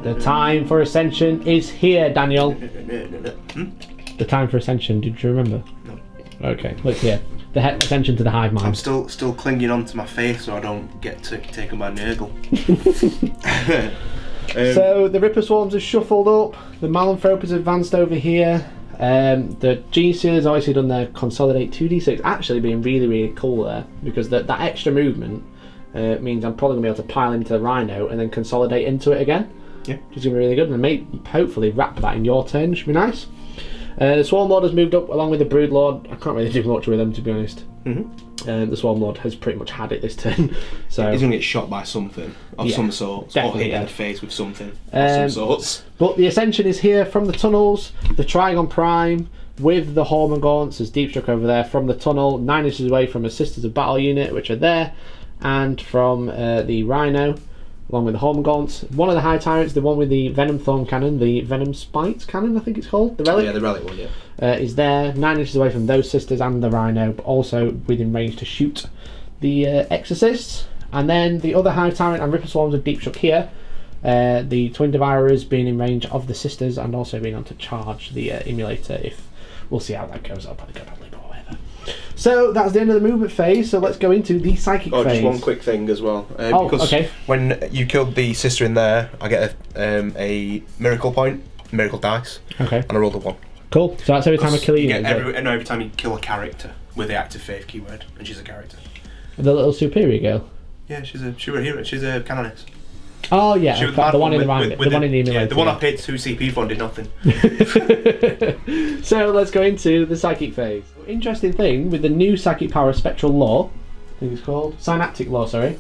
The time for ascension is here, Daniel. The time for ascension, did you remember? No. Okay, look here. The ascension to the hive mind. I'm still clinging on to my face so I don't get taken by Nurgle. So the Ripper Swarms have shuffled up. The Malanthrope has advanced over here. The Gene Stealer's obviously done their Consolidate 2d6, actually being really, really cool there, because that extra movement means I'm probably going to be able to pile into the Rhino and then consolidate into it again. Yeah. Which is going to be really good, and may hopefully wrap that in your turn, which should be nice. The Swarmlord has moved up along with the Broodlord. I can't really do much with them, to be honest. The Swarmlord has pretty much had it this turn. So he's going to get shot by something of some sort, or hit in the face with something of some sorts. But the Ascension is here from the tunnels. The Trigon Prime with the Hormagaunts as Deep Struck over there from the tunnel, 9 inches away from a Sisters of Battle unit, which are there, and from the Rhino, along with the Hormagaunts. One of the High Tyrants, the one with the Venom Thorn Cannon, the Venom Spite Cannon, I think it's called, the Relic. Yeah, the Relic one, is there, 9 inches away from those Sisters and the Rhino, but also within range to shoot the Exorcists. And then the other High Tyrant and Ripper Swarms of Deep Shook here. The Twin Devourers being in range of the Sisters and also being able to charge the Emulator. If we'll see how that goes, I'll probably go badly, but whatever. So that's the end of the movement phase, so let's go into the Psychic phase. Just one quick thing as well. Because when you killed the Sister in there, I get a Miracle Point, Miracle Dice, and I rolled a 1. Cool, so that's every time I kill a unit. Every time you kill a character with the active faith keyword, and she's a character. The little Superior girl? Yeah, she's a hero, she's a Cannoness. Oh yeah, the one in the Emulator. Yeah, the one I paid 2 CP for and did nothing. So let's go into the Psychic phase. Interesting thing with the new Psychic power, Spectral Law, I think it's called, Synaptic Law, sorry.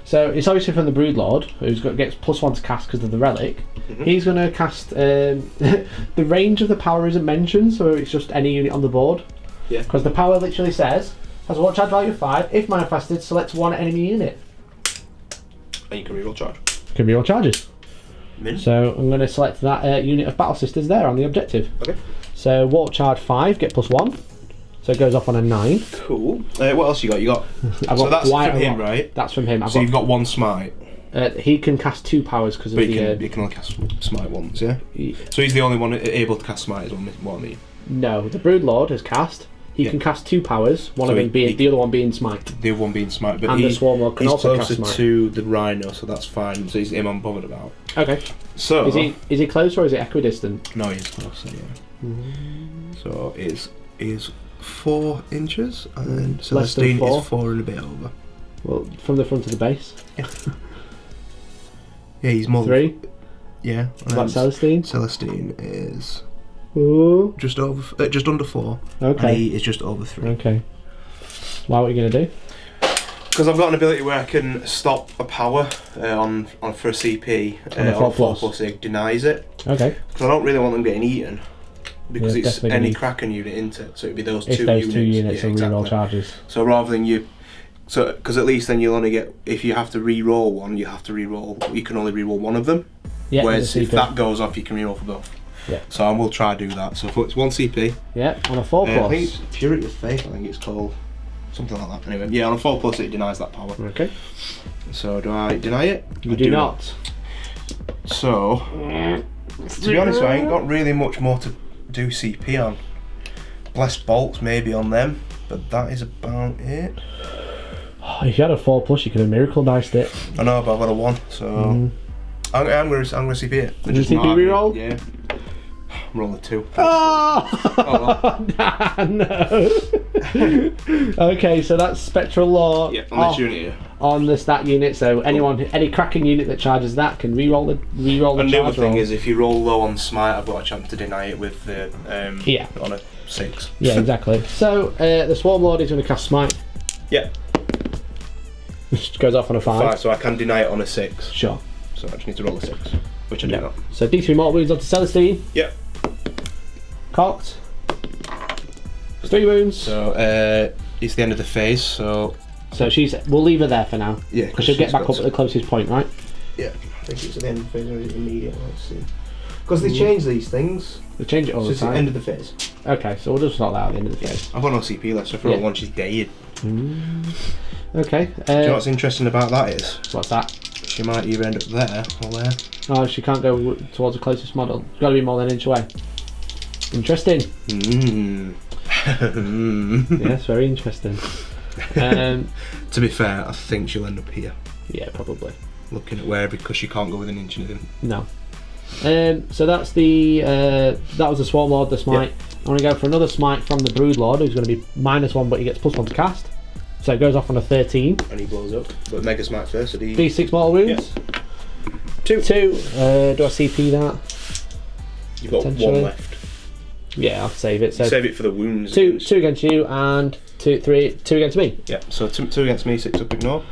So it's obviously from the Broodlord, who's gets +1 to cast because of the Relic. He's going to cast. The range of the power isn't mentioned, so it's just any unit on the board. Yeah. Because the power literally says, has a watch charge value of 5. If manifested, select one enemy unit. And you can reroll charge. Can reroll charges. So I'm going to select that unit of Battle Sisters there on the objective. Okay. So Warp Charge 5, get +1. So it goes off on a 9. Cool. What else you got? You got. So that's from him, right? That's from him. You've got 1 smite. He can cast 2 powers because of he can only cast smite once, yeah. So he's the only one able to cast smite, is what I mean. No, the Broodlord has cast. He can cast 2 powers. One of them being the other one being smite. The other one being smite, but and the Swarmlord can also cast smite. He's closer to the Rhino, so that's fine. So he's him I'm bothered about. Okay. So is he close or is it equidistant? No, he's closer. Yeah. So it is 4 inches, and then Celestine is 4 and a bit over. Well, from the front of the base. Yeah, he's more 3. Yeah. What's Celestine? Celestine is just under 4. Okay. And he is just over 3. Okay. Well, what are you going to do? Because I've got an ability where I can stop a power on for a CP on 4+. It denies it. Okay. Because I don't really want them getting eaten. Because it's any Kraken unit into it, so it'd be those 2 units. If those 2 units are reroll charges. So rather than because at least then you'll only get, if you have to re-roll one, you can only re-roll one of them. Yeah. Whereas if that goes off, you can re-roll for both. Yeah. So I will try to do that. So it's 1 CP. Yeah, on a 4+. I think it's Purity of Faith, I think it's called. Something like that. Anyway, yeah, on a 4+ it denies that power. Okay. So do I deny it? You do not. So, to be honest, I ain't got really much more to do CP on. Blessed Bolts maybe on them, but that is about it. Oh, if you had a 4+, you could have Miracle Diced it. I know, but I've got a 1, so I'm gonna CP it. Did you CP reroll? Yeah. I'm rolling a 2. Oh! No. Okay, so that's Spectral Law. Yeah, on this unit here. On the stat unit, so any Kraken unit that charges that can re-roll the And the other thing roll. is, if you roll low on Smite, I've got a chance to deny it with the on a 6. Yeah, exactly. So the Swarmlord is going to cast Smite. Yeah. Which goes off on a 5. So I can deny it on a 6. Sure. So I just need to roll a 6, which I do not. So D3 mortal wounds onto Celestine. Yep. Cocked. 3 wounds. So it's the end of the phase. So we'll leave her there for now. Yeah, because she'll get back up at the closest point, right? Yeah. I think it's at the end of the phase or is it immediate? Let's see. Because they change these things. They change it all the time. It's the end of the phase. Okay, so we'll just sort that out at the end of the phase. I've got no CP left, so for all one she's dead. Okay. Do you know what's interesting about that is? What's that? She might either end up there or there. Oh, she can't go towards the closest model. It's got to be more than an inch away. Interesting. Yes, very interesting. To be fair, I think she'll end up here. Yeah, probably. Looking at where, because she can't go within an inch of him. No. So that's the that was the Swarmlord, the smite. I'm going to go for another smite from the Broodlord, who's going to be -1, but he gets +1 to cast. So it goes off on a 13. And he blows up. But Mega Smite first, so D6 mortal wounds. Yeah. 2. Do I CP that? You've got 1 left. Yeah, I'll save it. So save it for the wounds. 2 against you and 2 against me. Yeah, so 2 against me, 6 up, ignore.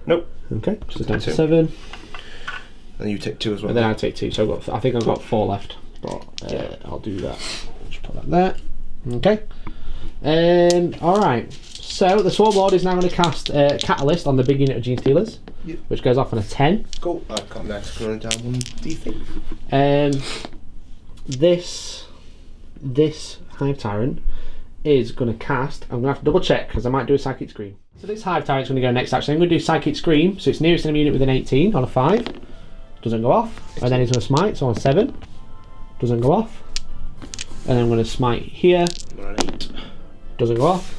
Nope. Okay, so down to 7. And you take 2 as well. And then I take 2, so I think I've got 4 left. But I'll do that. Just put that there. Okay. Alright. So the Swarmlord is now going to cast Catalyst on the big unit of Gene Stealers, which goes off on a 10. Cool. I've got next running down 1d3. This Hive Tyrant is going to cast. I'm going to have to double check because I might do a Psychic Scream. So this Hive Tyrant's going to go next. Actually, I'm going to do Psychic Scream. So it's nearest enemy unit with an 18 on a 5. Doesn't go off. And then he's going to smite. So on 7. Doesn't go off. And then I'm going to smite here. On an 8. Doesn't go off.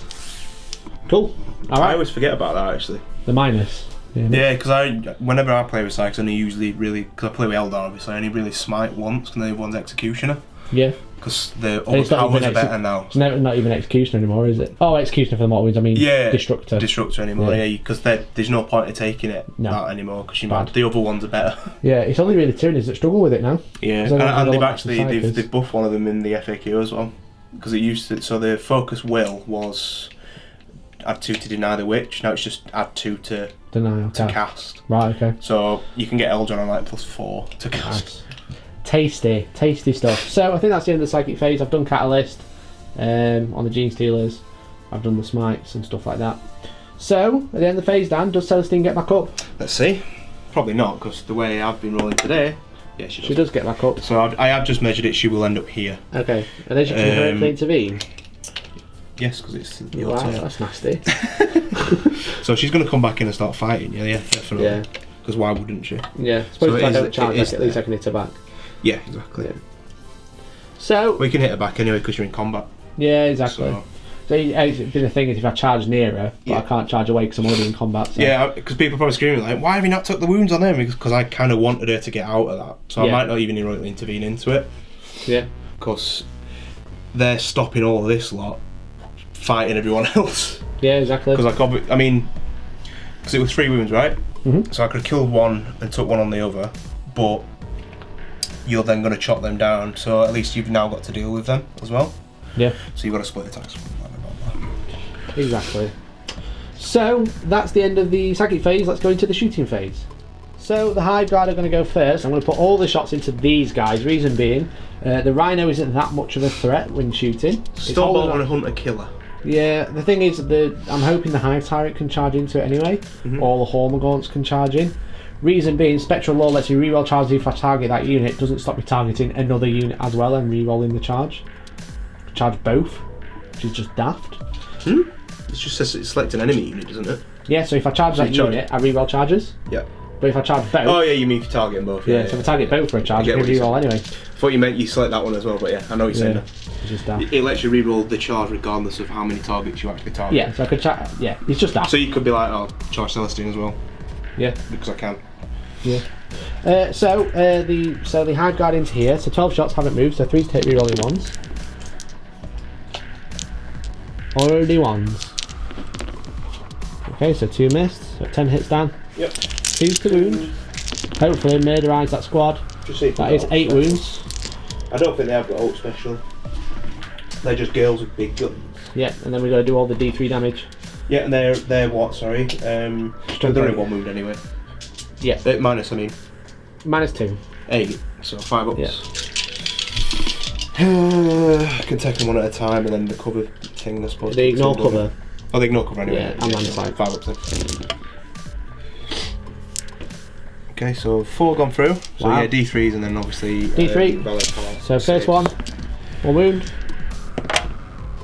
Cool. All right. I always forget about that actually. The minus. Yeah, because whenever I play with Psychics, I only usually because I play with Eldar obviously, I only really smite once, and the other one's Executioner. Yeah. Because the other powers are better now. It's not even Executioner anymore, is it? Oh, Executioner for the mortal wounds. I mean, Destructor. Destructor anymore. Yeah, because there's no point in taking it that anymore because the other ones are better. Yeah, it's only really Tyranids that struggle with it now. Yeah, and they've buffed one of them in the FAQ as well, because it used to. So the focus will was add 2 to deny the witch. Now it's just add 2 to deny to cast. Right. Okay. So you can get Eldron on like +4 to cast. Nice. Tasty stuff. So I think that's the end of the Psychic phase. I've done Catalyst on the Gene Stealers. I've done the smites and stuff like that. So at the end of the phase, Dan, does Celestine get back up? Let's see. Probably not, because the way I've been rolling today, yeah, she does get back up. So I have just measured it. She will end up here. Okay, and then she can directly intervene. Yes, because it's your turn. That's nasty. So she's going to come back in and start fighting. Yeah, definitely. Yeah. Because why wouldn't she? Yeah. Suppose if I don't charge, at least I can hit her back. Yeah, exactly. Yeah. So we can hit her back anyway because you're in combat. Yeah, exactly. So the thing is, if I charge near her, but I can't charge away because I'm already in combat. So. Yeah, because people are probably screaming like, "Why have you not took the wounds on them?" Because I kind of wanted her to get out of that, so I might not even really intervene into it. Yeah. Because they're stopping all this lot fighting everyone else. Yeah, exactly. Because because it was 3 wounds, right? Mm-hmm. So I could have killed one and took one on the other, but you're then going to chop them down, so at least you've now got to deal with them as well. Yeah. So you've got to split attacks. Exactly. So that's the end of the Psychic phase. Let's go into the shooting phase. So the Hive Guard are going to go first. I'm going to put all the shots into these guys. Reason being, the Rhino isn't that much of a threat when shooting. Stormbolter and a Hunter Killer. Yeah, the thing is, I'm hoping the Hive Tyrant can charge into it anyway. Mm-hmm. All the Hormagaunts can charge in. Reason being, Spectral Law lets you reroll charges if I target that unit. Doesn't stop me targeting another unit as well and rerolling the charge. Charge both, which is just daft. It just says select an enemy unit, doesn't it? Yeah, so if I charge that unit, I reroll charges. Yeah. But if I charge both... Oh yeah, you mean if you target them both. Yeah, so if I target both for a charge, I can reroll anyway. I thought you meant you select that one as well, but yeah, I know what you're saying. It's just daft. It lets you reroll the charge regardless of how many targets you actually target. Yeah, so I could it's just daft. So you could be like, oh, charge Celestine as well. Yeah. Because I can. Yeah. So the Hive Guard into here, so 12 shots haven't moved, so 3 to take rerolling ones. Already ones. Okay, so 2 missed, so 10 hits down. Yep. 2 to wound. Hopefully murderise that squad. That is 8 wounds. I don't think they have got ult special. They're just girls with big guns. Yeah, and then we got to do all the D3 damage. Yeah, and they're what? Sorry, they're only 1 wound anyway. Yeah. Minus, I mean. -2. 8, so 5 ups. Yeah. I can take them one at a time, and then the cover thing, I suppose. They ignore cover. Oh, they ignore cover anyway. Yeah, I'm on the side. 5 ups then. Okay, so 4 gone through. So yeah, D3s, and then obviously D3. So first one 1 wound.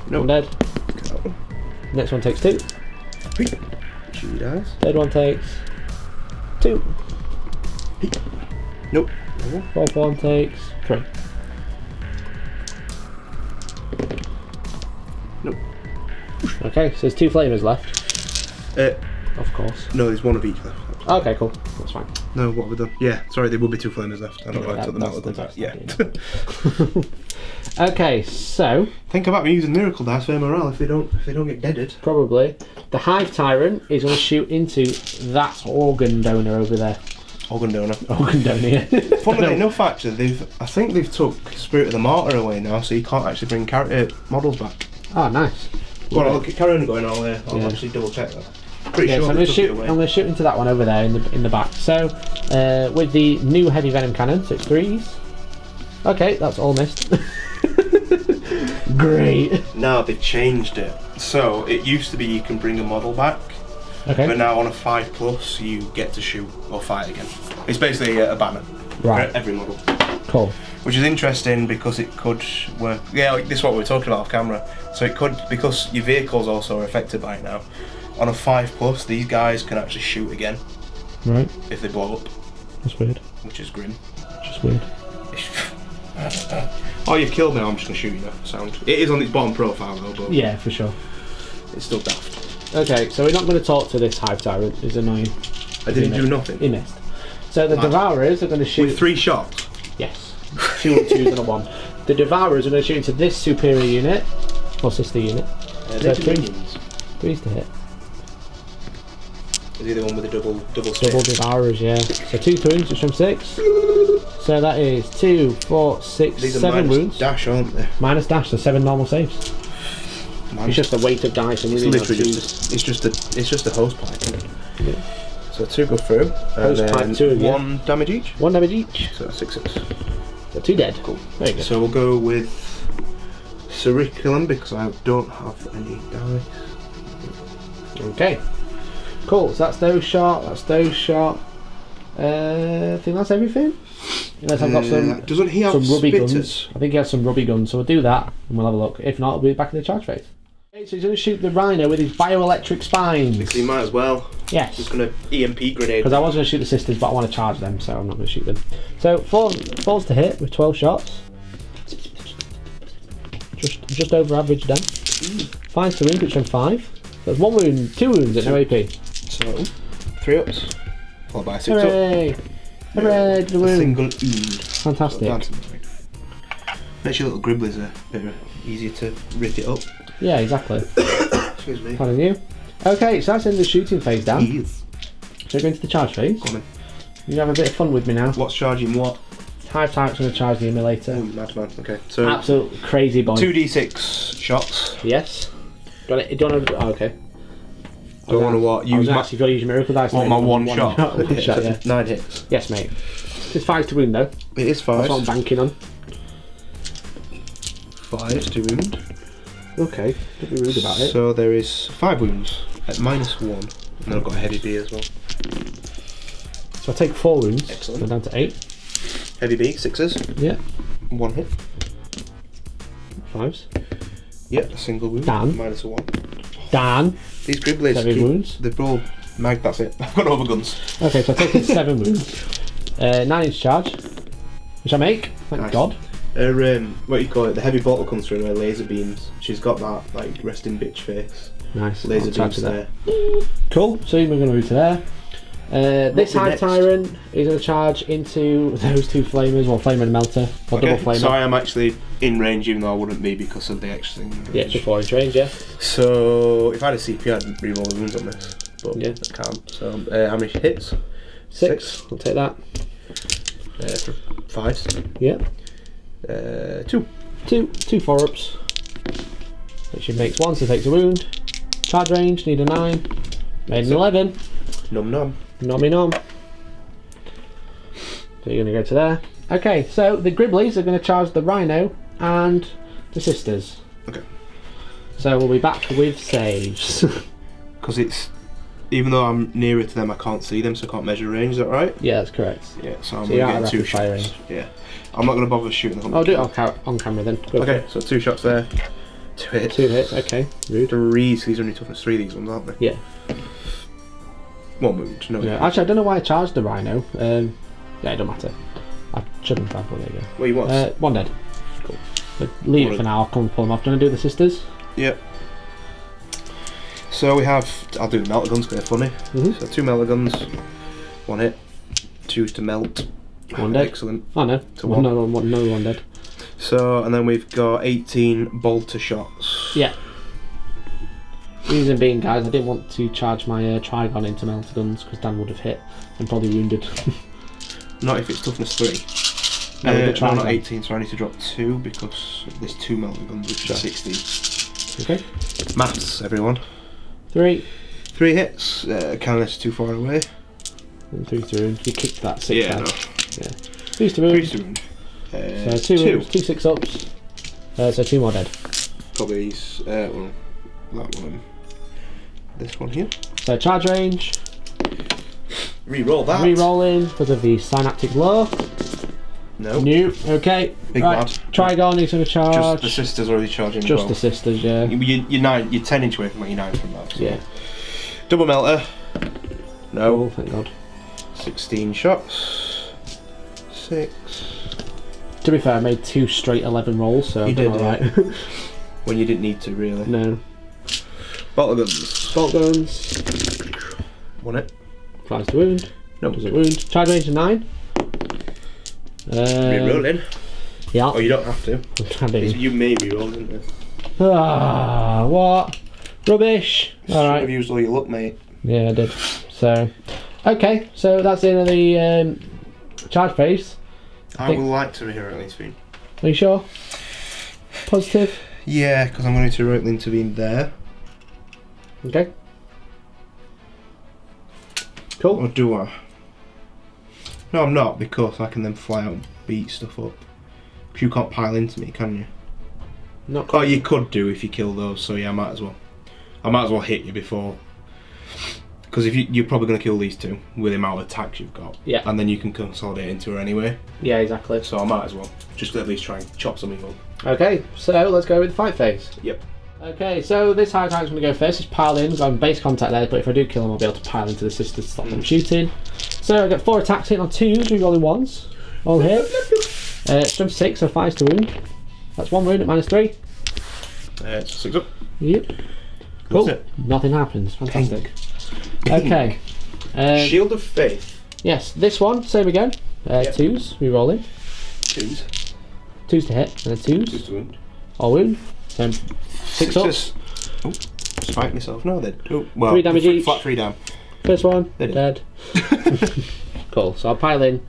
Nope. 1 dead. Next one takes 2. She dies. Third one takes 2. Nope. Fourth one takes 3. Nope. Okay, so there's 2 flamers left. Of course. No, there's 1 of each left. Okay, cool. That's fine. No, what have we done? Yeah, sorry, there will be 2 flamers left. I don't know why I took the Meltaguns out. Yeah. Okay, so Think about me using Miracle Dice for morale if they don't get deaded. probably the Hive Tyrant is going to shoot into that organ donor over there. Organ donor. Organ donor. Yeah. Funnily enough, actually, I think they've took Spirit of the Martyr away now, so you can't actually bring models back. Oh, nice. Well, I'll carry on going all there. I'll actually double check that. Pretty Yeah, sure so I'm they going to took it shoot. away. I'm going to shoot into that one over there in the back. So with the new heavy venom cannon, so it's 3s. Okay, that's all missed. Great. No, they changed it. So it used to be you can bring a model back, Okay. but now on a 5+ you get to shoot or fight again. It's basically a banner Right. for every model, Cool. which is interesting because it could work. Yeah, like this is what we were talking about off camera. So it could, because your vehicles also are affected by it now. On a 5+, these guys can actually shoot again Right. if they blow up, That's weird. which is grim. Just weird. Oh, you've killed me. I'm just gonna shoot you now. Sound. It is on its bottom profile though, but Yeah, for sure. it's still daft. Okay, so we're not going to talk to this Hive Tyrant. It's annoying. I didn't do nothing. He missed. So the Devourers are going to shoot. With 3 shots. Yes. 2 and 2s and a 1. The Devourers are going to shoot into this superior unit, or sister unit. So 3s to hit. Is he the one with the double Double stick? Devourers, yeah. So 2 wounds, which from 6. So that is 2, 4, 6, These are 7 minus wounds. dash, aren't they? Minus dash, so 7 normal saves. It's just the weight of dice and It's really literally just a hose pipe. Yeah. So 2 go through. Hose and pipe, then 2, yeah. 1 damage each. 1 damage each. So 6. So 2 dead. Cool. There you go. So we'll go with Simulcrum because I don't have any dice. Okay. Cool, so that's those shot, I think that's everything. Unless I've got some Doesn't he have rubby spitters? guns. I think he has some rubby guns, so we'll do that and we'll have a look. If not, we'll be back in the charge phase. Okay, so he's going to shoot the Rhino with his bioelectric spines. He might as well. Yes. He's going to EMP grenade. Because I was going to shoot the sisters, but I want to charge them, so I'm not going to shoot them. So 4 falls to hit with 12 shots. Just over average done. 5 to wound, which I'm 5. That's 1 wound, 2 wounds at no AP. So 3 ups, followed by 6 up. Hooray! Hooray to the A wound. single wound. Fantastic. Makes your little gribblies a bit easier to rip it up. Yeah, exactly. Excuse me. Pardon you. Okay, so that's in the shooting phase, Dan. Yes. So we're going to the charge phase. Come on. You have a bit of fun with me now. What's charging what? Hive Tyrant's going to charge the Immolator. Madman. Okay. So Absolute crazy boy. 2d6 shots. Yes. Do you want to? Oh, okay. Don't want to what? Use Use my, actually got to use your miracle dice. what, mate. my one shot. One shot, yeah. 9 hits. Yes, mate. It's 5 to wound though. It is 5. That's what I'm banking on. 5 to wound. Okay. Don't be rude about it. So there is 5 wounds at -1. And then I've got a heavy B as well. So I take 4 wounds. Excellent. Go down to 8. Heavy B, 6s. Yeah. 1 hit. 5s. Yep, a single wound. Dan. -1. Dan. These gribblies. 7 wounds. They've all mag. That's it. I've got overguns. Okay, so I take 7 wounds. 9-inch charge, which I make. Thank Nice. God. What you call it? The heavy bottle comes through with laser beams. She's got that like resting bitch face. Nice. Laser I'll charge beams to there. Cool. So we're going to move to there. This What Hive next? Tyrant is going to charge into those 2 flamers, or flamer and melter, or double flamer. So I am actually in range, even though I wouldn't be because of the extra thing. Yeah, it's a 4-inch range, yeah. So if I had a CP, I'd reroll the wounds on this, but Yeah. I can't. So how many hits? 6. I'll take that. For 5s. Yeah. 2. 2 4-ups. Which makes 1, so takes a wound. Charge range, need a 9. Made an 11. Num num. Nommy nom. So you're going to go to there. Okay, so the Gribblies are going to charge the Rhino and the Sisters. Okay. So we'll be back with saves. Because it's, even though I'm nearer to them, I can't see them, so I can't measure range. Is that right? Yeah, that's correct. Yeah. So I'm So you're going out to of get 2 rapid fire shots. range. Yeah. I'm not going to bother shooting them. I'll do it on camera then. Go Okay. So 2 shots there. 2 for it. hits. 2 hits, okay. Rude. 3. So these are only toughness 3. These ones, aren't they? Yeah. 1 wound. No. Yeah. Actually, I don't know why I charged the Rhino. Yeah, it don't matter. I shouldn't have, but there you go. What you want? 1 dead. Cool. But leave it for now, I'll come and pull them off. Do you want to do the Sisters? Yep. So we have, I'll do the Meltaguns because they're funny. Mhm. So 2 Meltaguns, 1 hit, 2s to melt. One dead. Excellent. Oh no, To one. no one dead. So, and then we've got 18 bolter shots. Yeah. Reason being, guys, I didn't want to charge my Trigon into Meltaguns because Dan would have hit and probably wounded. Not if it's toughness 3. No, with the no, Trigon. not 18, so I need to drop 2 because there's 2 Meltaguns, which is 16. Okay. Maths, everyone. 3. 3 hits. Cannoness too far away. And 3 to wound. You kicked that 6 Yeah, out. no. Yeah. 3 to wound. 3 to wound. So 2 wounds, 2 6-ups. So 2 more dead. Probably well, that one. This one here. So charge range. Re-roll that. Re-rolling because of the synaptic law. No. New. Okay. Big right. lad. Trigon is going to charge. Just the sisters already charging. Just as the well. sisters, yeah. You're 10 inch away from what you're 9 from that. So. Yeah. Double melter. No. Oh, thank God. 16 shots. 6. To be fair, I made 2 straight 11 rolls, so You I'm did, alright. When you didn't need to, really. No. Bottle guns. Bolt guns. Won it. Flies to wound. No. Does it wound? Charge range of 9. Re-rolling. Yeah. Oh, you don't have to. I'm trying You may re-roll, didn't you? Ah, what? Rubbish. Should Alright. have used all your luck, mate. Yeah, I did. So, okay, so that's the end of the charge phase. I would like to heroically intervene. Are you sure? Positive? Yeah, because I'm going to heroically intervene there. Okay. Cool. Or do I? No, I'm not, because I can then fly out and beat stuff up. Because you can't pile into me, can you? Not Oh, you could do if you kill those, so yeah, I might as well. I might as well hit you before. Because if you're probably going to kill these 2 with the amount of attacks you've got. Yeah. And then you can consolidate into her anyway. Yeah, exactly. So I might as well. Just at least try and chop something up. Okay, so let's go with the fight phase. Yep. Okay, so this high attack's going to go first. It's pile in, got base contact there, but if I do kill him, I'll be able to pile into the sisters to stop them shooting. So I get 4 attacks hitting on 2s, re-rolling 1s. All hit. Strength 6, so 5 to wound. That's 1 wound at -3. It's 6 up. Yep. Cool. That's it. Nothing happens. Fantastic. Okay. Shield of Faith. Yes, this one, same again. Yep. 2s, re-rolling. 2s. 2s to hit, and then 2s. 2s to wound. All wound. So 6 up. Oh, spike myself. No, then. Oh, well, 3 damage each. Flat 3 down. First one, They did. dead. Cool, so I'll pile in.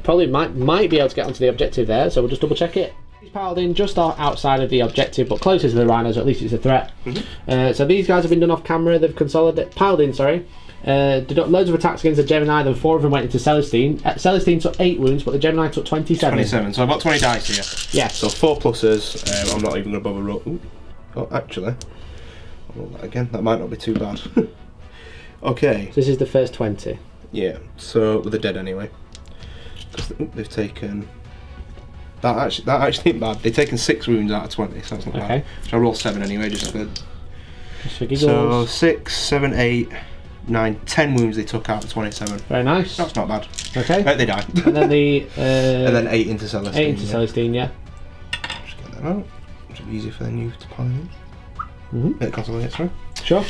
Probably might be able to get onto the objective there, so we'll just double check it. He's piled in just outside of the objective, but closer to the rhinos, or at least it's a threat. So these guys have been done off camera, they've piled in, sorry. Did loads of attacks against the Gemini, then 4 of them went into Celestine. Celestine took 8 wounds, but the Gemini took 27. 27, so I've got 20 dice here. Yeah. So 4 pluses, I'm not even going to bother rolling. Oh, actually, I'll roll that again. That might not be too bad. Okay. So this is the first 20. Yeah, so with the dead anyway. Because they've taken... That actually ain't bad. They've taken 6 wounds out of 20, so that's not bad. So I roll 7 anyway, just for giggles. So 6, 7, 8, 9, 10 wounds they took out of 27. Very nice. That's not bad. Okay. They die. And then the... and then 8 into Celestine. 8 into Celestine, yeah. Just get that out. Which will be easier for the new to pile in. Consolidate, sorry. Sure.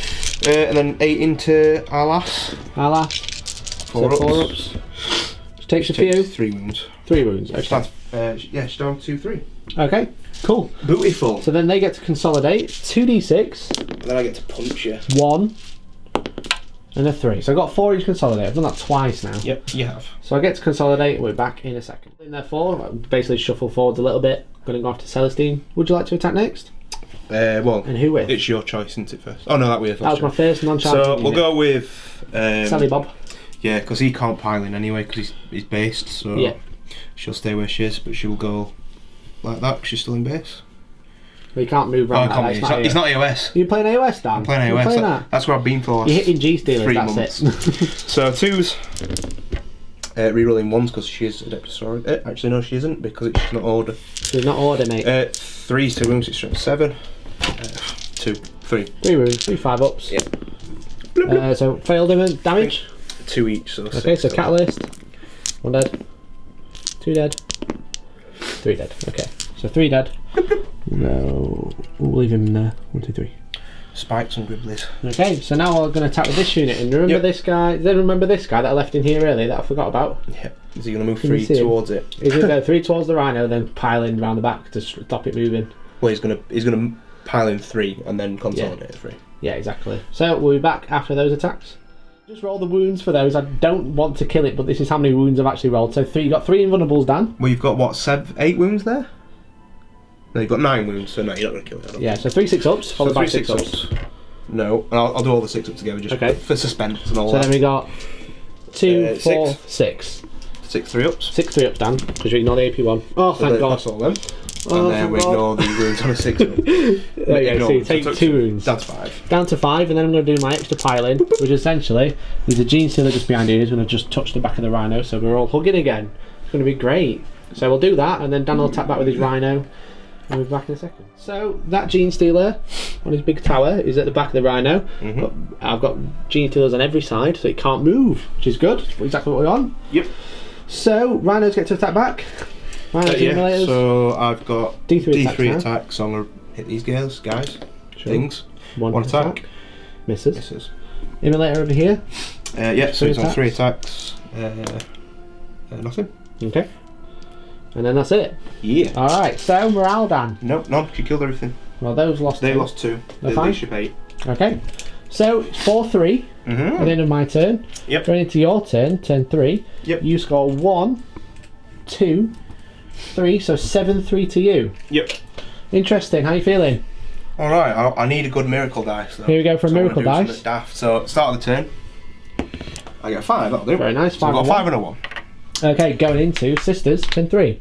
And then 8 into Alas. Alas. 4 so ups. 4 ups. Just takes a few. 3 wounds. 3 wounds, okay. Yeah, she's down 2, 3. Okay, cool. Beautiful. So then they get to consolidate 2d6, And then I get to punch you. 1, and a 3. So I've got 4 each consolidate. I've done that twice now. Yep, you have. So I get to consolidate. We're back in a second. In there 4, basically shuffle forwards a little bit. Going to go after Celestine. Would you like to attack next? Well, And who with? it's your choice, isn't it, first? Oh, no, that was That was my first non-charging So we'll unit. go with... Sally Bob. Yeah, because he can't pile in anyway, because he's based, so Yeah. she'll stay where she is, but she'll go like that, because she's still in base. We can't move around Oh, like that. it's not AOS. You're playing AOS, Dan? I'm playing You're AOS. playing that? That's where I've been for You're hitting G-Stealers, 3 that's months. it. So 2s, rerolling 1s because she is Adepta Sororitas. Actually, no, she isn't because it's not order. She's not order, mate. 3s to wounds, it's strength 7. 2, 3. 3 wounds, 3 5-ups. Yeah. So failed him damage. 2 each, so Okay, 6 so total. Catalyst. 1 dead. 2 dead. 3 dead. Okay, so 3 dead. No, we'll leave him there. 1, 2, 3. Spikes and Gribblies. Okay, so now we're going to attack with this unit. And remember this guy? Then remember this guy that I left in here earlier that I forgot about? Yeah. Is he going to move 3 towards it? He's going to go 3 towards the Rhino, then pile in around the back to stop it moving. Well, he's going to pile in 3 and then consolidate at 3. Yeah, exactly. So we'll be back after those attacks. Just roll the wounds for those. I don't want to kill it, but this is how many wounds I've actually rolled. So you got 3 invulnerables, Dan. Well, you've got what, 8 wounds there? No, you've got 9 wounds, so no, you're not going to kill it. I don't think. So 3 6-ups, followed by 6 ups. No, and I'll do all the 6-ups together just for suspense and all that. So then we got 2, 4, 6. 6 3-ups. 6 3-ups, Dan, because you ignore the AP one. Oh, thank God. That's all them. And then we ignore the wounds on a 6-up. There you go, so you take 2 wounds. That's 5. Down to 5, and then I'm going to do my extra pile-in, which essentially, there's a Gene Stealer just behind you who's going to just touch the back of the Rhino, so we're all hugging again. It's going to be great. So we'll do that, and then Dan will attack back with his Rhino, and we'll be back in a second. So, that Gene Stealer on his big tower is at the back of the Rhino. But I've got Gene Stealers on every side, so it can't move, which is good. Exactly what we want. Yep. So, Rhinos get to attack back. So I've got D3 attacks, so I'm going to hit these guys. Things. One attack. Misses. Misses. Immolator over here. So he's on 3 attacks. Nothing. Okay. And then that's it. Yeah. Alright, so morale, Dan. Nope, none. She killed everything. Well, those lost 2. They lost 2. They ship 8. Okay. So, it's 4-3 at the end of my turn. Yep. Going into your turn, turn 3. Yep. You score 1, 2, 3, so 7-3 to you. Yep. Interesting, how are you feeling? Alright, I need a good miracle dice though. Here we go for a miracle dice. Daft. So, start of the turn. I get a 5, that'll do. Very nice, 5 so I've got 5 and a 1. Okay, going into Sisters, turn 3.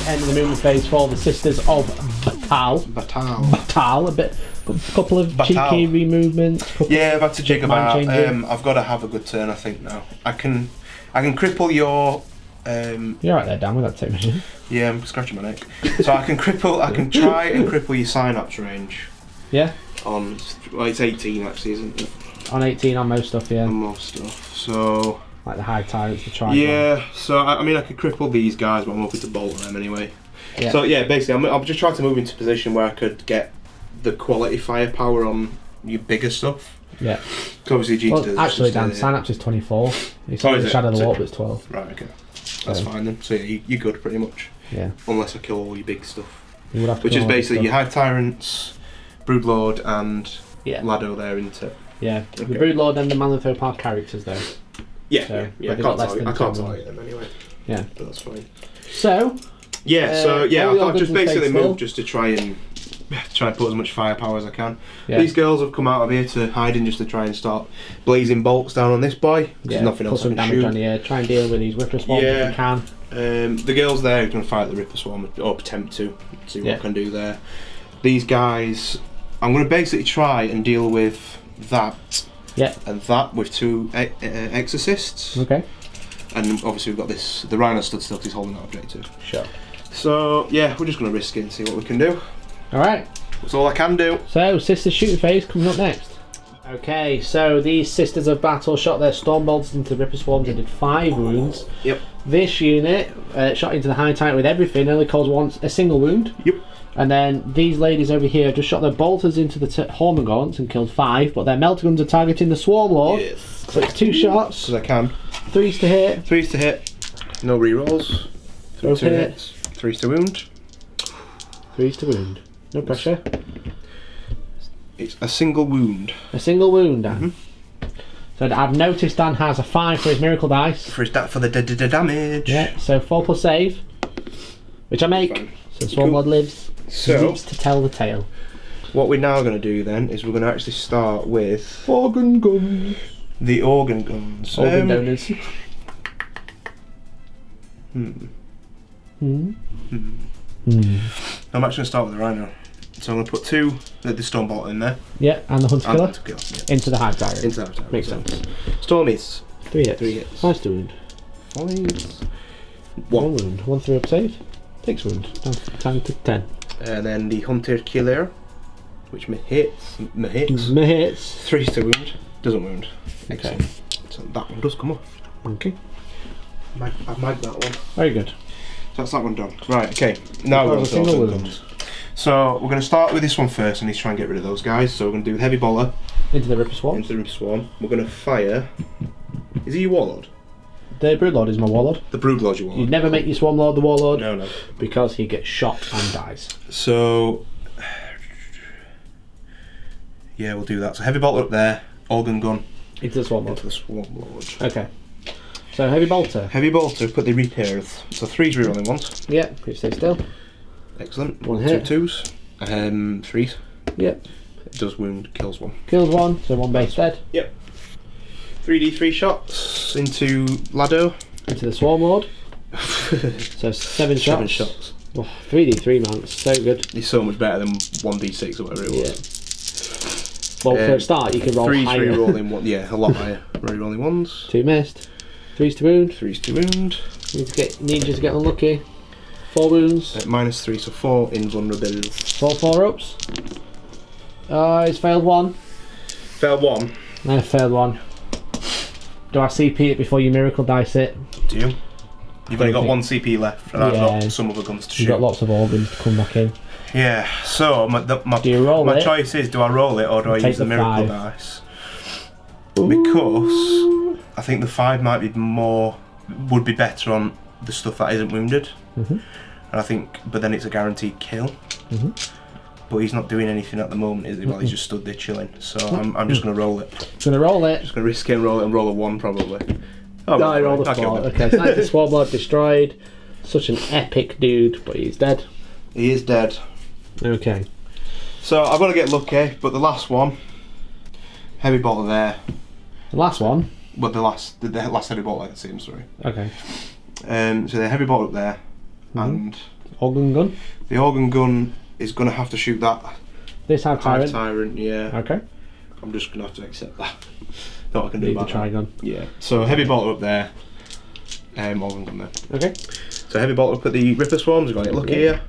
End of the movement phase for the Sisters of Batal. A couple of cheeky removements. Yeah, I've had to jig about. I've got to have a good turn, I think now. I can cripple your. You're right there, Dan. With that technician. Yeah, I'm scratching my neck. So I can try and cripple your synapse range. Yeah. It's 18 actually, isn't it? On 18 on most stuff, yeah. On most stuff. So. Like the high tyrants to try. Yeah, so I mean I could cripple these guys, but I'm hoping to bolt them anyway. Yeah. So yeah, basically I'm just trying to move into a position where I could get the quality firepower on your bigger stuff. Yeah. So obviously actually, Dan, Synapse is 24. It's the Shadow of the Warp that's 12. Right, okay. That's fine then. So yeah, you're good pretty much. Yeah. Unless I kill all your big stuff. You would have to which is basically your High Tyrants, Broodlord and Lado there, isn't it? Yeah. Okay. The Broodlord and the Malanthrope characters though. Yeah, so, I can't target them anyway. Yeah. But that's fine. So... I've just basically moved just to try and put as much firepower as I can. Yeah. These girls have come out of here to hide in just to try and start blazing bolts down on this boy. There's nothing else I can damage shoot. On the air. Try and deal with these Ripper Swarms if you can. The girls there are going to fight the Ripper Swarm, or attempt to, see what I can do there. These guys, I'm going to basically try and deal with that. Yeah. And that with 2 Exorcists. Okay. And obviously we've got this, the Rhino stood still because he's holding that objective. Sure. So yeah, we're just going to risk it and see what we can do. Alright. That's all I can do. So, Sisters shooting phase coming up next. Okay, so these Sisters of Battle shot their Stormbolters into the Ripper Swarms and did 5 wounds. Yep. This unit shot into the High Titan with everything, only caused a single wound. Yep. And then these ladies over here just shot their bolters into the Hormagaunts and killed 5, but their Meltaguns are targeting the Swarmlord. Yes. So it's 2 shots. Because I can. 3s to hit. 3s to hit. No rerolls. 2 hits. 3s to wound. 3s to wound. No pressure. It's a single wound. A single wound, Dan. So I've noticed Dan has a 5 for his miracle dice. For the damage. Yeah, so 4 plus save, which I make. Fine. So Stormlord lives. So Lives to tell the tale. what we're now going to do then is we're going to actually start with Organ guns. the organ guns. Organ donors. I'm actually going to start with the Rhino. So I'm going to put 2 the Stormbolter in there. Yeah, and the Hunter And Killer. Hunter Killer, yeah. Into the Hive Tyrant. Into that time. Makes sense. Stormies. 3 hits. 3 hits. Nice to wound. 5. 1 wound. 1 3 up save. 6 wound. Down to 10. And then the Hunter Killer, which me hits. My hits. 3 to wound. Doesn't wound. Okay. So that one does come off. Okay. I've magged that one. Very good. So that's that one done. Right, okay. Now we're a on to single organ wound. guns. So we're going to start with this one first and need to try and get rid of those guys. So we're going to do Heavy Bolter Into the Ripper Swarm. into the Ripper Swarm. We're going to fire. Is he your Warlord? The Broodlord is my Warlord. The Broodlord's your You Warlord. never make your Swarmlord the Warlord. No. Because he gets shot and dies. So. Yeah, we'll do that. So Heavy Bolter up there. Organ gun Into the Swarmlord. into the Swarmlord. Okay. So Heavy Bolter. Heavy Bolter, put the repairs. So 3's rerolling once. Yeah, which stay still. Excellent. 1 hit. 2 2s. 3's. Yep. It does wound, kills 1. Killed 1, so 1 base dead. Yep. 3d3 shots into Lado. Into the Swarmlord. So 7 shots. 7 shots. Oh, 3d3 man, it's so good. He's so much better than 1d6 or whatever it was. Well, for a start, you can roll 3's higher. re-rolling one, yeah, a lot higher. Re-rolling 1s. 2 missed. 3's to wound. 3's to wound. Need you to get unlucky. 4 wounds. -3, so 4 invulnerabilities. 4 4-ups. He's failed 1. Failed 1. I failed 1. Do I CP it before you miracle dice it? Do you? You've only got 1 CP left, and I've got some other guns to shoot. You've got lots of organs to come back in. Yeah, so Do you roll my it? choice is, do I roll it or do I Take use the the miracle 5. dice? Because I think the 5 might be would be better on the stuff that isn't wounded. And I think, but then it's a guaranteed kill. But he's not doing anything at the moment, is he? Well, he's just stood there chilling. So I'm just going to roll it. Gonna roll it. Just going to risk it and roll it and roll a 1 probably. Oh, No, I rolled a 4. Okay, so that's the Swarmlord destroyed. Such an epic dude, but he's dead. He is dead. Okay. So I've got to get lucky, but the last one, Heavy Bolter there. The last one. Well, the last Heavy Bolter I can see him, sorry. Okay. So the Heavy Bolter up there, and Organ gun. the organ gun is going to have to shoot that This Hive Tyrant. Tyrant, yeah. Okay. I'm just going to have to accept that. No, I can do Need the about that. Trigon. Yeah. So Heavy Bolter up there, organ gun there. Okay. So Heavy Bolter up at the Ripper Swarms, we're going to get lucky here.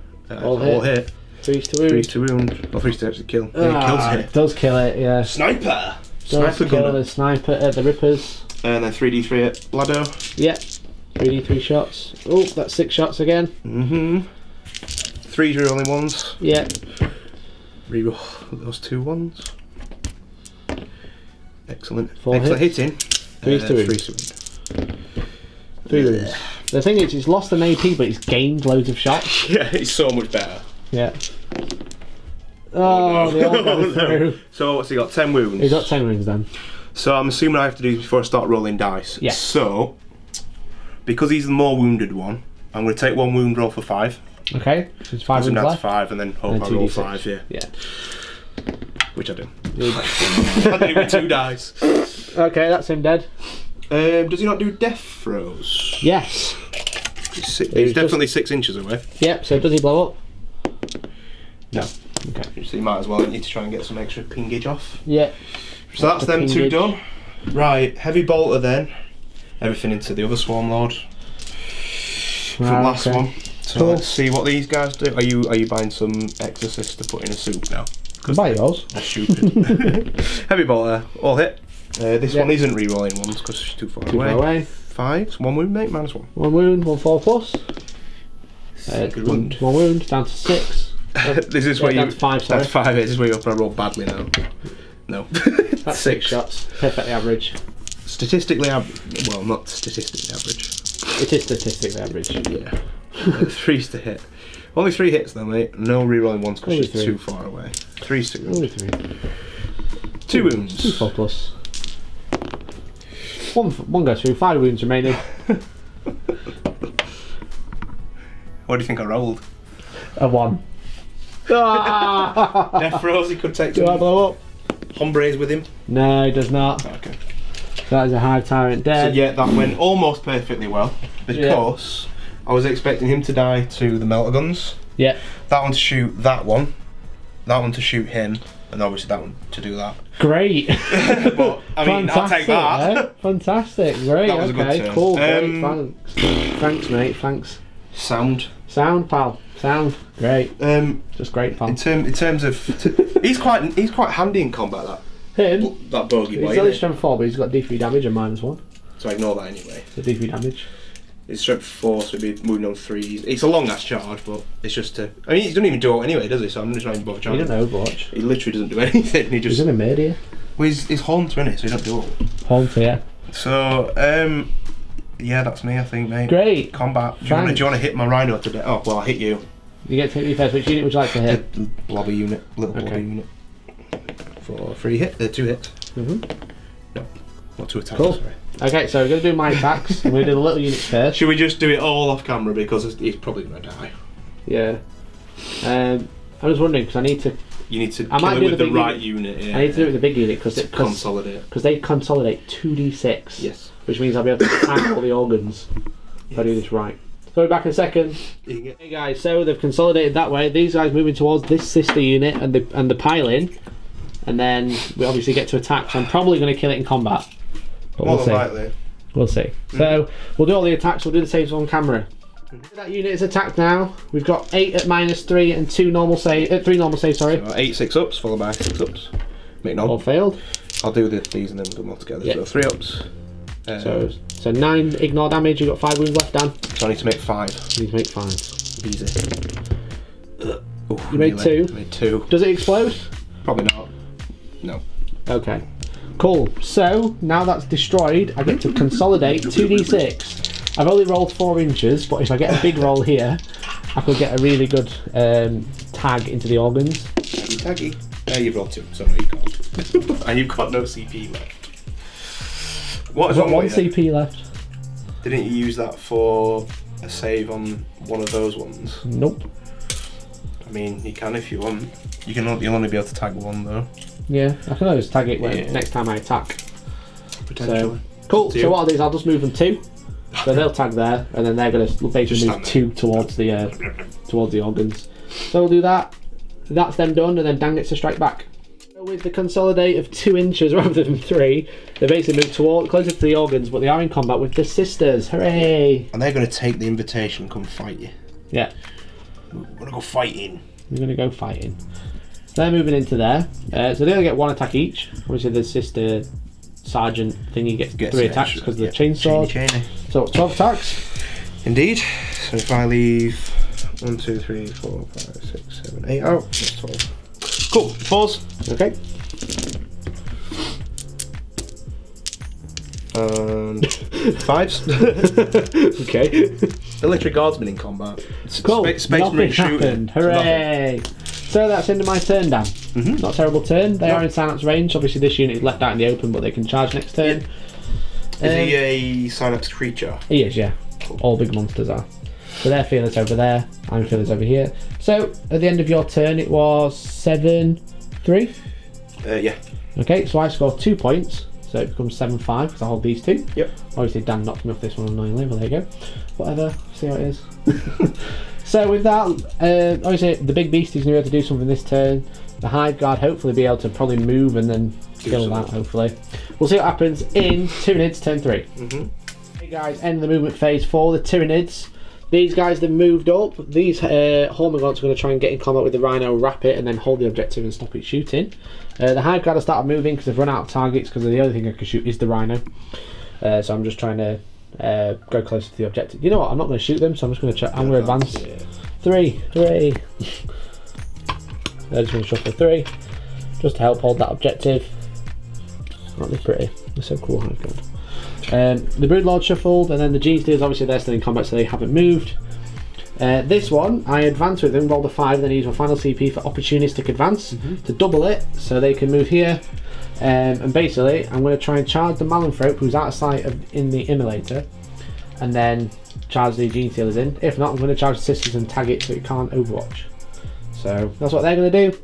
All hit. 3's to wound. 3's to wound. Well, 3's to actually kill. Yeah, it kills It it. does kill it, yeah. Sniper! Does Sniper kill gunner. the sniper at the Rippers. And then 3d3 at Lado. Yep. 3d3 shots. Oh, that's 6 shots again. 3's rerolling 1s. Yep. Reroll those 2 1s. Excellent. 4 Excellent hits. hitting. 3's to wound. 3's to wound. 3 wounds. The thing is, he's lost an AP, but he's gained loads of shots. Yeah, it's so much better. Yeah. Oh, they all go through. So what's he got? 10 wounds. He's got 10 wounds then. So I'm assuming I have to do this before I start rolling dice. Yeah. So, because he's the more wounded one, I'm going to take 1 wound, roll for 5. Okay, so it's 5 Doesn't wounds add to left. 5 and then hope And I then roll 2d6. 5, yeah. Yeah. Which I do. I do it with 2 dice. Okay, that's him dead. Does he not do death throws? Yes. He's definitely 6 inches away. Yep, so does he blow up? No. Okay. So you might as well need to try and get some extra pingage off. Yeah. So that's them 2 Pingage. done. Right, Heavy Bolter then. Everything into the other Swarmlord. For the last okay. one. So Cool. let's see what these guys do. Are you buying some Exorcist to put in a soup now? Buy yours. They're stupid. Heavy Bolter, all hit. This Yep. one isn't re-rolling ones because she's too far Too away. far away. 5, 1 wound mate, -1. 1 wound, 1 4 plus. Good wound. 1 wound, down to 6. This is where down you. to 5, sorry. That's 5 hits. This is where you're going to roll badly now. No. That's 6 shots. Perfectly average. Statistically average. Well, not statistically average. It is statistically average. Yeah. 3's to hit. Only 3 hits though, mate. No re-rolling ones because Only she's 3. too far away. 3's to wound. Only 3. 2 wounds. 2 4 plus. One goes through, 5 wounds remaining. What do you think I rolled? A 1. Death throws, he could take Do I blow up? Hombres with him. No, he does not. Okay. That is a Hive Tyrant So dead. yeah, that went almost perfectly well. Because I was expecting him to die to the Meltaguns. Yeah. That one to shoot that one to shoot him, and obviously that one to do that. Great. But I mean, I'll take that. Eh? Fantastic. Great. That was a good Okay. turn. Cool. Great. Thanks. Thanks, mate. Thanks. Sound, pal. Sound. Great. Just great, pal. in terms of, he's quite handy in combat. Him. That bogey boy. He's only strength 4, but he's got D3 damage and -1. So I ignore that anyway. So D3 damage. It's strength 4, so he'd be moving on 3. It's a long ass charge, but it's just to. I mean, he doesn't even do it anyway, does he? So I'm just not even bothered He charging. doesn't know Overwatch. He literally doesn't do anything. He just. He's gonna murder you. Well, he's Haunter, isn't it? So he don't do it. Haunter, yeah. So, yeah, that's me, I think, mate. Great. Combat. Do you want to hit my Rhino today? Oh, well, I'll hit you. You get to hit me first. Which unit would you like to hit? The blobby unit, little blobby unit. For 3 hit, 2 hits. Mm-hmm. No, not 2 attacks. Cool. Sorry. Okay, so we're gonna do my attacks. I'm gonna do the little units first. Should we just do it all off camera because he's probably gonna die? Yeah. I was wondering because I need to. You need to I kill might him do with the the big right unit. unit. Yeah. I need to do it with the big unit because Consolidate. they consolidate 2d6. Yes. Which means I'll be able to attack all the organs if I do this right. So we're back in a second. You Hey guys, so they've consolidated that way. These guys moving towards this sister unit and the pile-in, and then we obviously get to attack. So I'm probably going to kill it in combat, but More we'll than see. likely. We'll see. So we'll do all the attacks. We'll do the saves on camera. That unit is attacked now. We've got 8 at -3 and 3 normal saves. Sorry. So 8 6-ups followed by 6-ups. Make All none. failed. I'll do these and then we'll do them all together. Yeah. So 3-ups. So 9 ignore damage. You've got 5 wounds left, Dan. So I need to make 5. You need to make 5. Easy. You made 2. I made 2. Does it explode? Probably not. No. Okay. Cool. So now that's destroyed, I get to consolidate 2d6. I've only rolled 4 inches, but if I get a big roll here, I could get a really good tag into the organs. Taggy. You've rolled 2, so no you can't. And you've got no CP left. What I've is got wrong 1 with you? CP left. Didn't you use that for a save on one of those ones? Nope. I mean, you can if you want. You'll only be able to tag 1 though. Yeah, I can always tag it Yeah. next time I attack. Potentially. Cool. 2. So what I'll do is I'll just move them 2. So they'll tag there, and then they're going to basically move 2 towards the organs. So we'll do that. That's them done, and then Dan gets to strike back. So with the consolidate of 2 inches rather than 3, they basically move closer to the organs, but they are in combat with the sisters. Hooray! And they're going to take the invitation and come fight you. Yeah, We're going to go fighting. we're going to go fighting. They're moving into there. So they only get 1 attack each. Obviously the sister sergeant thingy gets 3 attacks because of the chainsword. Chainy. So 12 attacks. Indeed. So if I leave 1, 2, 3, 4, 5, 6, 7, 8 out, that's 12. Cool. Pause. Okay. And 5s. Okay. Military guardsmen in combat. Cool. Space Nothing Marine shooting. happened. Hooray! So that's into my turn, Dan. Not a terrible turn. They are in silence range. Obviously, this unit is left out in the open, but they can charge next turn. Is he a synapse creature? He is, yeah. All big monsters are. So their feelers over there. I'm feelers over here. So at the end of your turn, it was 7-3. Yeah. Okay, so I score 2 points. So it becomes 7-5 because I hold these 2. Yep. Obviously, Dan knocked me off this one annoyingly. Well, there you go. Whatever. See how it is. So with that, obviously the big beast is going to be able to do something this turn. The Hive Guard hopefully be able to probably move and then kill that, hopefully. We'll see what happens in Tyranids turn 3. Hey guys, end the movement phase for the Tyranids. These guys have moved up. These Hormagaunts are going to try and get in combat with the Rhino, wrap it, and then hold the objective and stop it shooting. The Hive Guard have started moving because they've run out of targets because the only thing I can shoot is the Rhino. So I'm just trying to go closer to the objective. You know what? I'm not going to shoot them, so I'm just going to check. I'm going to advance. 3, hooray! I'm just going to shuffle 3, just to help hold that objective. Aren't they pretty? They're so cool, Hive Guard. The Broodlord shuffled, and then the G-Steers, obviously they're still in combat, so they haven't moved. This one, I advance with them, rolled a 5, then use my final CP for opportunistic advance to double it, so they can move here. And basically, I'm going to try and charge the Malanthrope, who's out of sight in the Immolator, and then charge the Gene Stealers in. If not, I'm going to charge the Sisters and tag it so it can't Overwatch. So that's what they're going to do.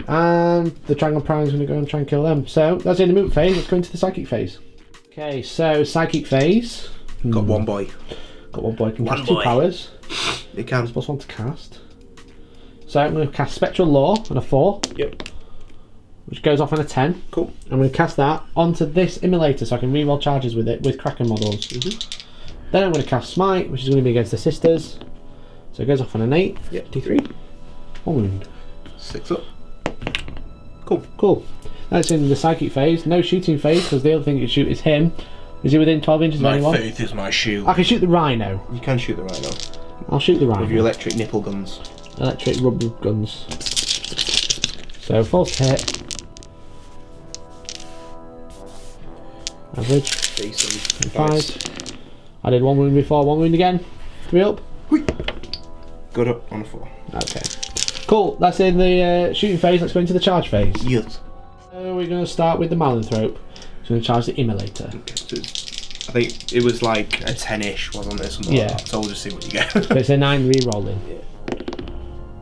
And the Dragon Prime is going to go and try and kill them. So that's the movement phase. Let's go into the Psychic phase. Okay, so Psychic phase. Got one boy. Got one boy. Can cast 2 powers. It can. Plus 1 to cast. So I'm going to cast Spectral Law on a 4. Yep. Which goes off on a 10. Cool. I'm going to cast that onto this Immolator so I can reroll charges with it with Kraken models. Then I'm going to cast Smite, which is going to be against the Sisters. So it goes off on an 8. Yep. D3. 1 wound. 6 up. Cool. That's in the Psychic phase. No shooting phase because the other thing you can shoot is him. Is he within 12 inches of anyone? My faith is my shield. I can shoot the Rhino. You can shoot the Rhino. I'll shoot the Rhino. With your electric nipple guns. Electric rubber guns. So false hit. Average. Decent. 5. I did 1 wound before, 1 wound again. 3 up. Good up on a 4. Okay. Cool, that's in the shooting phase. Let's go into the charge phase. Yes. So we're going to start with the Malanthrope. So we're going to charge the Immolator. Okay, so I think it was like a 10-ish, wasn't it? Something like that. So we'll just see what you get. So it's a 9 re-rolling. Yeah.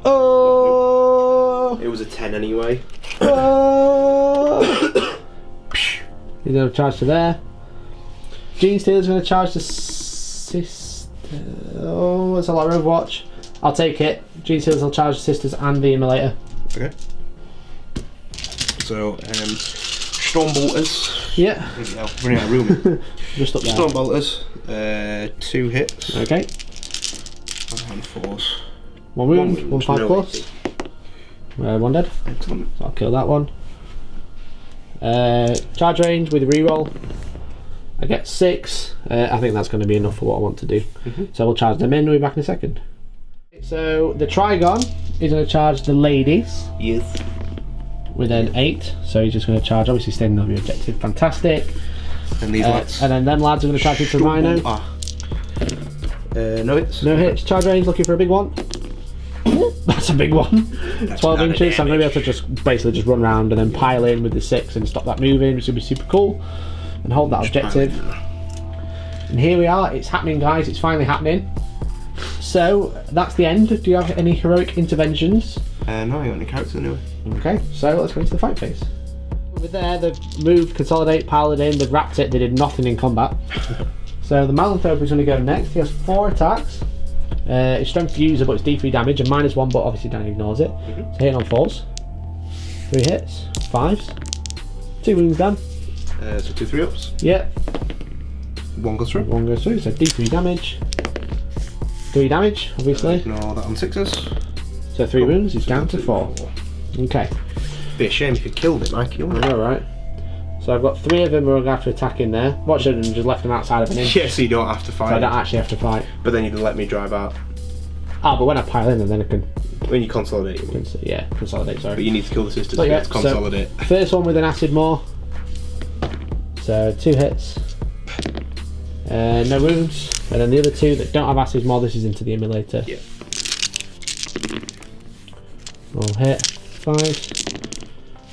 Oh! It was a 10 anyway. Oh! He's going to charge to there. Gene Stealer's going to charge the Sister. Oh, that's a lot of Overwatch. I'll take it. Gene Stealers will charge the Sisters and the Immolator. Okay. So, Stormbolters. Yeah. Running out of room. Just up there. Stormbolters. 2 hits. Okay. And 4s. 1 wound, 1 5 no plus. 1 dead. Excellent. So I'll kill that one. Charge range with a reroll. I get 6. I think that's going to be enough for what I want to do. So we'll charge them in. We'll be back in a second. So the Trigon is going to charge the ladies. Yes. With an 8. So he's just going to charge, obviously staying over your objective. Fantastic. And these lads. And then them lads are going to charge into Rhino. No hits. No hits. Charge range looking for a big one. That's a big one. That's 12 not inches. So I'm going to be able to just basically just run around and then pile in with the 6 and stop that moving, which would be super cool. And hold that objective. And here we are. It's happening, guys. It's finally happening. So that's the end. Do you have any heroic interventions? No, I got any characters anyway. Okay, so let's go into the fight phase. Over there, they've moved, consolidate, piled it in, they've wrapped it, they did nothing in combat. So the Malanthrope is going to go next. He has 4 attacks. His strength user, but it's D3 damage, and -1, but obviously Dan ignores it. So hitting on 4s. 3 hits, 5s. 2 wounds Dan. So 2 3-ups. Yep. 1 goes through. 1 goes through, so D3 damage. 3 damage, obviously. Ignore that on 6s. So 3 wounds, he's down to 4. Okay. Be a shame if you killed it, Mikey. I know, right? So I've got 3 of them who are going to have to attack in there. What should I have just left them outside of an inch? Yeah, so you don't have to fight. So I don't actually have to fight. But then you can let me drive out. Ah, but when I pile in, then I can. When you consolidate. Yeah, consolidate. Sorry. But you need to kill the sisters But to yeah, get to consolidate. So first one with an acid maw. So 2 hits. No wounds. And then the other 2 that don't have acid maw, this is into the Immolator. Yeah. Roll hit. 5.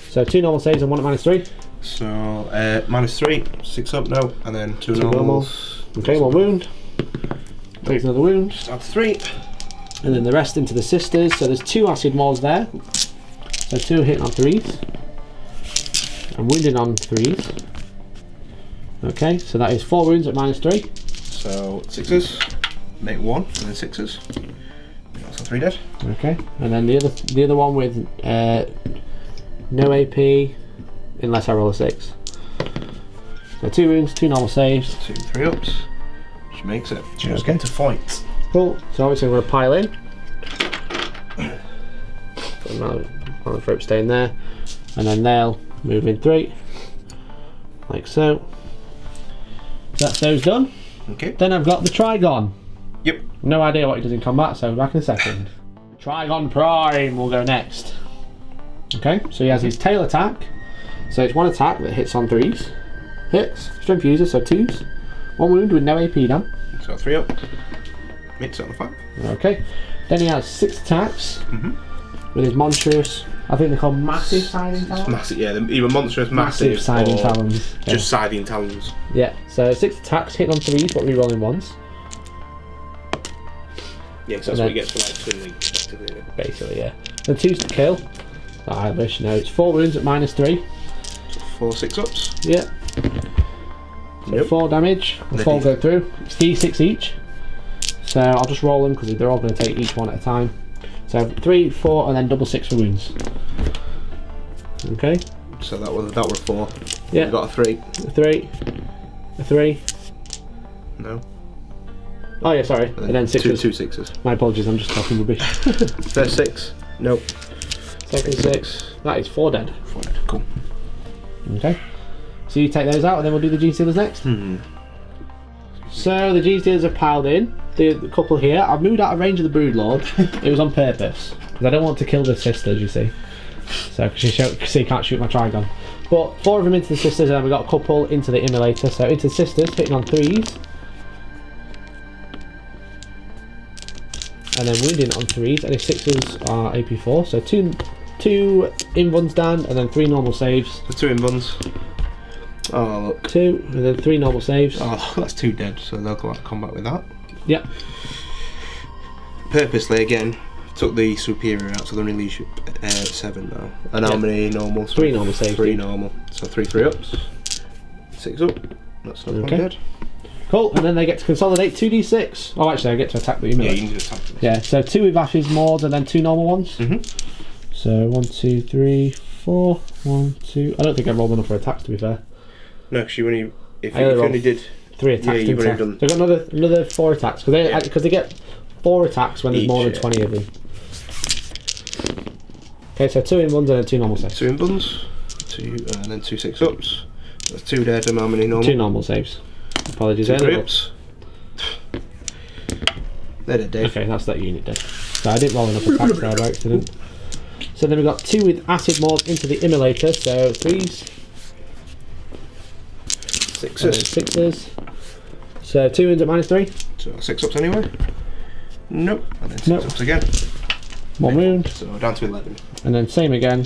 So 2 normal saves and 1 at -3. So -3, 6 up now, and then 2 normals. Okay, 1 wound. Takes another wound. Add 3. And then the rest into the Sisters. So there's 2 acid maws there. So 2 hitting on 3s. And wounded on 3s. Okay, so that is 4 wounds at -3. So 6s, make 1, and then 6s. So 3 dead. Okay, and then the other one with no AP, unless I roll a 6. So 2 wounds, 2 normal saves. 2 3-ups, which makes it. Just Okay. get to fight. Cool, so obviously I'm going to pile in. Malanthrope staying there. And then they'll move in 3. Like so. That's those done. Okay. Then I've got the Trigon. Yep. No idea what he does in combat, so back in a second. Trigon Prime will go next. Okay, so he has his tail attack. So it's 1 attack that hits on 3s. Hits, strength user, so 2s. 1 wound with no AP done. So 3 up. Makes it on a 5. Okay. Then he has 6 attacks. with his monstrous. I think they're called massive scything talons. Massive, yeah, either monstrous, massive scything or talons. Yeah. just scything talons. Yeah, so 6 attacks, hitting on 3s, but re-rolling 1s. Yeah, because that's what he gets for like twiddling, effectively. Basically, yeah. And 2s to kill. I wish, no, it's 4 wounds at -3. 4 6-ups. Yeah. So 4 damage, and 4 go through. It's D6 each. So I'll just roll them because they're all going to take each one at a time. So 3, 4, and then double 6 for wounds. Okay. So that was 4. Yeah. We got a 3. A 3. A 3. No. Oh yeah, sorry. And then 6s. 2 6s. My apologies, I'm just talking rubbish. First 6. Nope. Second 6. That is 4 dead. 4 dead. Cool. Okay. So you take those out, and then we'll do the Gene Stealers next. So the Gene Stealers are piled in. The couple here. I've moved out of range of the Broodlord. It was on purpose because I don't want to kill the sisters. You see, so because she can't shoot my Trigon. But 4 of them into the sisters, and then we got a couple into the Immolator. So into the sisters, hitting on 3s, and then wounding on 3s. And his 6s are AP4. So two invuns down, and then 3 normal saves. The 2 invuns. Oh look. 2, and then 3 normal saves. Oh, that's 2 dead, so they'll go out of combat with that. Yep. Purposely, again, took the Superior out, so they're in leadership 7 now. And how many normals? 3 normal saves. 3 normal. So 3 3-ups. 6 up. That's not one dead. Cool, and then they get to consolidate 2d6. Oh, actually, I get to attack the Immolator. Yeah, you need to attack them. Yeah, so 2 with Ash's Mords and then 2 normal ones. So 1, 2, 3, 4. 1, 2. I don't think I rolled enough for attacks, to be fair. No, because you only. If you only did 3 attacks, yeah, you've didn't I? done. So I got another 4 attacks because they get 4 attacks when there's more than 20 of them. Okay, so 2 invuns and then 2 normal saves. 2 invuns, 2 and then 2 6-ups. That's 2 dead and how many normal? 2 normal saves. Apologies. 2 3-ups. They're dead, Dave. Okay, that's that unit dead. So I didn't roll enough attacks there by accident. So then we've got 2 with acid mords into the Immolator, so 3s. 6s. So 2 wins at -3. So 6-ups anyway? Nope. And then 6-ups again. 1 wound. So down to 11. And then same again.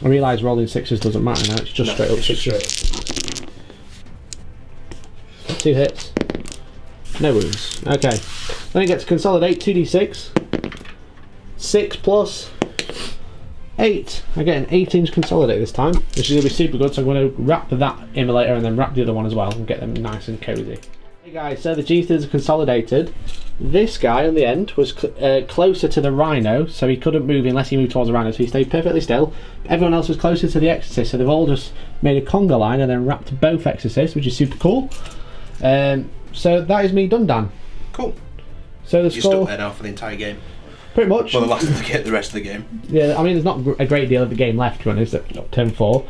I realise rolling 6s doesn't matter now, it's just straight up 6s. 2 hits. No wounds. Okay. Then it gets to consolidate 2d6. 6 plus 8. I get an 18 to consolidate this time, which is going to be super good, so I'm going to wrap that Immolator and then wrap the other one as well and get them nice and cozy. Hey guys, so the G-Stealers are consolidated. This guy on the end was closer to the Rhino, so he couldn't move unless he moved towards the Rhino, so he stayed perfectly still. Everyone else was closer to the Exorcist, so they've all just made a conga line and then wrapped both Exorcists, which is super cool. So that is me done, Dan. Cool. So the You're score... stuck there now for the entire game. Pretty much. Well, the rest of the game. Yeah, I mean, there's not a great deal of the game left, to be honest, at turn 4.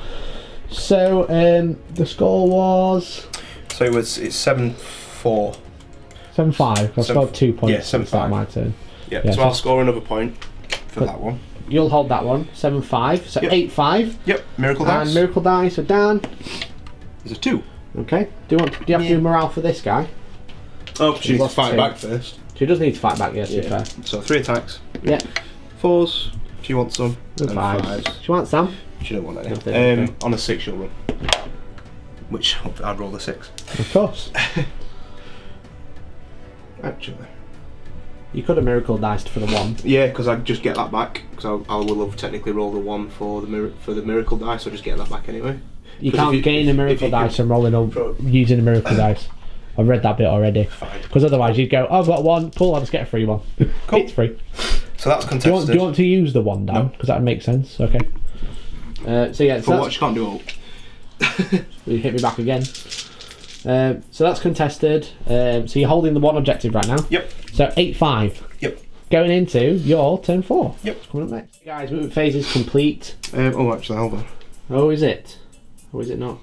So, the score was... So it's 7-4. 7-5. I scored 2 points yeah, at the start of my turn. Yeah, Yeah, so so- I'll score another point for that one. You'll hold that one. 7-5. So Yep. 8-5. Yep, Miracle Dice. And Miracle Die, so Dan. There's a 2. Okay. Do you have to do morale for this guy? Oh, she needs to lost fight 2. back first. She does need to fight back, yes, to be Yeah. fair. So 3 attacks. Yeah. 4s. She wants some. And 5s. 5s. She wants some? She don't want any. Nothing, okay. On a 6 she'll run. Which I'd roll a 6. Of course. Actually. You could have Miracle Diced for the 1. Yeah, because I just get that back. Because I will have technically rolled a 1 for the Miracle Dice, so I'll just get that back anyway. You can't gain a Miracle Dice from rolling up using a Miracle Dice. I've read that bit already. Because otherwise you'd go, oh, I've got 1, cool, I'll just get a free 1. Cool. It's free. So that's contested. Do you want to use the 1 down? Because that would make sense. Okay. So yeah, For what? She can't do all. you hit me back again. So that's contested. So you're holding the 1 objective right now. Yep. So 8-5. Yep. Going into your turn 4. Yep. What's coming up next? Guys, movement phase is complete. Actually, hold on. Oh, is it? Or is it not?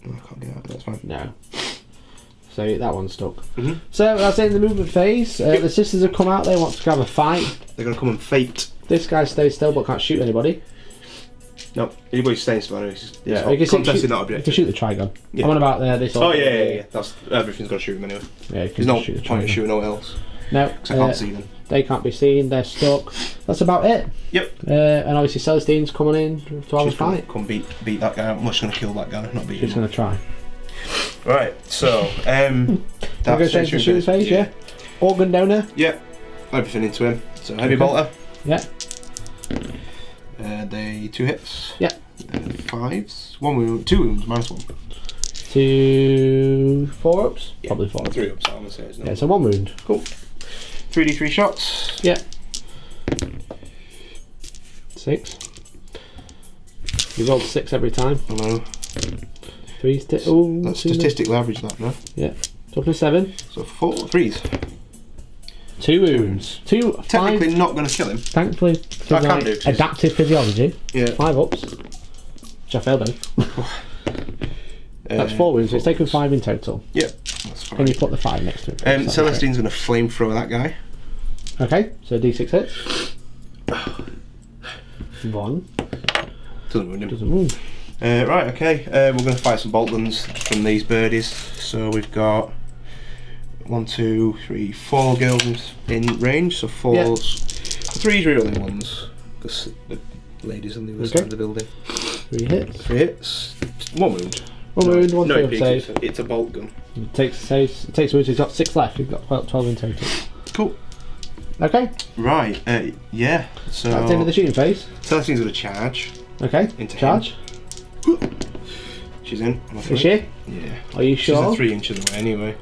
No, I can't get out. That's fine. No. So that one's stuck. Mhm. So that's in the movement phase. The sisters have come out. They want to have a fight. They're going to come and fate. This guy stays still but can't shoot anybody. No, anybody's staying still. It's You contested, not You objective. can shoot the Trigon. Yeah. I'm on about this. Oh yeah. That's everything's got to shoot him anyway. Yeah, you can There's no shoot the point in Trigon. shooting no one else. No. Because I can't see them. They can't be seen. They're stuck. That's about it. Yep. And obviously Celestine's coming in to have a fight. Come beat that guy. I'm just going to kill that guy, not beat him. She's going to try. Right, so, we're going to change the shooting phase, yeah? Organ donor. Yep. Everything into him. So, heavy bolter. Yeah. They 2 hits. Yeah. 5s. 1 wound. 2 wounds, -1. 2 4 ups? Yeah. Probably 4 ups. 3 ups, I'm going to say. Isn't it? Yeah, so 1 wound. Cool. 3d3 shots. Yeah. 6. You rolled 6 every time. Hello. 3 That's statistically average, that, no? Yeah. Toughness 7. So 4 3s. 2 wounds. 2 Technically 5. not going to kill him. Thankfully, I can do. adaptive physiology. Yeah. 5 ups. Which I failed both. That's 4 wounds, so it's taken 5 in total. Yeah, that's fine. Can you put the 5 next to it? Celestine's going to flamethrower that guy. Okay, so D6 hits. 1. Doesn't wound him. Doesn't wound. Right, okay. We're going to fire some bolt guns from these birdies. So we've got 1, 2, 3, 4 girls in range. So 4s. 3's rerolling ones. Because the ladies on the other side of the building. 3 hits. 3 hits. 1 wound. 1 wound, 1 no, save. it's a bolt gun. It takes wounds, he's got 6 left, you've got 12 in total. Cool. Okay. Right, yeah. So That's the end of the shooting phase. Celestine's going to charge. Okay. Into charge. Him. She's in. Is she? Yeah. Are you sure? She's 3 inches away anyway.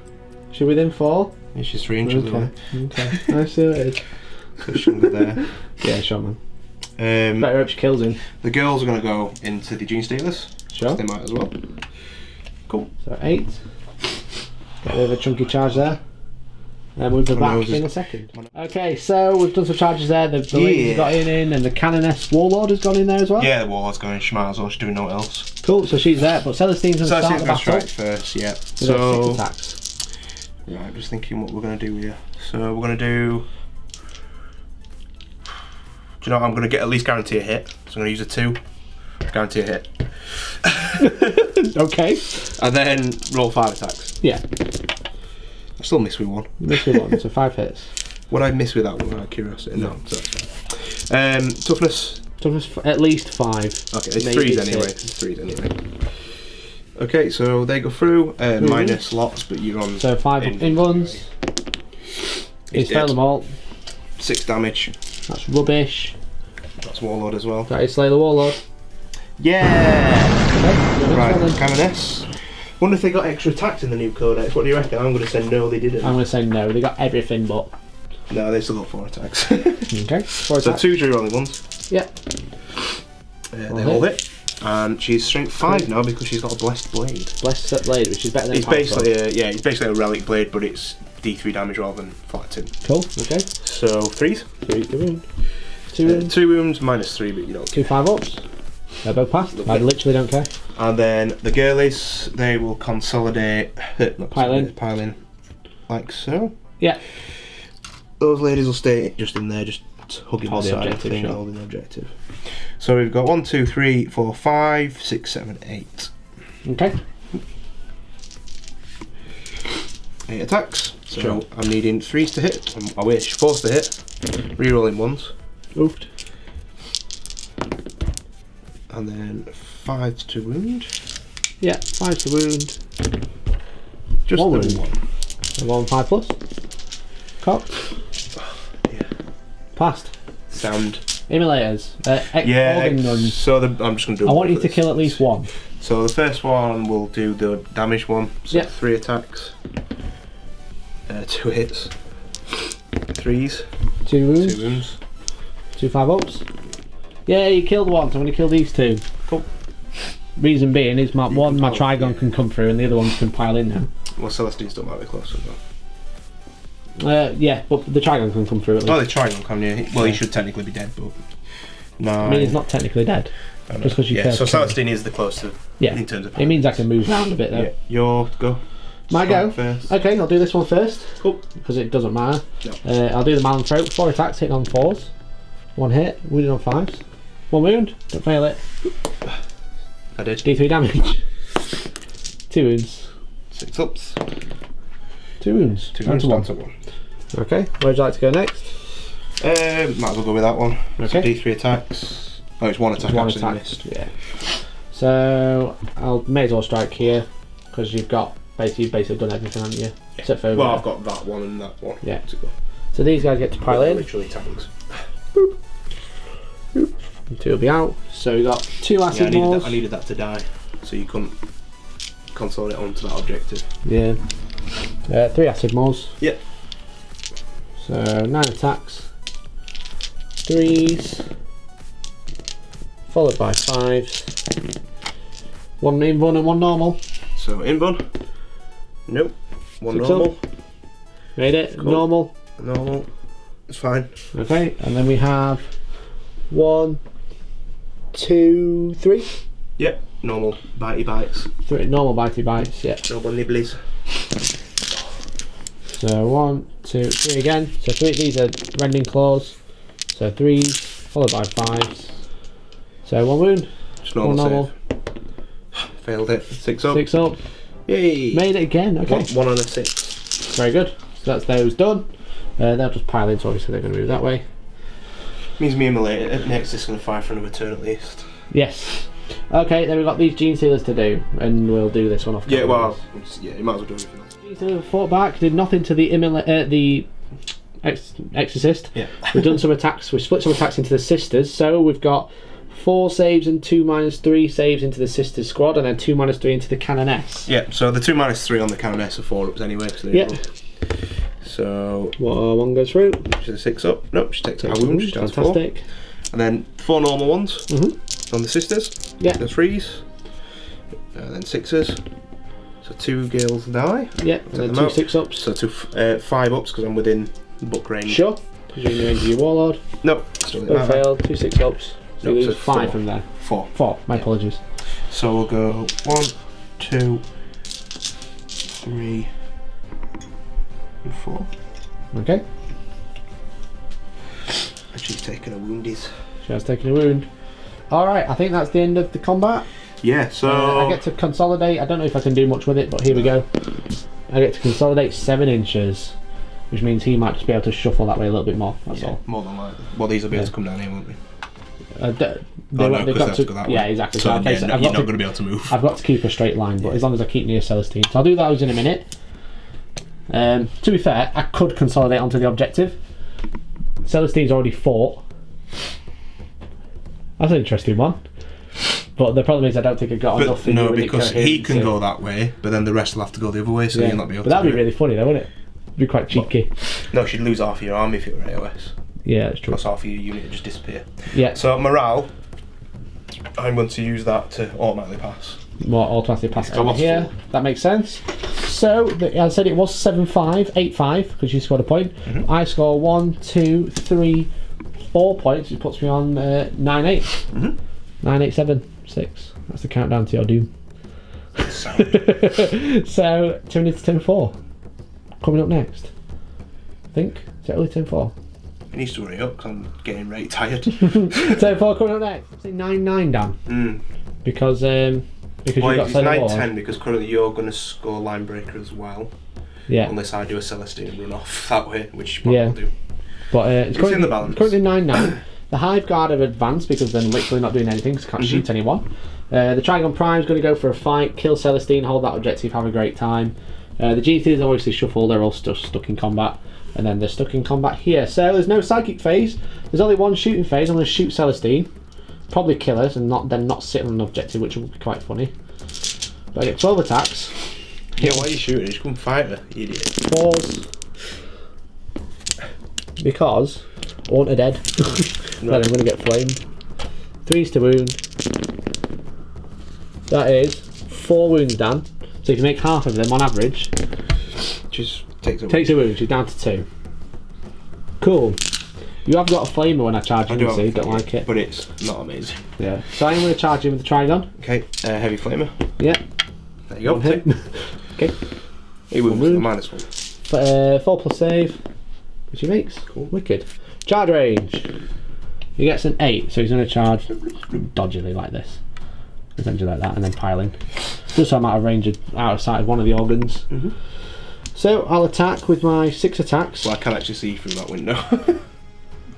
She's within 4? Yeah, she's 3 inches away. Okay. I see what it is. So she'll go there. Yeah, sure, man. Better hope she kills him. The girls are going to go into the Gene Stealers. Sure. They might as well. Cool. So 8. Get a bit of a chunky charge there. And we'll be back in a second. Okay, so we've done some charges there. The ladies have got in, and the Cannoness Warlord has gone in there as well. Yeah, the Warlord's going in. She might as well. She's doing no one else. Cool, so she's there, but Celestine's going to start the battle. Strike first, yeah. So 6 attacks. Right, I'm just thinking what we're going to do here. So we're going to do... Do you know what? I'm going to get at least guarantee a hit. So I'm going to use a 2. Guarantee a hit. Okay. And then roll 5 attacks. Yeah. I still miss with 1. You missed with 1, so 5 hits. Would I miss with that one out of curiosity? No, so that's fine. Toughness? Toughness at least 5. Okay, it's 3s anyway. It's 3s anyway. Okay, so they go through, minus lots, but you're on... So 5 in runs. He's failed them all. 6 damage. That's rubbish. That's Warlord as well. That is Slay the Warlord. Yeah! Okay, right, Cannoness. Wonder if they got extra attacks in the new Codex. What do you reckon? I'm going to say no, they didn't. I'm going to say no, they got everything but. No, they still got 4 attacks. Okay, 4 attacks. So 2 rerolling ones. Yeah. They all hit. And she's strength 5 now because she's got a blessed blade. Blessed blade, which is better than it's basically it's basically a relic blade, but it's D3 damage rather than flat 2. Cool, okay. So 3s. 3 wound. 2 wounds. 2 wounds, minus 3, but you don't. 2 5 ups. They're both passed. I literally don't care. And then the girlies, they will consolidate. Pile in. Like so. Yeah. Those ladies will stay just in there, just hugging the side of the thing, holding the objective. So we've got 1, 2, 3, 4, 5, 6, 7, 8. Okay. 8 attacks. So sure. I'm needing 3s to hit. I wish 4s to hit. Rerolling 1s. Oofed. And then 5 to wound. Yeah, 5 to wound. Just 1 the wound. 1 5 plus. Cocked. Yeah. Passed. Sound. Immolators. Organ guns. So I'm just going to do. I want you to kill at least 1. So the first one will do the damage one. So yep. 3 attacks. 2 hits. 3s. 2 wounds. 2 wounds. 2 5 ups. Yeah, you killed 1, so I'm going to kill these 2. Cool. Reason being is my Trigon can come through and the other ones can pile in now. Well, Celestine still might be closer though. Yeah, but the Trigon can come through at least. Oh, the Trigon can, yeah. Well, he should technically be dead, but... No. I mean, he's not technically dead. Just because you so Celestine is the closest in terms of... It means I can move around a bit though. Yeah. Your go. My go? First. Okay, I'll do this one first. Cool. Because it doesn't matter. No. I'll do the Malanthrope. 4 attacks, hitting on 4s. 1 hit, wounded on 5s. 1 wound, don't fail it. I did. D3 damage. 2 wounds. 6 ups. 2 wounds. 2 wounds, down to 1. Okay, where would you like to go next? Might as well go with that one. Okay. So D3 attacks. Oh, it's one attack. One actually attack. missed. Yeah. So I'll may as well strike here because you've basically done everything, haven't you? Yeah. Except for Well, I've got that one and that one. Yeah. To go. So these guys get to pile in. Literally tanks. And 2 will be out. So we got 2 acid maws. I needed that to die, so you couldn't consolidate onto that objective. Yeah. 3 acid maws. Yep. So 9 attacks. 3s. Followed by 5s. 1 invuln and 1 normal. So invuln. Nope. 1 6 normal. up. Made it. Cool. Normal. Normal. It's fine. Okay, and then we have 1, 2, 3. Yep. Normal. Bitey bites. 3 normal bitey bites, yeah. Normal nibblies. So 1, 2, 3 again. So 3 these are rending claws. So 3s, followed by 5s. So 1 wound. Just 1 normal. Failed it. 6 up. 6 up. Yay. Made it again, okay. 1 and a 6. Very good. So that's those done. They'll just pile in, so obviously they're going to move that way. Means me and my next is going to fight for another turn at least. Yes. Okay, then we've got these gene sealers to do, and we'll do this one off. Yeah, well, yeah, you might as well do everything else. Gene sealer fought back, did nothing to the Exorcist. Yeah. We've done some attacks, we've split some attacks into the Sisters, so we've got 4 saves and 2 -3 saves into the Sisters squad, and then 2 -3 into the Cannoness. Yeah, so the 2 -3 on the Cannoness are 4 ups anyway. So yeah. So one goes through. she's a 6 up. Nope, she takes a Takes wound. She does 4. fantastic. And then 4 normal ones on the Sisters. Yeah. The 3s. And then 6s. So 2 gales die. Yeah, and then 2 6-ups. So 2 5 ups because I'm within book range. Sure. Because you're in the range of your Warlord. Nope. Still Both failed. 2 6-ups. So Nope, you so lose 5 4. from there. 4. 4. My apologies. So we'll go 1, 2, 3, and 4. Okay. And she's taken a woundies. She has taken a wound. Alright, I think that's the end of the combat. Yeah, so I get to consolidate. I don't know if I can do much with it, but here we go. I get to consolidate 7 inches, which means he might just be able to shuffle that way a little bit more. That's all. more than likely. Well, these will be able to come down here, won't they? They've No, got because they have to go that way. Yeah, exactly. So okay, so you're not going to be able to move. I've got to keep a straight line, but as long as I keep near Celestine. So I'll do those in a minute. To be fair, I could consolidate onto the objective. Celestine's already fought. That's an interesting one. But the problem is I don't think I got enough in no, the because he can go that way, but then the rest will have to go the other way, so you'll not be able to. But that'd do be really funny though, wouldn't it? It'd be quite cheeky. No, she'd lose half of your army if it were AOS. Yeah, that's true. Plus half of your unit would just disappear. Yeah. So morale, I'm going to use that to automatically pass. More automatically pass Because I over lost here. 4. That makes sense. So, I said it was 7-5, 8-5, because you scored a point. I score 1, 2, 3, 4 points, which puts me on 9-8. 9, 8, 7, 6. That's the countdown to your doom. So, turn into turn 4. Coming up next. I think. Is it early turn 4? He needs to hurry up because I'm getting really tired. Turn 4 coming up next. Say 9-9, Dan. Because well, you've got it's Civil 9-10 because currently you're going to score line breaker as well. Yeah. Unless I do a Celestine and run off that way, which you probably will do. But it's in the balance. currently 9-9. The Hive Guard have advanced because they're literally not doing anything because they can't shoot anyone. The Trigon Prime's going to go for a fight, kill Celestine, hold that objective, have a great time. The G3s obviously shuffle, they're all stuck in combat. And then they're stuck in combat here. So there's no psychic phase, there's only one shooting phase. I'm going to shoot Celestine, probably kill us and then not sit on an objective, which will be quite funny. But I get 12 attacks. Yeah, why are you shooting? Just come fight her, you idiot. 4s. Because I want her dead. Then I'm going to get flamed. 3s to wound. That is 4 wounds, Dan. So if you make half of them on average, Just takes a wound. She's down to 2. Cool. You have got a flamer when I charge him, so you don't like it. But it's not amazing. Yeah. So I'm going to charge him with the Trigon. Okay, heavy flamer. Yeah. There you go. One hit. Okay. He wounds wound. -1. 4 plus save, which he makes. Cool. Wicked. Charge range. He gets an 8, so he's going to charge dodgily like this. Essentially like that, and then piling. Just so I'm out of sight of one of the organs. So I'll attack with my 6 attacks. Well, I can actually see through that window.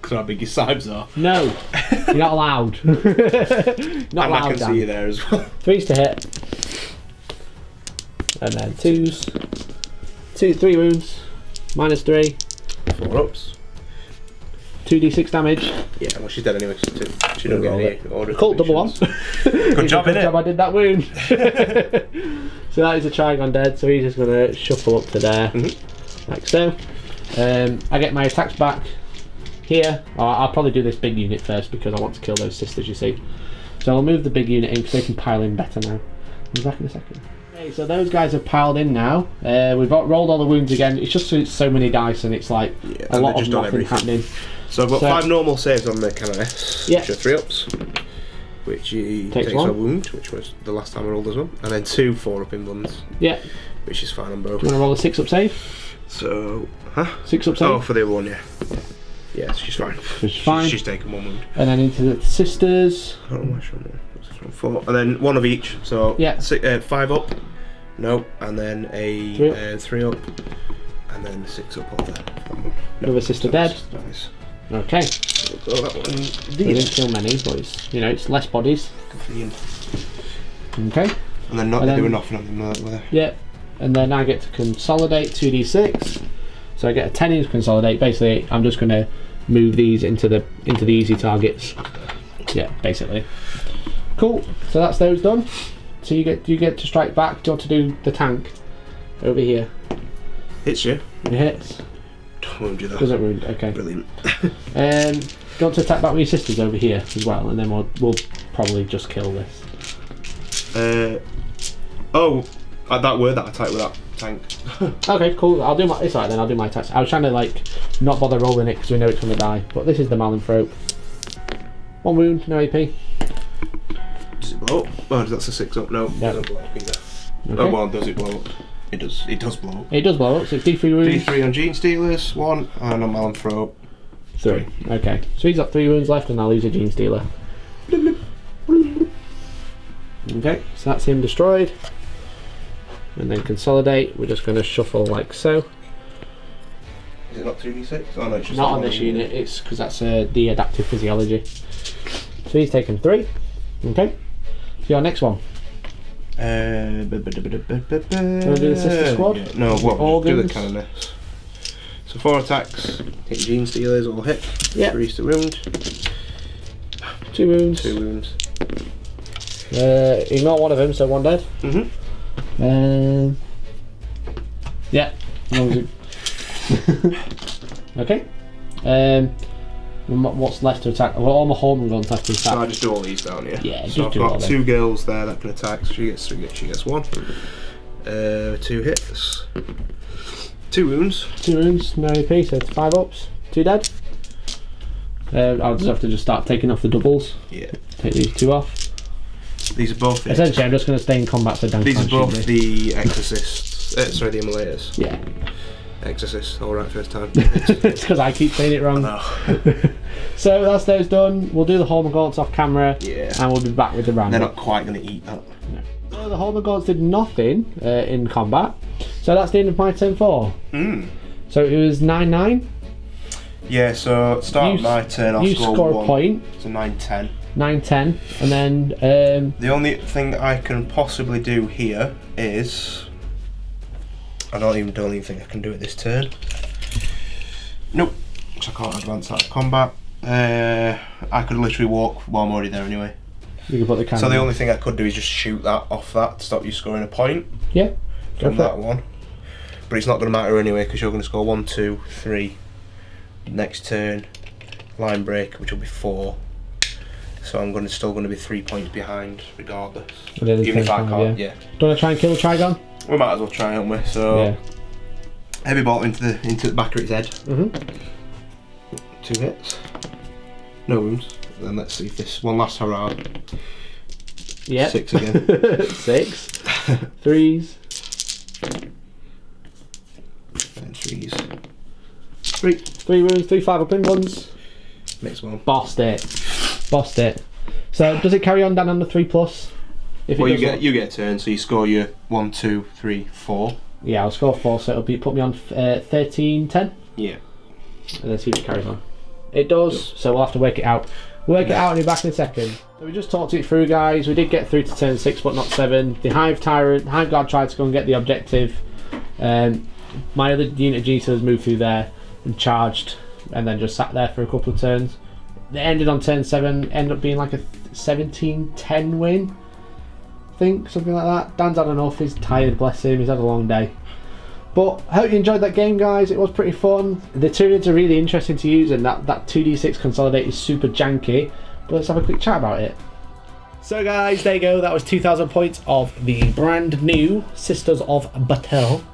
Because how big your sides are. No, you're not allowed. Not and allowed, I can Dan. see you there as well. 3s to hit. And then 2s. 3 wounds. -3. 4 ups. 2d6 damage. Yeah, well, she's dead anyway. She don't get any order. Cool, double 1. Good job, Good innit? job I did that wound. So that is a Trigon dead, so he's just going to shuffle up to there. Like so. I get my attacks back here. I'll probably do this big unit first because I want to kill those sisters, you see. So I'll move the big unit in because they can pile in better now. I'll be back in a second. Okay, so those guys have piled in now. We've rolled all the wounds again. It's just so many dice and it's like a lot of nothing happening. So I've got 5 normal saves on the Cannoness, which are 3 ups, which he takes a wound, which was the last time I rolled as well, and then 2 4-up-in ones. Yeah. Which is fine on both. Do you want to roll a 6-up save? So, 6-up save? Oh, for the other one, yeah. Yeah, she's fine. She's taken 1 wound. And then into the sisters. I don't know why she's on there. What's this one? 4. And then 1 of each. So 5 up. No. And then a 3 up. And then 6 up over there. Another sister dead. Nice. Okay. We'll go that one. We didn't kill many, but it's less bodies. Okay. And then not doing nothing on them there. Yeah. And then I get to consolidate 2d6. So I get a 10 inch consolidate. Basically, I'm just going to move these into the easy targets. Yeah, basically. Cool. So that's those done. So you get to strike back. Do you want to do the tank over here? Hits you. It hits. Don't wound you that. Doesn't wound. Okay. Brilliant. Do you want to attack back with your sisters over here as well, and then we'll probably just kill this. That word that I typed with that tank. Okay, cool. I'll do my. It's alright then. I'll do my attacks. I was trying to not bother rolling it because we know it's going to die. But this is the Malanthrope. 1 wound, no AP. Does it blow up? Oh, that's a 6 up. No, it doesn't blow up either. Okay. Oh well, does it blow up? It does. It does blow up. It does blow up. So it's D3 wounds. D3 on Gene Stealers, 1, and on Malanthrope, 3. Okay, so he's got 3 wounds left, and I'll use a Gene Stealer. Okay, so that's him destroyed. And then consolidate. We're just going to shuffle like so. Is it not 2d6? Oh no, it's just not on this unit. It's because that's the adaptive physiology. So he's taken 3. Okay. So your next one. Want to do the sister squad? Yeah. No, what? Do the Cannoness. So 4 attacks. Hit Gene Stealers, all hit. Yeah. 3 to wound. 2 wounds. 2 wounds. Ignore one of them, so 1 dead. Yeah. Okay. What's left to attack? Well, all my Hormone guns left to attack. So I just do all these down here. Yeah, so I've got 2 girls there that can attack. So she gets 1. 2 hits. 2 wounds. 2 wounds, no AP, so it's 5 ups. 2 dead. I'll just have to start taking off the doubles. Yeah. Take these 2 off. These are both. Essentially, I'm just going to stay in combat so Dan These can't are both shoot me. the Exorcists. Sorry, the Imperilais. Yeah. Exorcist. All right, first time. It's because I keep saying it wrong. So that's those done. We'll do the Hormone Gaunts off camera. Yeah. And we'll be back with the round. They're not quite going to eat that. No. So the Hormone Gaunts did nothing in combat. So that's the end of my turn 4. So it was 9-9. Yeah, so start my turn, I'll score a 1. point. So 9-10. 9-10, and then the only thing I can possibly do here is I don't even think I can do it this turn. Nope, because I can't advance out of combat. I could literally walk while I'm already there anyway. You can put the cannon. So the only thing I could do is just shoot that off that to stop you scoring a point. Yeah. From that one. But it's not going to matter anyway because you're going to score 1, 2, 3. Next turn, line break, which will be 4. So I'm still going to be 3 points behind, regardless. Even if I can't, yeah. Do you want to try and kill a Trigon? We might as well try, haven't we? So heavy bolt into the back of its head. 2 hits, no wounds. Then let's see if this one last hurrah. Yeah. 6 again. 6. 3s. And 3s. 3 wounds, 3 5-up-in ones. Next one. Bossed it. So does it carry on down on the 3+? Well, you get a turn, so you score your 1, 2, 3, 4. Yeah, I'll score 4, so it'll put me on 13-10. Yeah. And then see if it carries on. It does, so we'll have to work it out. Work it out and be back in a second. So we just talked it through, guys. We did get through to turn 6, but not 7. The Hive Guard tried to go and get the objective. My other unit of G-Sealers moved through there and charged, and then just sat there for a couple of turns. They ended on turn 7, ended up being like a 17-10 win. I think, something like that. Dan's had enough, he's tired, bless him, he's had a long day. But I hope you enjoyed that game, guys. It was pretty fun. The Tyranids are really interesting to use, and that 2d6 consolidate is super janky. But let's have a quick chat about it. So guys, there you go. That was 2,000 points of the brand new Sisters of Battle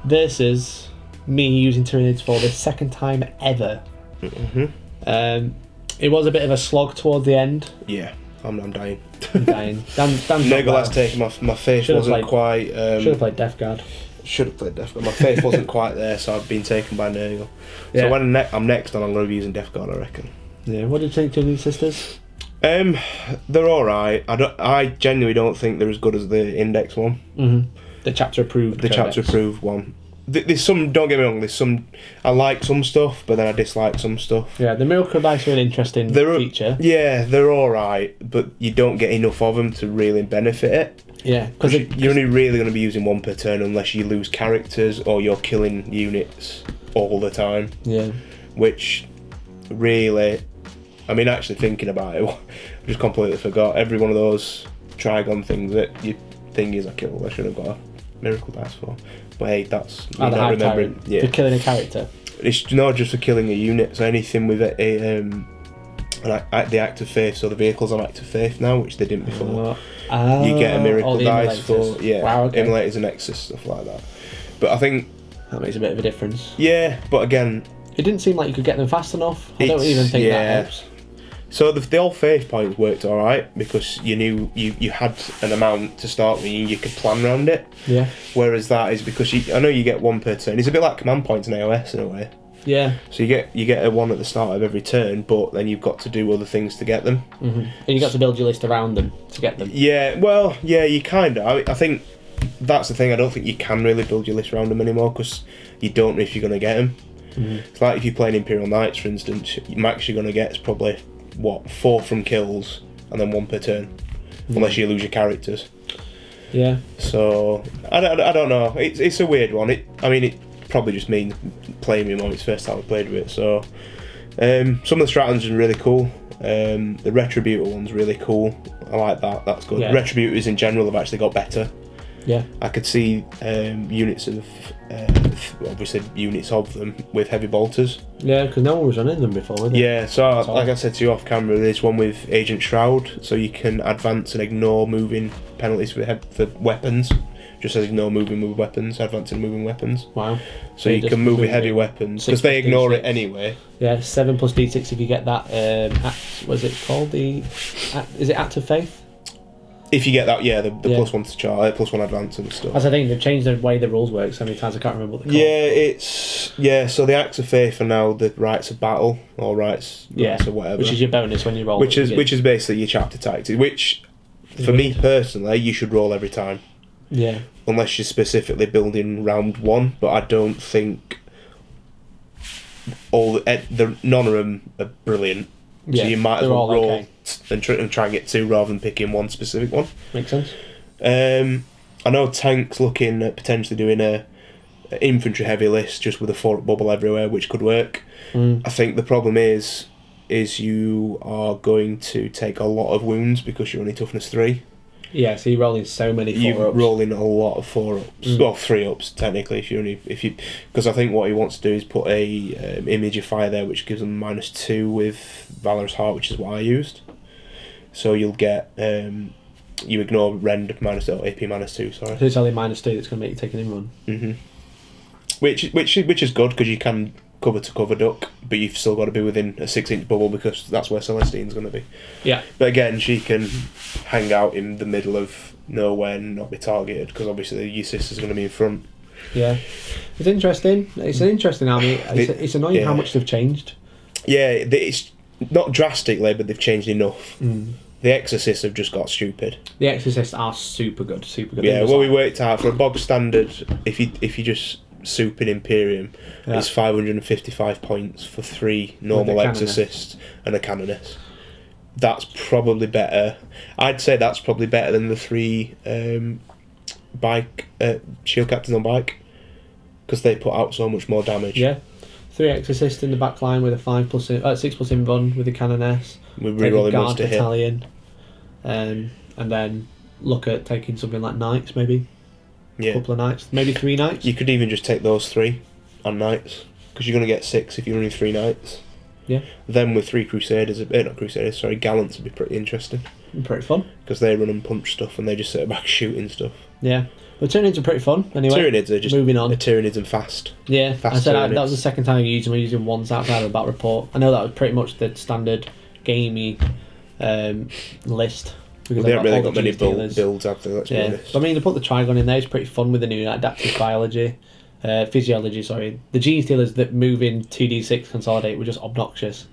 versus me using Tyranids for the second time ever. It was a bit of a slog towards the end. Yeah, I'm dying. I'm dying. Dan's Legolas taking my face wasn't quite. Should have played Death Guard. Should have played Death Guard. My faith wasn't quite there, so I've been taken by Nurgle. Yeah. So when I'm next on, I'm going to be using Death Guard, I reckon. Yeah. What did you think to these sisters? They're all right. I genuinely don't think they're as good as the Index one. The chapter approved. The chapter approved one. There's some. Don't get me wrong. There's some. I like some stuff, but then I dislike some stuff. Yeah, the Miracle Dice are an interesting feature. Yeah, they're all right, but you don't get enough of them to really benefit it. Yeah, because you're only really going to be using one per turn unless you lose characters or you're killing units all the time. Yeah. Which really, I mean, actually thinking about it, I just completely forgot. Every one of those Trigon things that you think is a kill, I should have got a Miracle Dice for. But hey, that's not remembering. Yeah. For killing a character. It's not just for killing a unit. So anything with the Act of Faith, so the vehicles on Act of Faith now, which they didn't before. You get a Miracle Dice for Imperilais and Nexus, stuff like that. But I think that makes a bit of a difference. Yeah, but again, it didn't seem like you could get them fast enough. I don't even think that helps. So the old faith points worked all right because you knew you had an amount to start with and you could plan around it. Yeah. Whereas that is because I know you get one per turn. It's a bit like command points in AOS in a way. Yeah. So you get a one at the start of every turn, but then you've got to do other things to get them. And you got to build your list around them to get them. Yeah. Well, yeah, you kind of. I think that's the thing. I don't think you can really build your list around them anymore because you don't know if you're going to get them. It's like if you're playing Imperial Knights, for instance, max you're going to get is probably 4 from kills and then 1 per turn, unless you lose your characters. Yeah. So I don't know. It's a weird one. It probably just means playing me more. It's the first time I played with it. So some of the stratagems are really cool. The Retributor one's really cool. I like that. That's good. Yeah. Retributors in general have actually got better. Yeah. I could see units of them with heavy bolters. Yeah, because no one was running them before, was it? Yeah, so like I said to you off camera, there's one with Agent Shroud, so you can advance and ignore moving penalties for weapons. Just as ignore moving with weapons, advance and moving weapons. Wow. So you can move with heavy weapons, because they ignore it anyway. Yeah, 7 plus D6 if you get that, what is it called? Is it Act of Faith? If you get that, yeah, the +1 to charge, +1 advance and stuff. As I think they've changed the way the rules work so many times I can't remember what they're called. So the Acts of Faith are now the Rites of Battle, or rights of whatever. Which is your bonus when you roll. Which is basically your chapter tactics, which, for me personally, you should roll every time. Yeah. Unless you're specifically building round 1, but I don't think none of them are brilliant. Yeah, so you might as well roll okay. and try and get 2 rather than picking one specific one. Makes sense. I know Tank's looking at potentially doing a infantry heavy list just with a 4-up bubble everywhere, which could work. I think the problem is you are going to take a lot of wounds because you're only toughness 3. Yeah, so you're rolling so many 4-ups. You're rolling a lot of 4-ups. Well, 3-ups technically. Because I think what he wants to do is put a image of fire there, which gives them -2 with Valorous Heart, which is what I used. So you'll get you ignore rend AP -2. Sorry. So it's only -2 that's going to make you take an in-run. Which is good because you can cover to cover duck, but you've still got to be within a 6-inch bubble because that's where Celestine's going to be. Yeah. But again, she can hang out in the middle of nowhere and not be targeted because obviously your sister's going to be in front. Yeah. It's interesting. It's an interesting army. It's annoying how much they've changed. Yeah, it's not drastically, but they've changed enough. The Exorcists have just got stupid. The Exorcists are super good. Yeah, well, we worked out for a bog standard. If you just soup in Imperium is 555 points for 3 normal exorcists and a Cannoness. That's probably better. I'd say that's probably better than the 3 bike shield captains on bike, because they put out so much more damage. Yeah, 3 exorcists in the back line with a 6+ invuln with a Cannoness. With rerolling guard to battalion, and then look at taking something like knights, maybe. Yeah. A couple of knights, maybe 3 knights. You could even just take those 3 on knights, because you're going to get 6 if you're running 3 knights. Yeah. Then with 3 crusaders, gallants would be pretty interesting. Pretty fun. Because they run and punch stuff and they just sit back shooting stuff. Yeah. But Tyranids are pretty fun, anyway. Tyranids are just moving on. Tyranids and fast. Yeah, fast that was the second time I used them. I used them once outside of the battle report. I know that was pretty much the standard gamey list. Because they haven't really got many builds out there, let's be honest. I mean, they put the Trigon in there, it's pretty fun with the new adaptive physiology, sorry. The gene stealers that move in 2d6 consolidate were just obnoxious.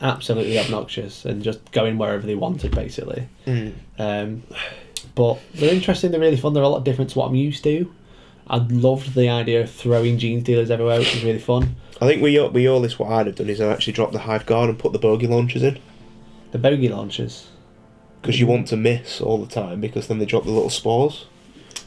Absolutely obnoxious, and just going wherever they wanted, basically. But they're interesting, they're really fun, they're a lot different to what I'm used to. I loved the idea of throwing gene stealers everywhere, which was really fun. I think we all this, what I'd have done is I'd actually drop the Hive Guard and put the bogey launchers in. The bogey launchers? Because you want to miss all the time, because then they drop the little spores.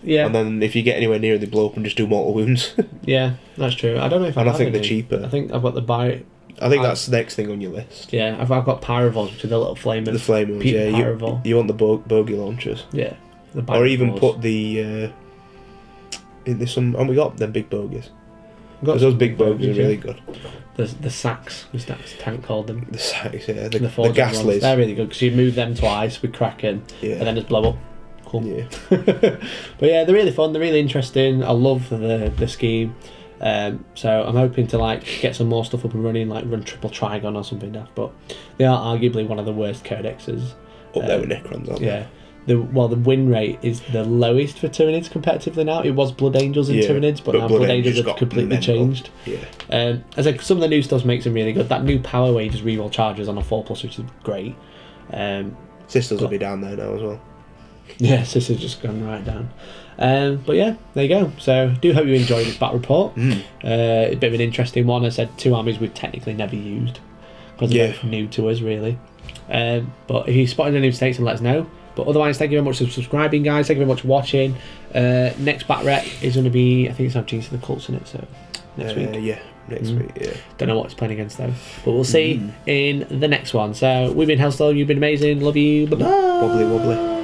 Yeah. And then if you get anywhere near, they blow up and just do mortal wounds. Yeah, that's true. I don't know if I think they're cheaper. I think I've got the buy. I think that's the next thing on your list. Yeah, I've got Pyrovols, which are the little flamers. The flamers, yeah. You want the bogey launchers. Yeah. Or even put the... there's some... And we got them big bogies. Because those big bogies are really good. The sacks, as Tank called them. The sacks, yeah. The Ghastlies. They're really good, because you move them twice with Kraken, and then just blow up. Cool. Yeah. But yeah, they're really fun, they're really interesting. I love the scheme. So I'm hoping to get some more stuff up and running, like run triple Trigon or something daft, but they are arguably one of the worst codexes. Up there with Necrons, aren't they? The win rate is the lowest for Tyranids competitively now. It was Blood Angels and Tyranids, but now Blood Angels have completely changed. Yeah. Some of the new stuff makes them really good. That new power where you just reroll charges on a 4+, which is great. Sisters will be down there now as well. Yeah, Sisters just gone right down. But yeah, there you go. So do hope you enjoyed this battle report. A bit of an interesting one. I said 2 armies we've technically never used, because they're new to us, really. But if you spotted any mistakes, then let us know. But otherwise, thank you very much for subscribing, guys. Thank you very much for watching. Next bat rep is going to be, I think it's have Genes of the Cults in it, so next week. Yeah, next week, yeah. Don't know what it's playing against, though. But we'll see in the next one. So we've been Hellstorm, you've been amazing. Love you. Bye-bye. Wobbly.